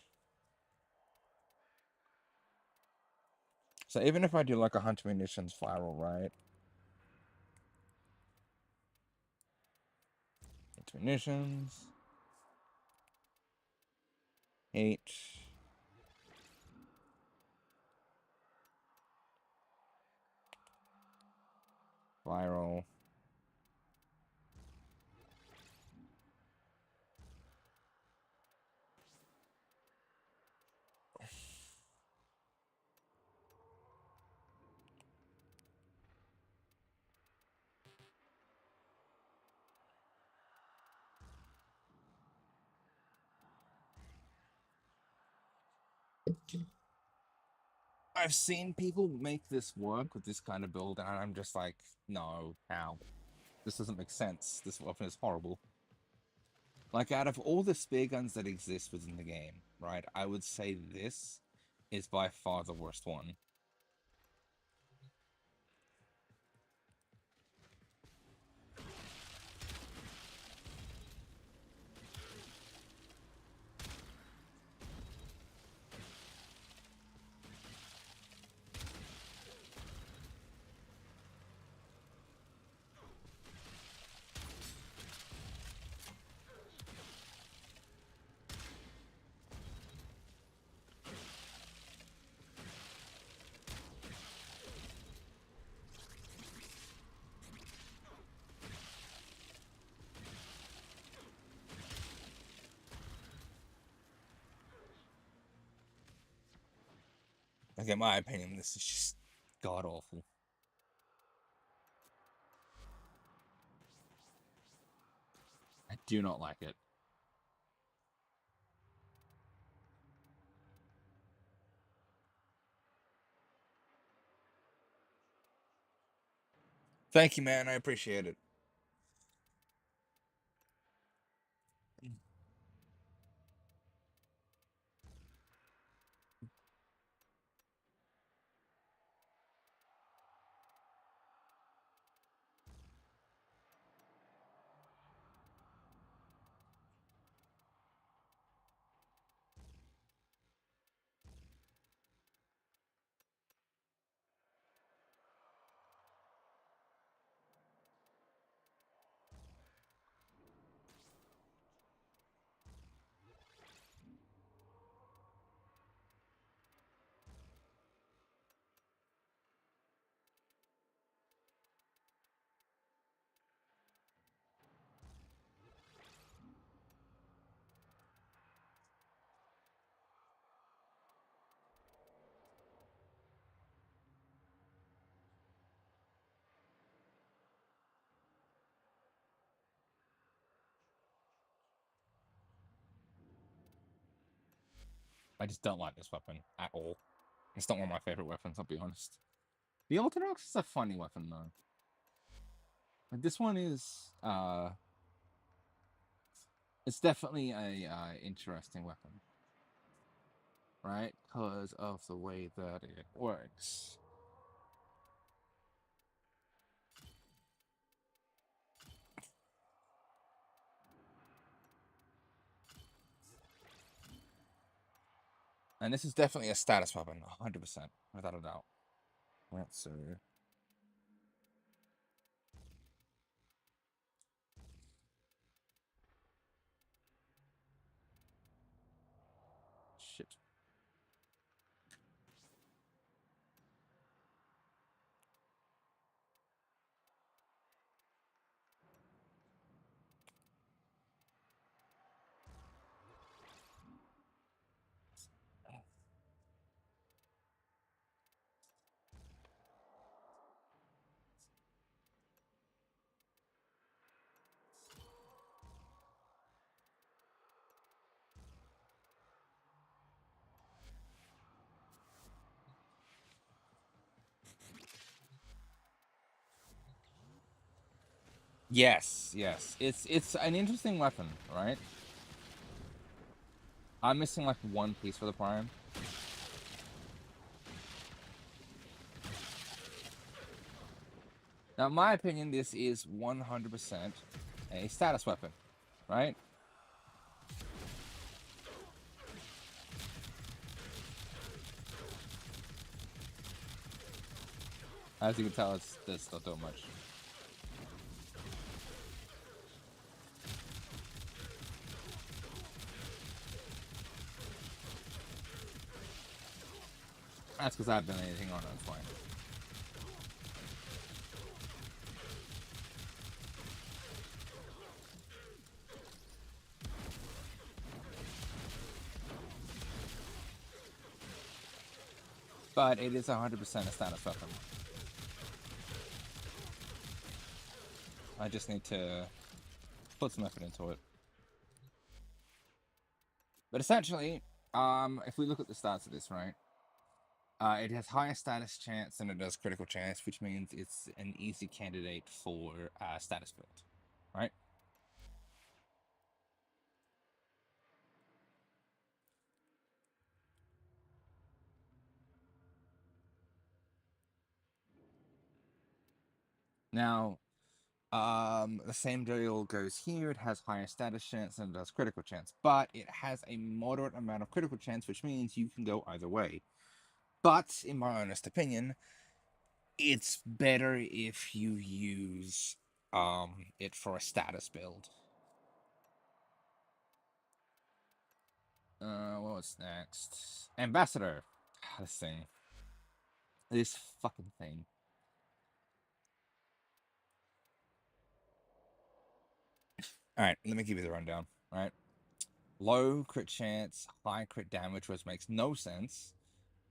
So even if I do like a Hunter Munitions viral, right? Hunter Munitions. 8. Viral. I've seen people make this work with this kind of build, and I'm just like, no, how? This doesn't make sense. This weapon is horrible. Like, out of all the spear guns that exist within the game, right, I would say this is by far the worst one. Like, in my opinion, this is just god-awful. I do not like it. Thank you, man. I appreciate it. I just don't like this weapon at all. It's not one of my favorite weapons, I'll be honest. The Orthodox is a funny weapon, though. But this one is, it's definitely a interesting weapon. Right? Because of the way that it works. And this is definitely a status weapon, 100%, without a doubt. Let's see. Shit. Yes, yes. It's an interesting weapon, right? I'm missing like one piece for the Prime. Now, in my opinion, this is 100% a status weapon, right? As you can tell, it's not doing much. That's because I haven't done anything on it, it's fine. But it is 100% a status weapon. I just need to put some effort into it. But essentially, if we look at the stats of this, right? It has higher status chance than it does critical chance, which means it's an easy candidate for status build, right? Now, the same deal goes here. It has higher status chance than it does critical chance, but it has a moderate amount of critical chance, which means you can go either way. But, in my honest opinion, it's better if you use it for a status build. What's next? Ambassador. This thing. This fucking thing. Alright, let me give you the rundown, right? Low crit chance, high crit damage, which makes no sense.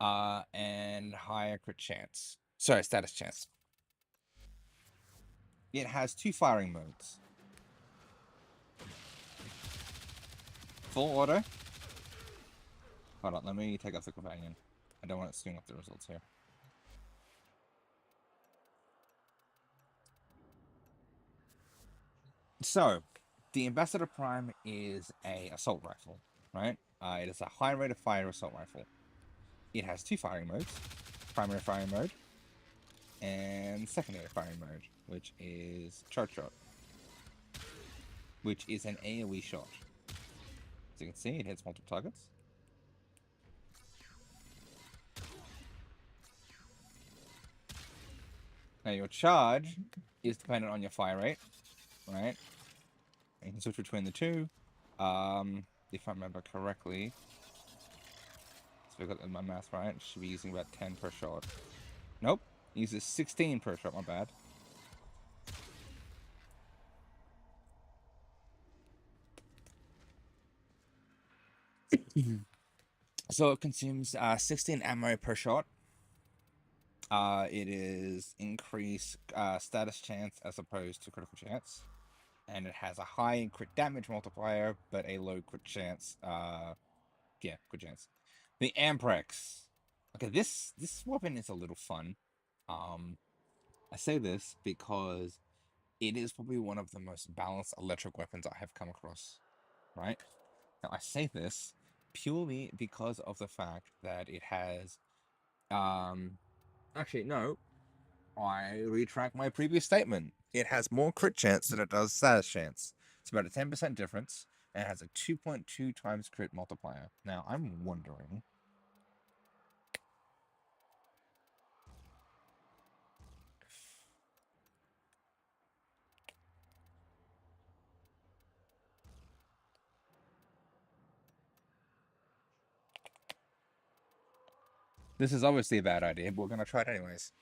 And higher crit chance. Sorry, status chance. It has 2 firing modes. Full auto. Hold on, let me take off the companion. I don't want to screw up the results here. So, the Ambassador Prime is a assault rifle, right? It is a high rate of fire assault rifle. It has 2 firing modes. Primary firing mode and secondary firing mode, which is charge shot, which is an AoE shot. As you can see, it hits multiple targets. Now your charge is dependent on your fire rate, right? And you can switch between the two. If I remember correctly, so I got my math right, it should be using about 10 per shot. Nope, uses 16 per shot, my bad. So it consumes 16 ammo per shot. It is increased status chance as opposed to critical chance. And it has a high crit damage multiplier, but a low crit chance. Yeah, crit chance. The Amprex. Okay, this weapon is a little fun. I say this because it is probably one of the most balanced electric weapons I have come across, right? Now, I say this purely because of the fact that it has, actually, no, I retract my previous statement. It has more crit chance than it does status chance. It's about a 10% difference, and it has a 2.2 times crit multiplier. Now, I'm wondering... This is obviously a bad idea, but we're going to try it anyways.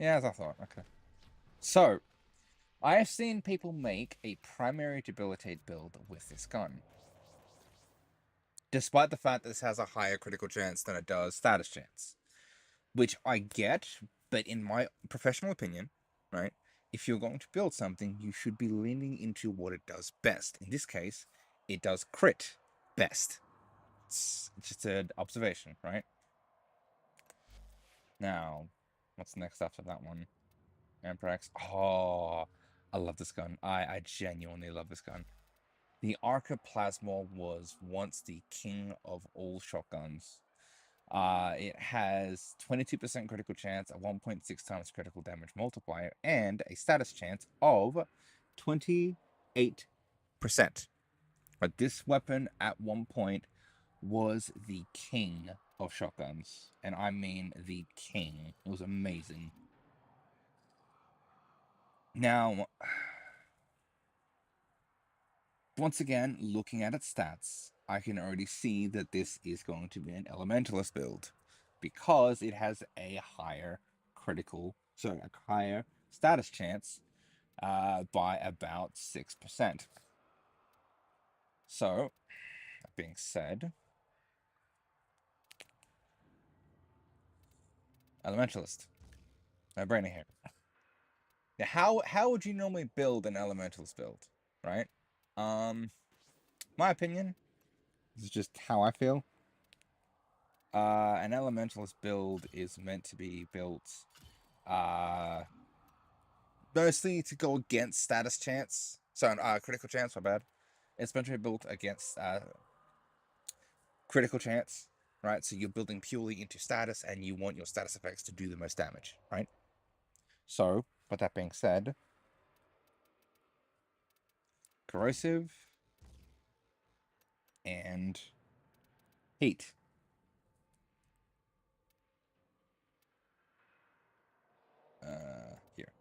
Yeah, as I thought. Okay. So, I have seen people make a primary debilitate build with this gun. Despite the fact that this has a higher critical chance than it does status chance. Which I get, but in my professional opinion, right, if you're going to build something, you should be leaning into what it does best. In this case, it does crit best. It's just an observation, right? Now, what's next after that one? Amprex. Oh, I love this gun. I genuinely love this gun. The Arca Plasma was once the king of all shotguns. It has 22% critical chance, a 1.6 times critical damage multiplier, and a status chance of 28%. But this weapon at one point was the king of shotguns. And I mean the king. It was amazing. Now, once again, looking at its stats, I can already see that this is going to be an Elementalist build because it has a higher a higher status chance by about 6%. So, that being said, Elementalist. No brainer here. Now, how would you normally build an Elementalist build, right? My opinion, this is just how I feel. An Elementalist build is meant to be built mostly to go against status chance. So, critical chance, my bad. It's meant to be built against critical chance, right? So you're building purely into status, and you want your status effects to do the most damage, right? So, with that being said, corrosive and heat. Here.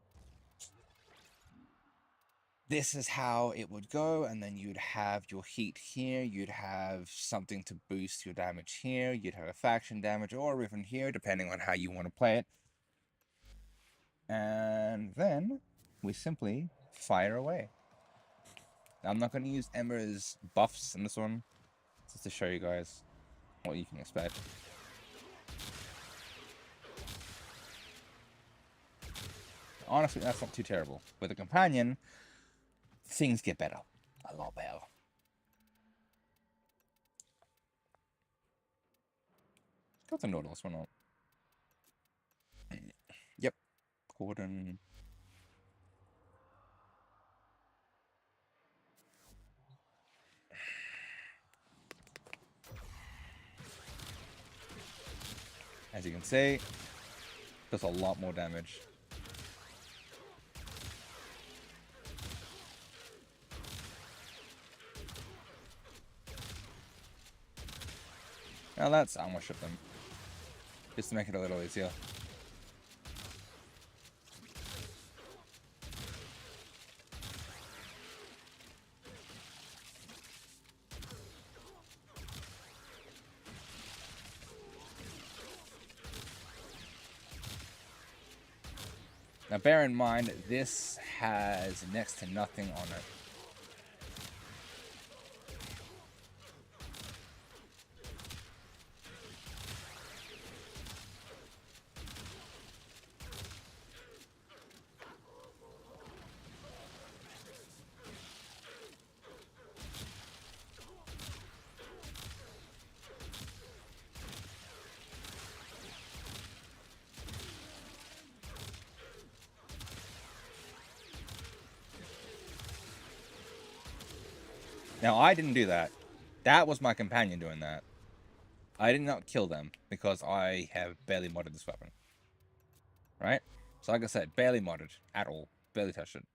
This is how it would go, and then you'd have your heat here, you'd have something to boost your damage here, you'd have a faction damage, or even here, depending on how you want to play it. And then we simply fire away. Now, I'm not going to use Emmer's buffs in this one, just to show you guys what you can expect. Honestly, that's not too terrible. With a companion, things get better. A lot better. Got the Nautilus one on. Yep. Cordon. As you can see, does a lot more damage. Now let's ambush them, just to make it a little easier. Now bear in mind, this has next to nothing on it. Now, I didn't do that. That was my companion doing that. I did not kill them because I have barely modded this weapon. Right? So like I said, barely modded at all. Barely touched it.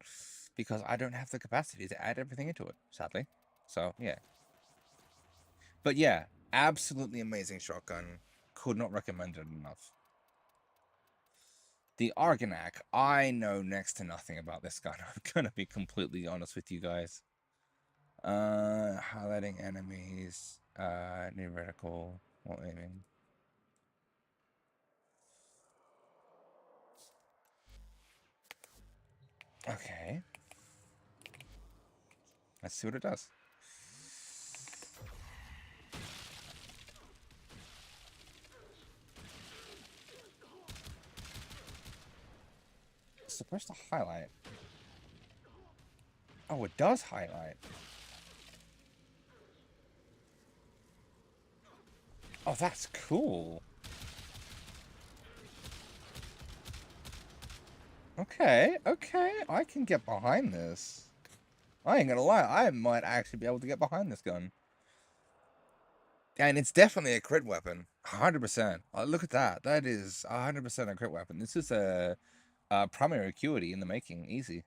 Because I don't have the capacity to add everything into it, sadly. So, yeah. But yeah, absolutely amazing shotgun. Could not recommend it enough. The Argonac, I know next to nothing about this gun. I'm gonna be completely honest with you guys. Highlighting enemies, numerical, what aiming. Okay. Let's see what it does. It's supposed to highlight. Oh, it does highlight. Oh, that's cool. Okay, okay, I can get behind this. I ain't gonna lie, I might actually be able to get behind this gun. And it's definitely a crit weapon. 100%. Oh, look at that. That is 100% a crit weapon. This is a primary acuity in the making. Easy.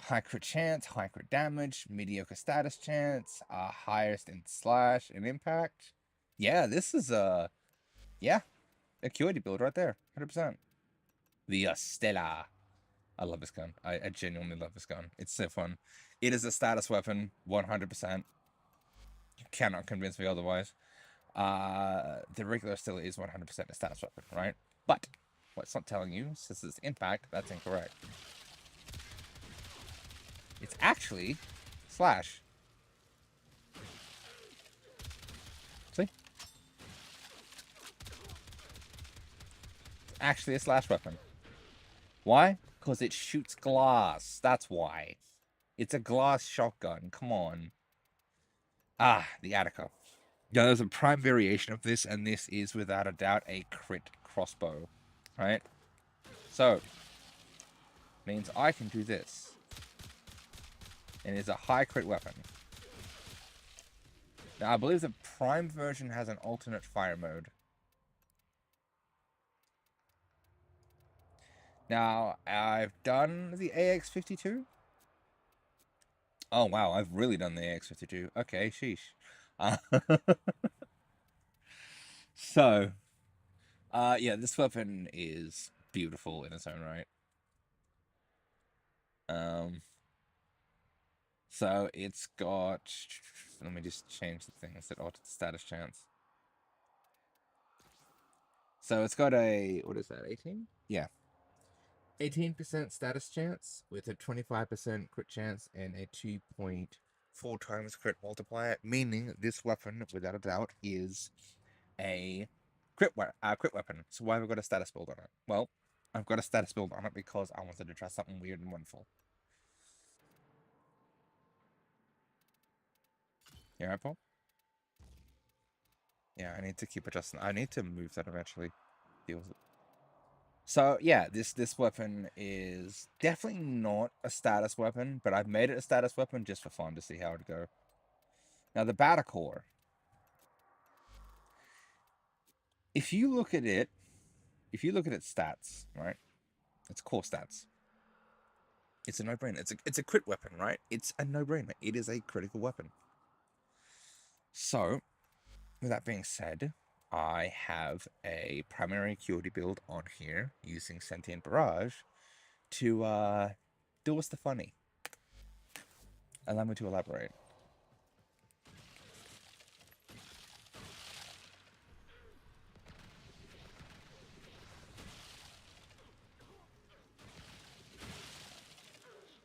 High crit chance, high crit damage, mediocre status chance, highest in slash and impact. Yeah, this is a... yeah, acuity build right there. 100%. The Stella. I love this gun. I genuinely love this gun. It's so fun. It is a status weapon, 100%. You cannot convince me otherwise. The regular still is 100% a status weapon, right? But what it's not telling you, since it's impact, that's incorrect. It's actually slash. See? It's actually a slash weapon. Why? Because it shoots glass. That's why. It's a glass shotgun. Come on. Ah, the Attica. Yeah, there's a prime variation of this, and this is without a doubt a crit crossbow. Right? So, means I can do this. And it's a high crit weapon. Now, I believe the Prime version has an alternate fire mode. Now, I've done the AX52. Oh, wow, I've really done the AX52. Okay, sheesh. So, yeah, this weapon is beautiful in its own right. So it's got... let me just change the things that alter the status chance. So it's got a... what is that, 18? Yeah. 18% status chance with a 25% crit chance and a 2.4 times crit multiplier, meaning this weapon, without a doubt, is a crit weapon. So why have I got a status build on it? Well, I've got a status build on it because I wanted to try something weird and wonderful. You alright, Paul? Yeah, I need to keep adjusting. I need to move that eventually. Deal with it. So yeah, this weapon is definitely not a status weapon, but I've made it a status weapon just for fun to see how it'd go. Now the Batacore. If you look at its stats, right? Its core stats. It's a no-brainer. It's a crit weapon, right? It's a no-brainer. It is a critical weapon. So, with that being said, I have a primary acuity build on here using Sentient Barrage to do us the funny. Allow me to elaborate.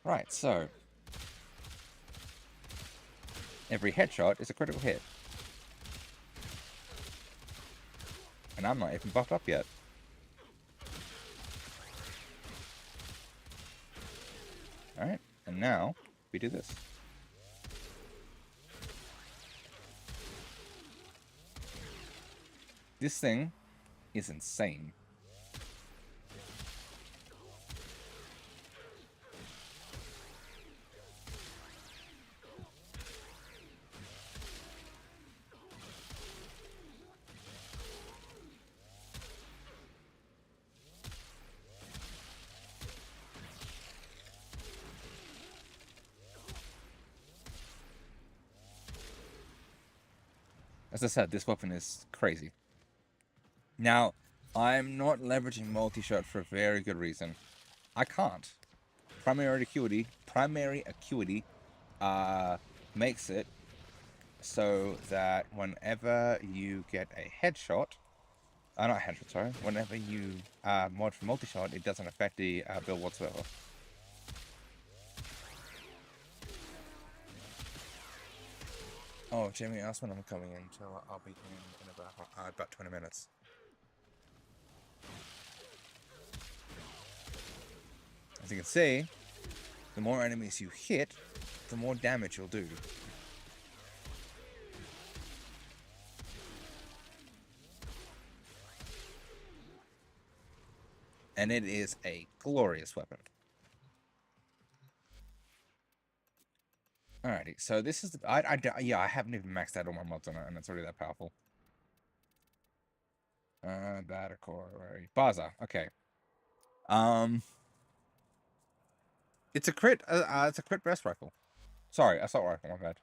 Right, so every headshot is a critical hit. And I'm not even buffed up yet. Alright, and now we do this. This thing is insane. As I said, this weapon is crazy. Now, I'm not leveraging multi-shot for a very good reason. I can't. Primary acuity makes it so that whenever you get a headshot, not headshot, sorry, whenever you mod for multi-shot, it doesn't affect the build whatsoever. Oh, Jamie asked when I'm coming in, so I'll be in about 20 minutes. As you can see, the more enemies you hit, the more damage you'll do. And it is a glorious weapon. Alrighty, so this is the, yeah, I haven't even maxed out all my mods on it, and it's already that powerful. Battercore, Baza, okay. It's a crit burst rifle. Sorry, assault rifle, my bad.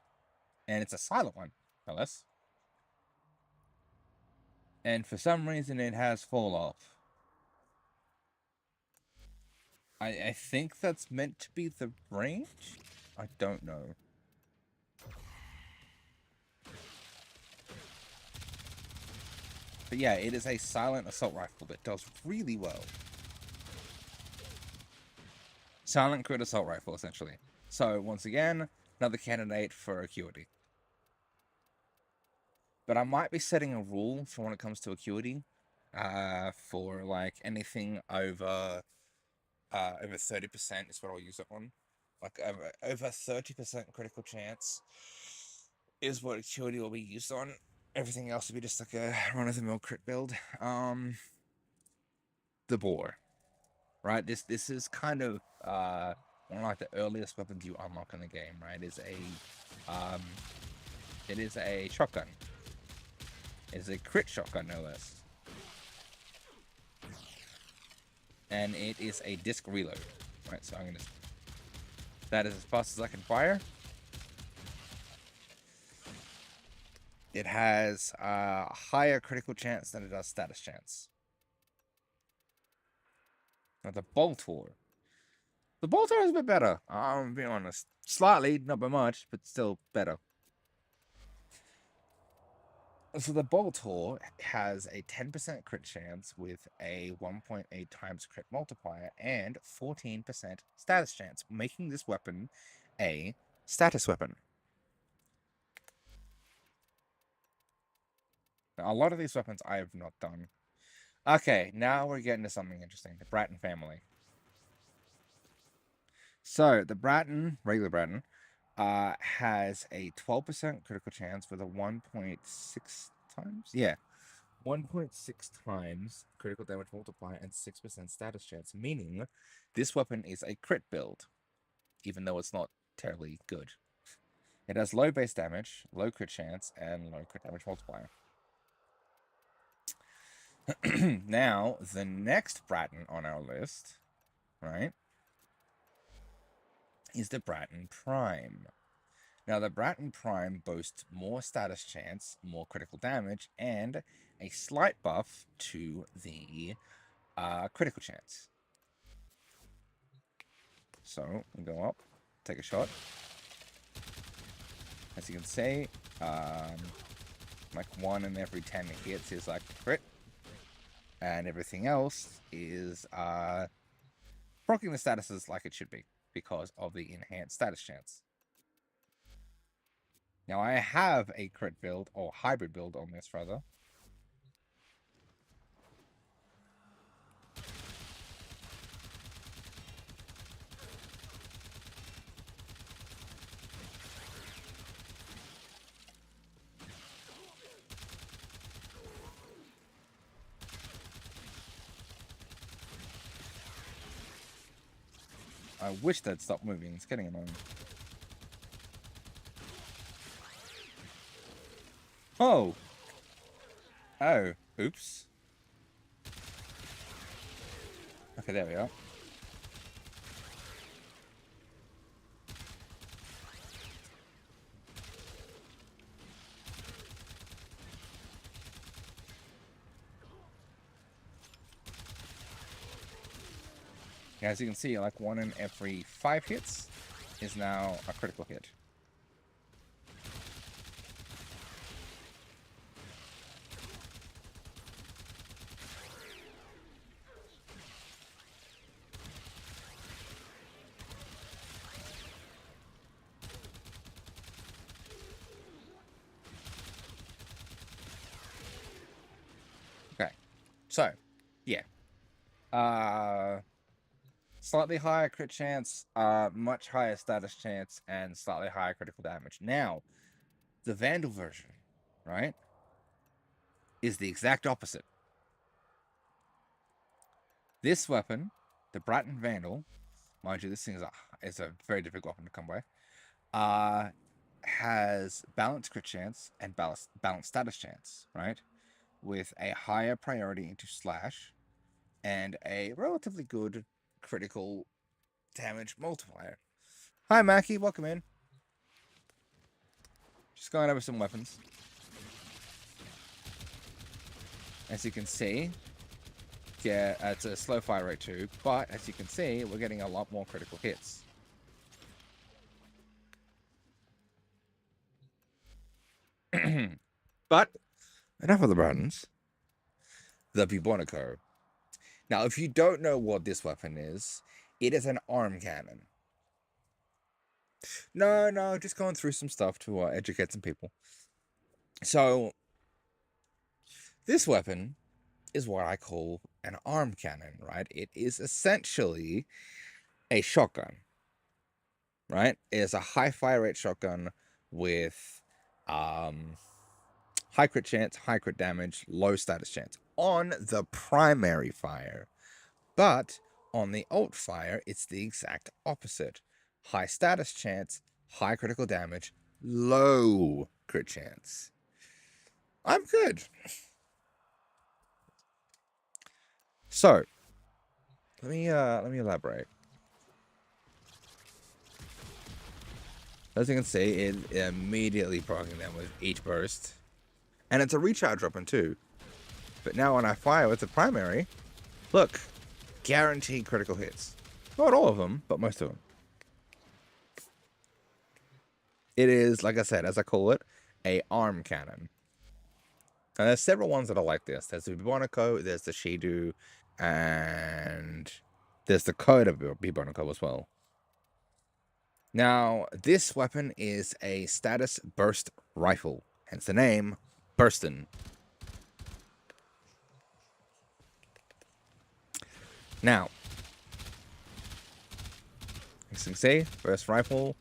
And it's a silent one, no less. And for some reason it has fall off. I think that's meant to be the range? I don't know. But yeah, it is a silent assault rifle that does really well. Silent crit assault rifle, essentially. So, once again, another candidate for acuity. But I might be setting a rule for when it comes to acuity. For, like, anything over 30% is what I'll use it on. Like, over 30% critical chance is what acuity will be used on. Everything else will be just like a run-of-the-mill crit build. The boar, right? This is kind of one of like the earliest weapons you unlock in the game, right? It is a shotgun. It's a crit shotgun, no less. And it is a disc reload, right? So I'm gonna. That is as fast as I can fire. It has a higher critical chance than it does status chance. Now the Boltor. The Boltor is a bit better. I'm being honest. Slightly, not by much, but still better. So the Boltor has a 10% crit chance with a 1.8 times crit multiplier and 14% status chance, making this weapon a status weapon. Now, a lot of these weapons I have not done. Okay, now we're getting to something interesting. The Bratton family. So, the Bratton, regular Bratton, has a 12% critical chance with a 1.6 times? Yeah. 1.6 times critical damage multiplier and 6% status chance, meaning this weapon is a crit build, even though it's not terribly good. It has low base damage, low crit chance, and low crit damage multiplier. Now, the next Bratton on our list, right, is the Bratton Prime. Now, the Bratton Prime boasts more status chance, more critical damage, and a slight buff to the critical chance. So, we go up, take a shot. As you can see, like 1 in every 10 hits is like crit. And everything else is proccing the statuses like it should be because of the enhanced status chance. Now I have a crit build, or hybrid build on this rather. I wish they'd stop moving, it's getting annoying. Oh! Oh, oops. Okay, there we are. As you can see, like 1 in every 5 hits is now a critical hit. Okay, so yeah, slightly higher crit chance, much higher status chance, and slightly higher critical damage. Now, the Vandal version, right, is the exact opposite. This weapon, the Bratton Vandal, mind you, this thing is a very difficult weapon to come by, has balanced crit chance and balanced status chance, right, with a higher priority into slash and a relatively good critical damage multiplier. Hi, Mackie, welcome in. Just going over some weapons. As you can see, yeah, it's a slow fire rate too, but as you can see, we're getting a lot more critical hits. But enough of the buttons. The Bubonico. Now, if you don't know what this weapon is, it is an arm cannon. No, just going through some stuff to educate some people. So, this weapon is what I call an arm cannon, right? It is essentially a shotgun, right? It is a high fire rate shotgun with high crit chance, high crit damage, low status chance on the primary fire. But on the alt fire, it's the exact opposite. High status chance, high critical damage, low crit chance. I'm good. So, let me elaborate. As you can see, it immediately proccing them with each burst. And it's a recharge weapon too. But now when I fire with the primary, look, guaranteed critical hits. Not all of them, but most of them. It is, like I said, as I call it, a arm cannon. And there's several ones that are like this. There's the Bubonico, there's the Shidu, and there's the Coda Bubonico as well. Now, this weapon is a status burst rifle, hence the name, Burstin. Now, as you can see, burst rifle,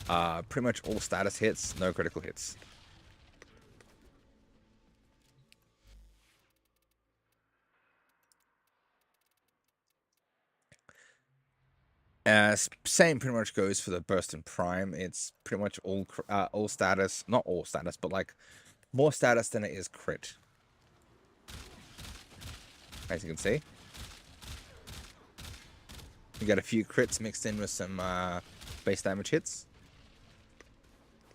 pretty much all status hits, no critical hits. Same pretty much goes for the burst and prime. It's pretty much all status, not all status, but like more status than it is crit. As you can see, you got a few crits mixed in with some base damage hits.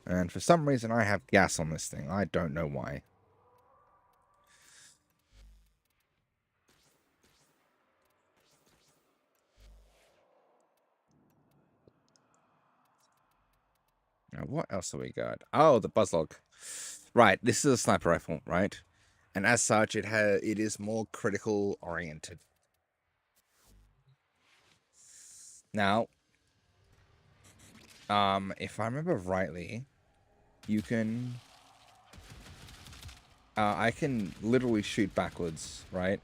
And for some reason, I have gas on this thing. I don't know why. Now, what else have we got? Oh, the buzzlog. Right, this is a sniper rifle, right? And as such, it is more critical oriented. Now, if I remember rightly, you can I can literally shoot backwards, right?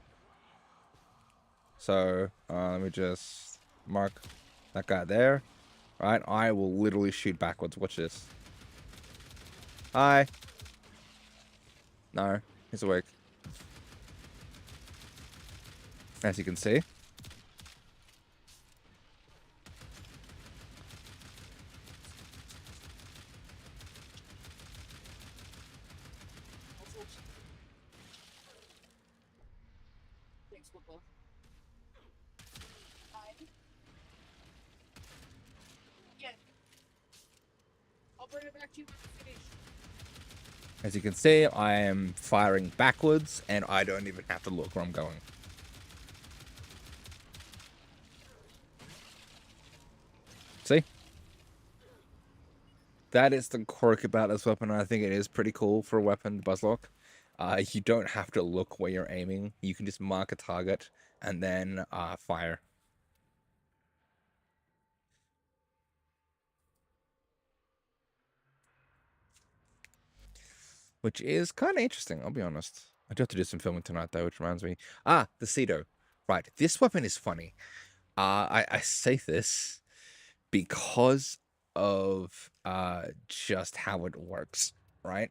So, let me just mark that guy there. Right, I will literally shoot backwards. Watch this. Hi. No, he's awake. As you can see. Thanks, Papa. Yeah. I'll bring it back to you when I finish. As you can see, I am firing backwards, and I don't even have to look where I'm going. That is the quirk about this weapon. I think it is pretty cool for a weapon, the Buzzlock. You don't have to look where you're aiming. You can just mark a target and then fire. Which is kind of interesting, I'll be honest. I do have to do some filming tonight, though, which reminds me. The Cedo. Right, this weapon is funny. I say this because of just how it works, right?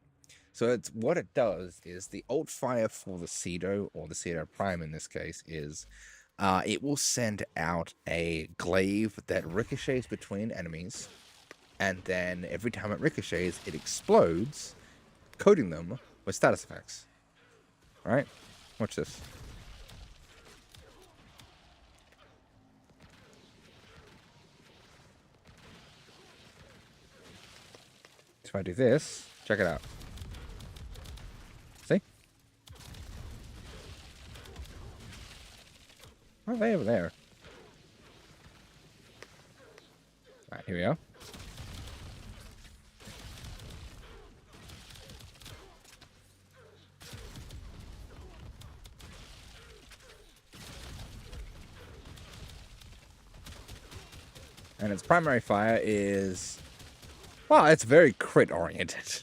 So it's what it does is the alt fire for the Cedo, or the Cedo Prime in this case, is it will send out a glaive that ricochets between enemies, and then every time it ricochets, it explodes, coating them with status effects. Alright? Watch this. If I do this, check it out. See? Why are they over there? Alright, here we go. And its primary fire is... well, it's very crit oriented.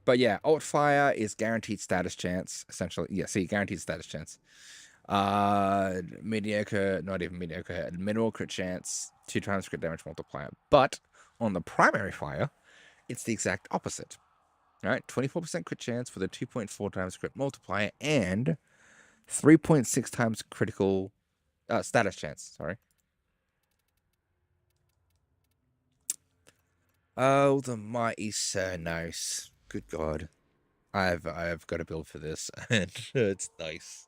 But yeah, alt fire is guaranteed status chance, essentially. Yeah, see, guaranteed status chance. Mediocre, not even mediocre, minimal crit chance, 2 times crit damage multiplier. But on the primary fire, it's the exact opposite. Alright, 24% crit chance with a 2.4 times crit multiplier and 3.6 times critical status chance, sorry. Oh, the mighty Sir Nice. Good God. I've got a build for this, and it's nice.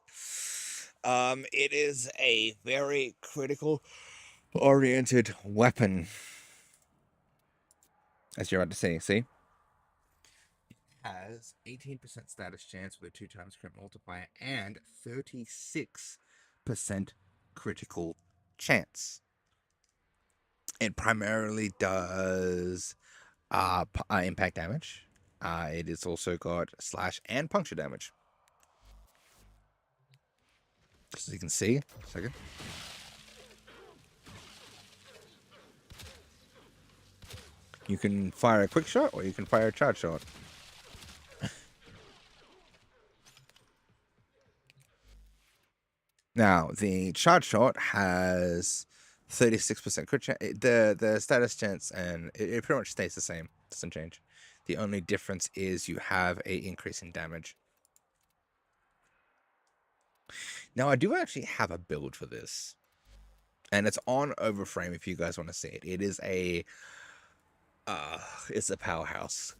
It is a very critical oriented weapon. As you're about to see? It has 18% status chance with a 2 times crit multiplier and 36% critical chance. It primarily does impact damage. It has also got slash and puncture damage. As you can see, second. You can fire a quick shot or you can fire a charge shot. Now, the charge shot has 36% crit chance. The status chance, and it pretty much stays the same. Doesn't change. The only difference is you have a increase in damage. Now, I do actually have a build for this. And it's on Overframe if you guys want to see it. It is it's a powerhouse.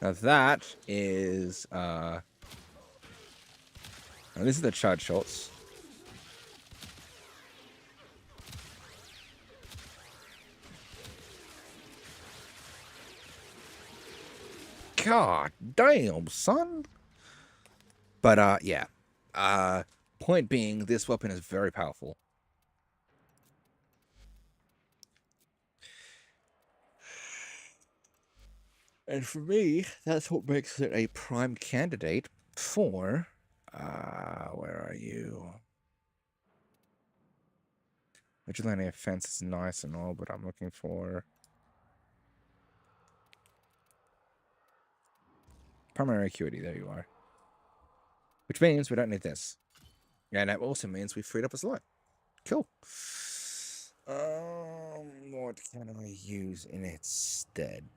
Now that is now this is the charge shots. God damn, son. But yeah. Point being, this weapon is very powerful. And for me, that's what makes it a prime candidate for where are you? Vigilante offense is nice and all, but I'm looking for primary acuity. There you are. Which means we don't need this. And that also means we freed up a slot. Cool. What can I use in its stead?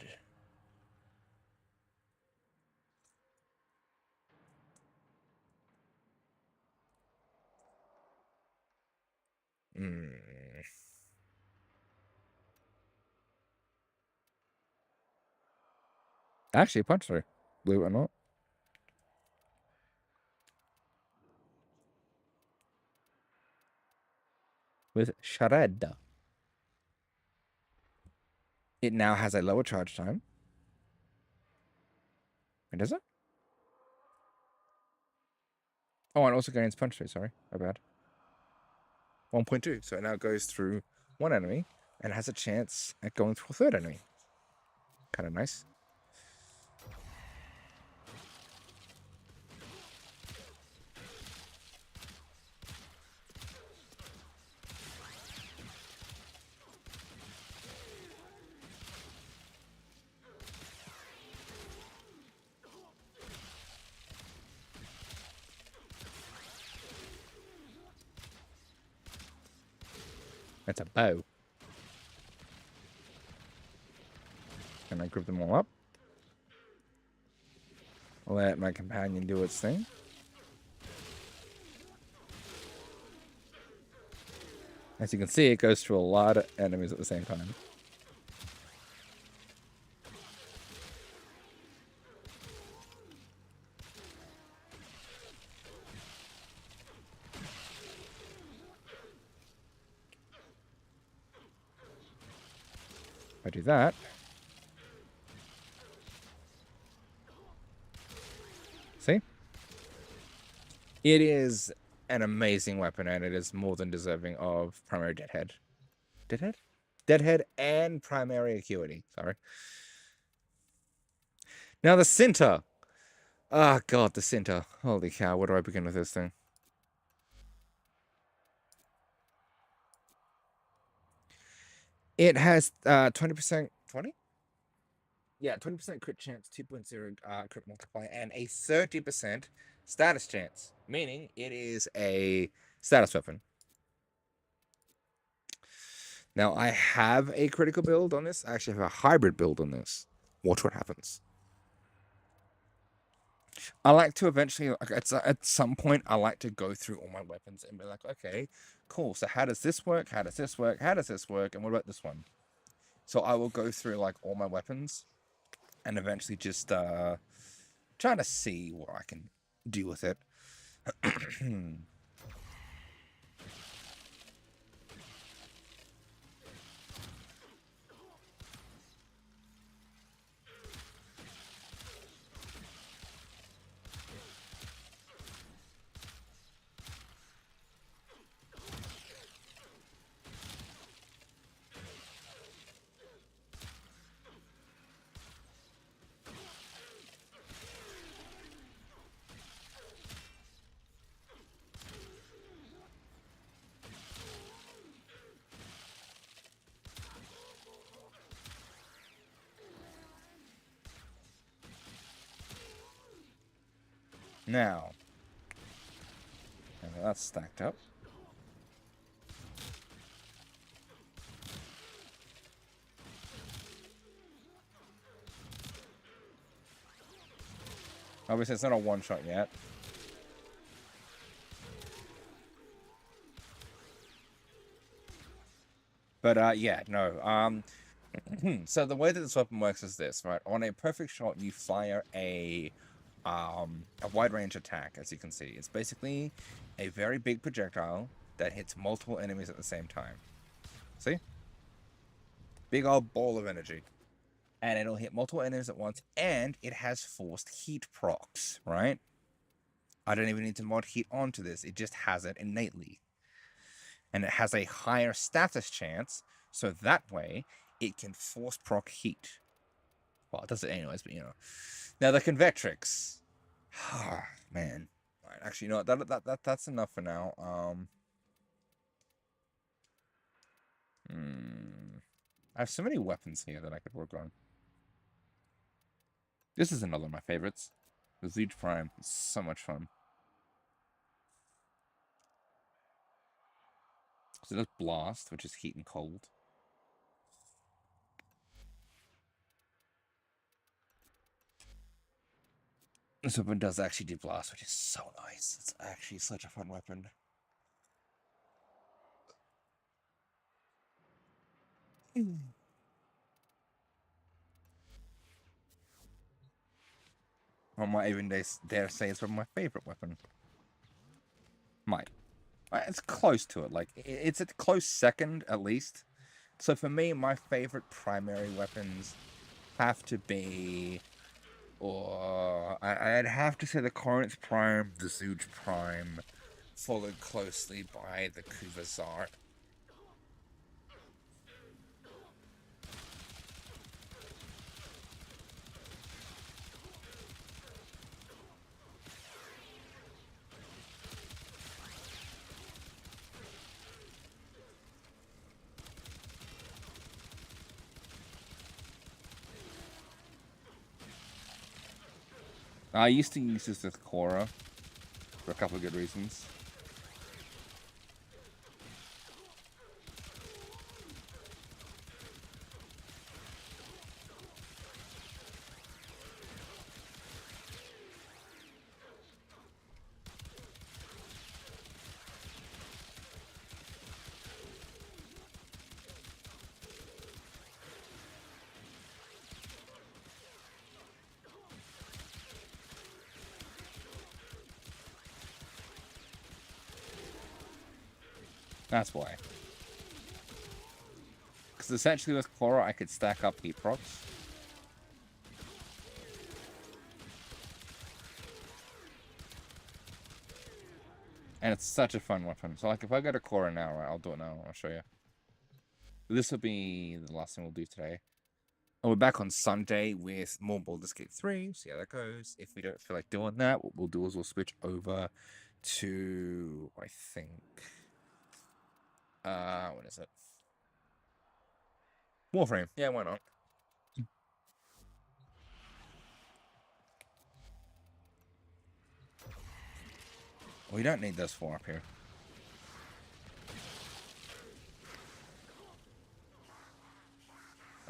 Actually, punch through. Believe it or not. With Shred. It now has a lower charge time. And does it? Oh, and also gains punch through, sorry. My bad. 1.2. So it now goes through one enemy and has a chance at going through a third enemy. Kind of nice. That's a bow. Can I group them all up? Let my companion do its thing. As you can see, it goes through a lot of enemies at the same time. If I do that, see? It is an amazing weapon, and it is more than deserving of primary deadhead. Deadhead? Deadhead and primary acuity. Sorry. Now the Cinta. Ah, oh, God, the Cinta. Holy cow, where do I begin with this thing? It has 20%... 20? Yeah, 20% crit chance, 2.0 crit multiplier, and a 30% status chance. Meaning, it is a status weapon. Now, I have a critical build on this. I actually have a hybrid build on this. Watch what happens. I like to eventually, at some point, I like to go through all my weapons and be like, okay, cool. So how does this work? How does this work? How does this work? And what about this one? So I will go through like all my weapons and eventually just try to see what I can do with it. Now, that's stacked up. Obviously, it's not a one-shot yet. But, yeah, no. So the way that this weapon works is this, right? On a perfect shot, you fire a wide range attack, as you can see. It's basically a very big projectile that hits multiple enemies at the same time. See? Big old ball of energy. And it'll hit multiple enemies at once, and it has forced heat procs, right? I don't even need to mod heat onto this. It just has it innately. And it has a higher status chance, so that way it can force proc heat. Well, it does it anyways, but you know. Now the Convectrix. Man. All right, actually, you know what? That's enough for now. I have so many weapons here that I could work on. This is another of my favorites. The Siege Prime. It's so much fun. So it does Blast, which is heat and cold. This weapon does actually do Blast, which is so nice. It's actually such a fun weapon. I might even dare say it's my favorite weapon. Might. It's close to it. Like, it's a close second, at least. So for me, my favorite primary weapons have to be... Or I'd have to say the Corinth Prime, the Zooj Prime, followed closely by the Kuvazar. I used to use this with Korra for a couple of good reasons. That's why. Because essentially with Korra, I could stack up heat procs. And it's such a fun weapon. So, like, if I go to Korra now, right, I'll do it now. I'll show you. This will be the last thing we'll do today. And we're back on Sunday with more Baldur's Gate 3. See how that goes. If we don't feel like doing that, what we'll do is we'll switch over to, I think... what is it? Warframe. Yeah, why not? We don't need those four up here.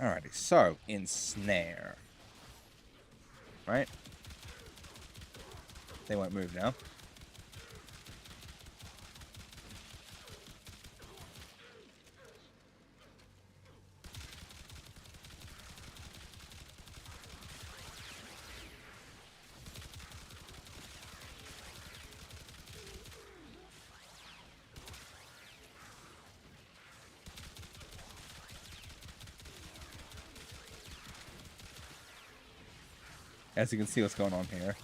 Alrighty, so, ensnare. Right? They won't move now. As you can see what's going on here.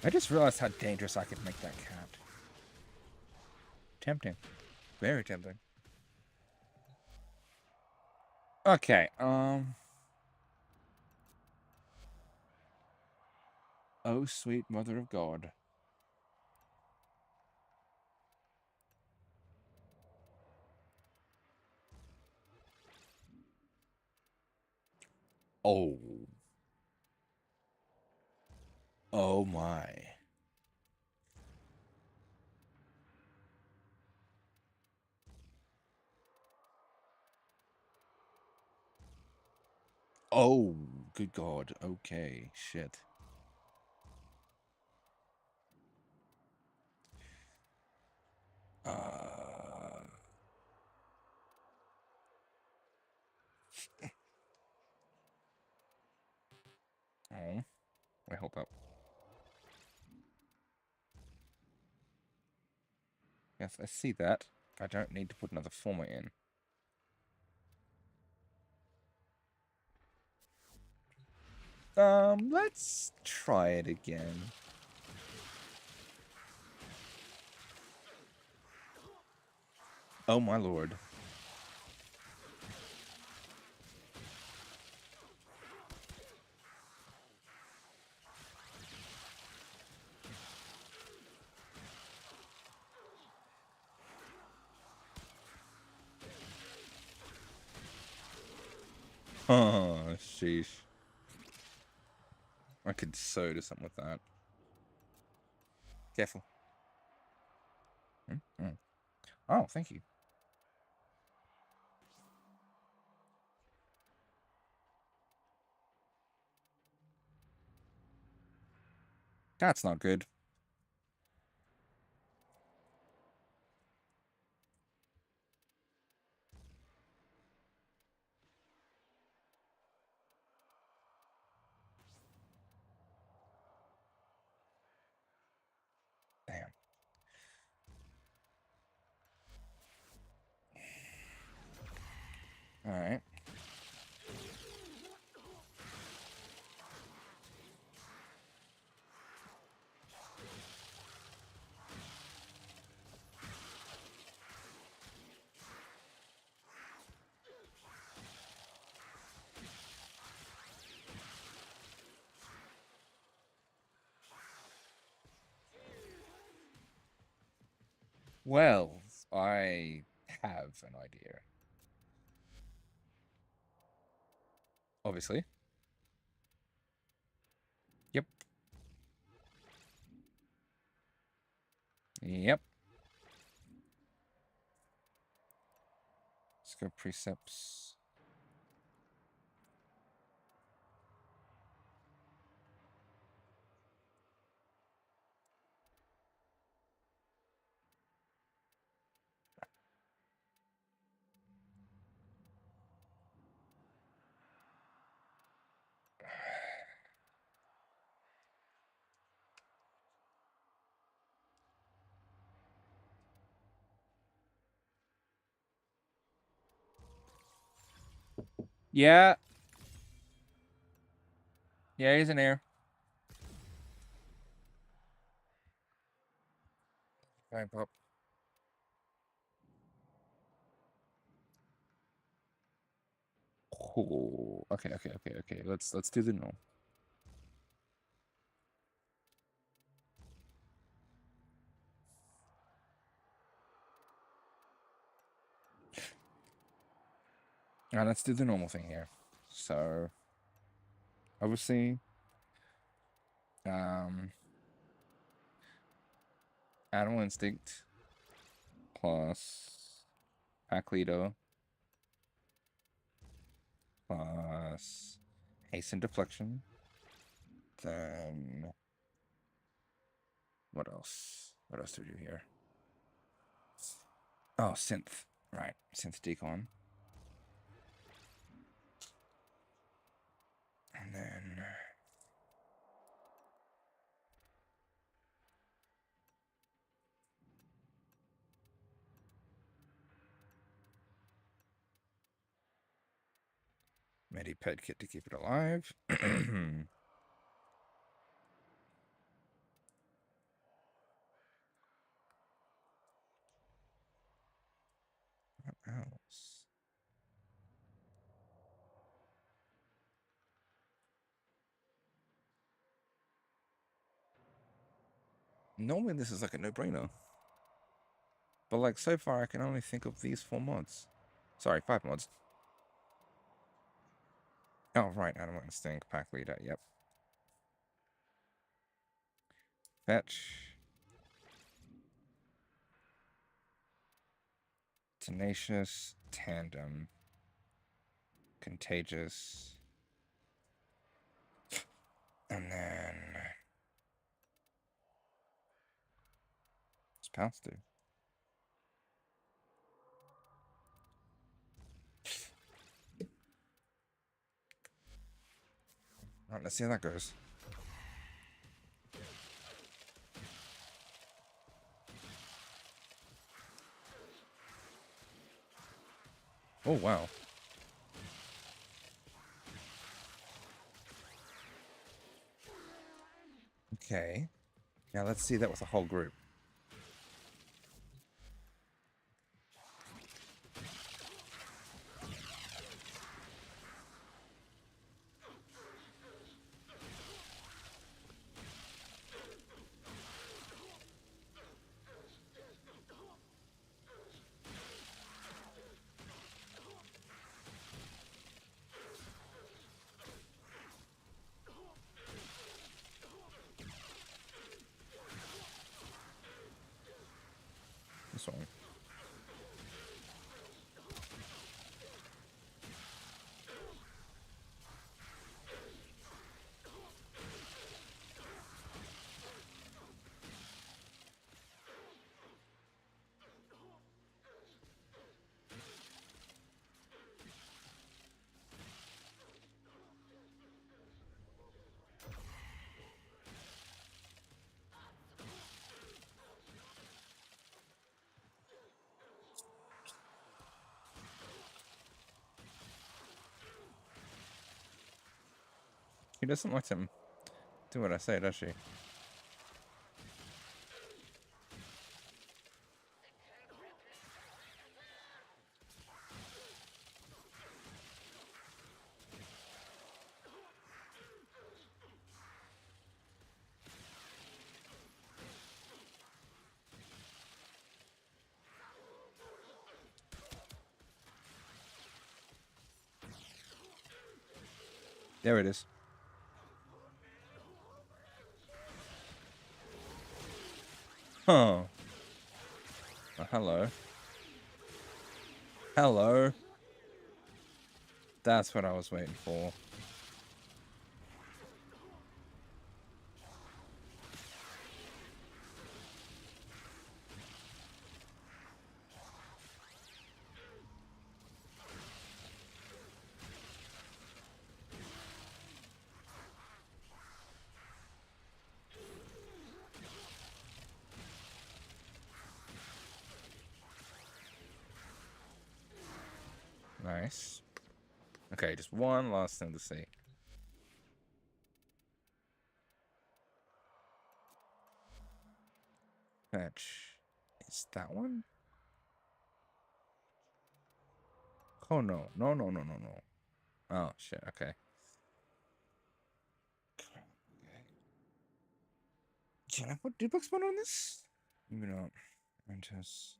I just realized how dangerous I could make that cat. Tempting. Very tempting. Okay, oh, sweet mother of God. Oh. Oh my. Oh, good God. Okay, shit. Oh. Wait, hold up. Yes, I see that. I don't need to put another former in. Let's try it again. Oh my lord. Oh, sheesh. I could so do something with that. Careful. Oh, thank you. That's not good. Damn. All right. Well, I have an idea. Obviously. Yep. Yep. Let's go precepts. Yeah. Yeah, he's in here. Fine, pop. Oh, okay. Let's do the normal. Alright, let's do the normal thing here. So, obviously, Animal Instinct plus Pack Leader plus Hasten Deflection. Then, what else? What else do we do here? Oh, Synth. Right, Synth Decon. And then... Medi-Ped Kit to keep it alive. What else? Normally this is like a no-brainer. But like so far I can only think of these 4 mods. Sorry, 5 mods. Oh right, Animal Instinct, Pack Leader, yep. Fetch. Tenacious, Tandem. Contagious. And then... what's Pounce do? Alright, let's see how that goes. Oh, wow. Okay. Now let's see that with a whole group. this one. She doesn't like to do what I say, does she? There it is. Oh. Oh, hello. Hello. That's what I was waiting for. Nice. Okay, just one last thing to see. Fetch. Is that one? Oh no. No, no, no, no, no. Oh shit, okay. Can I put duplex mode on this? Maybe not. Just...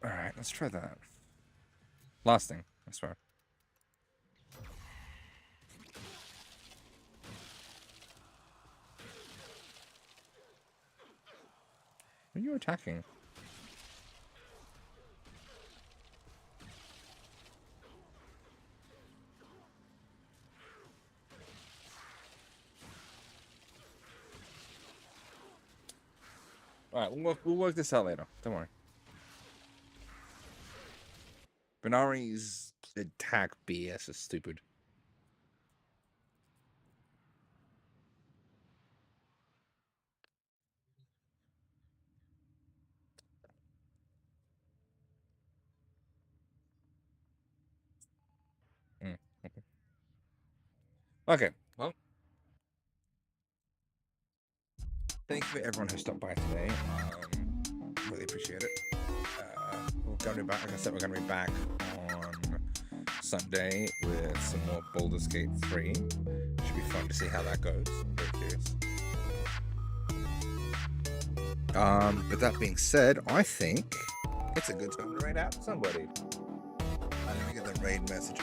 Alright, let's try that. Last thing, I swear. Who are you attacking? Alright, we'll work this out later. Don't worry. Benari's attack BS is stupid. Okay. Okay, well. Thank you for everyone who stopped by today. Really appreciate it. We're going to be back, like I said, we're going to be back on Sunday with some more Baldur's Gate 3. Should be fun to see how that goes. I'm very curious. But that being said, I think it's a good time to raid out somebody. I didn't get the raid message.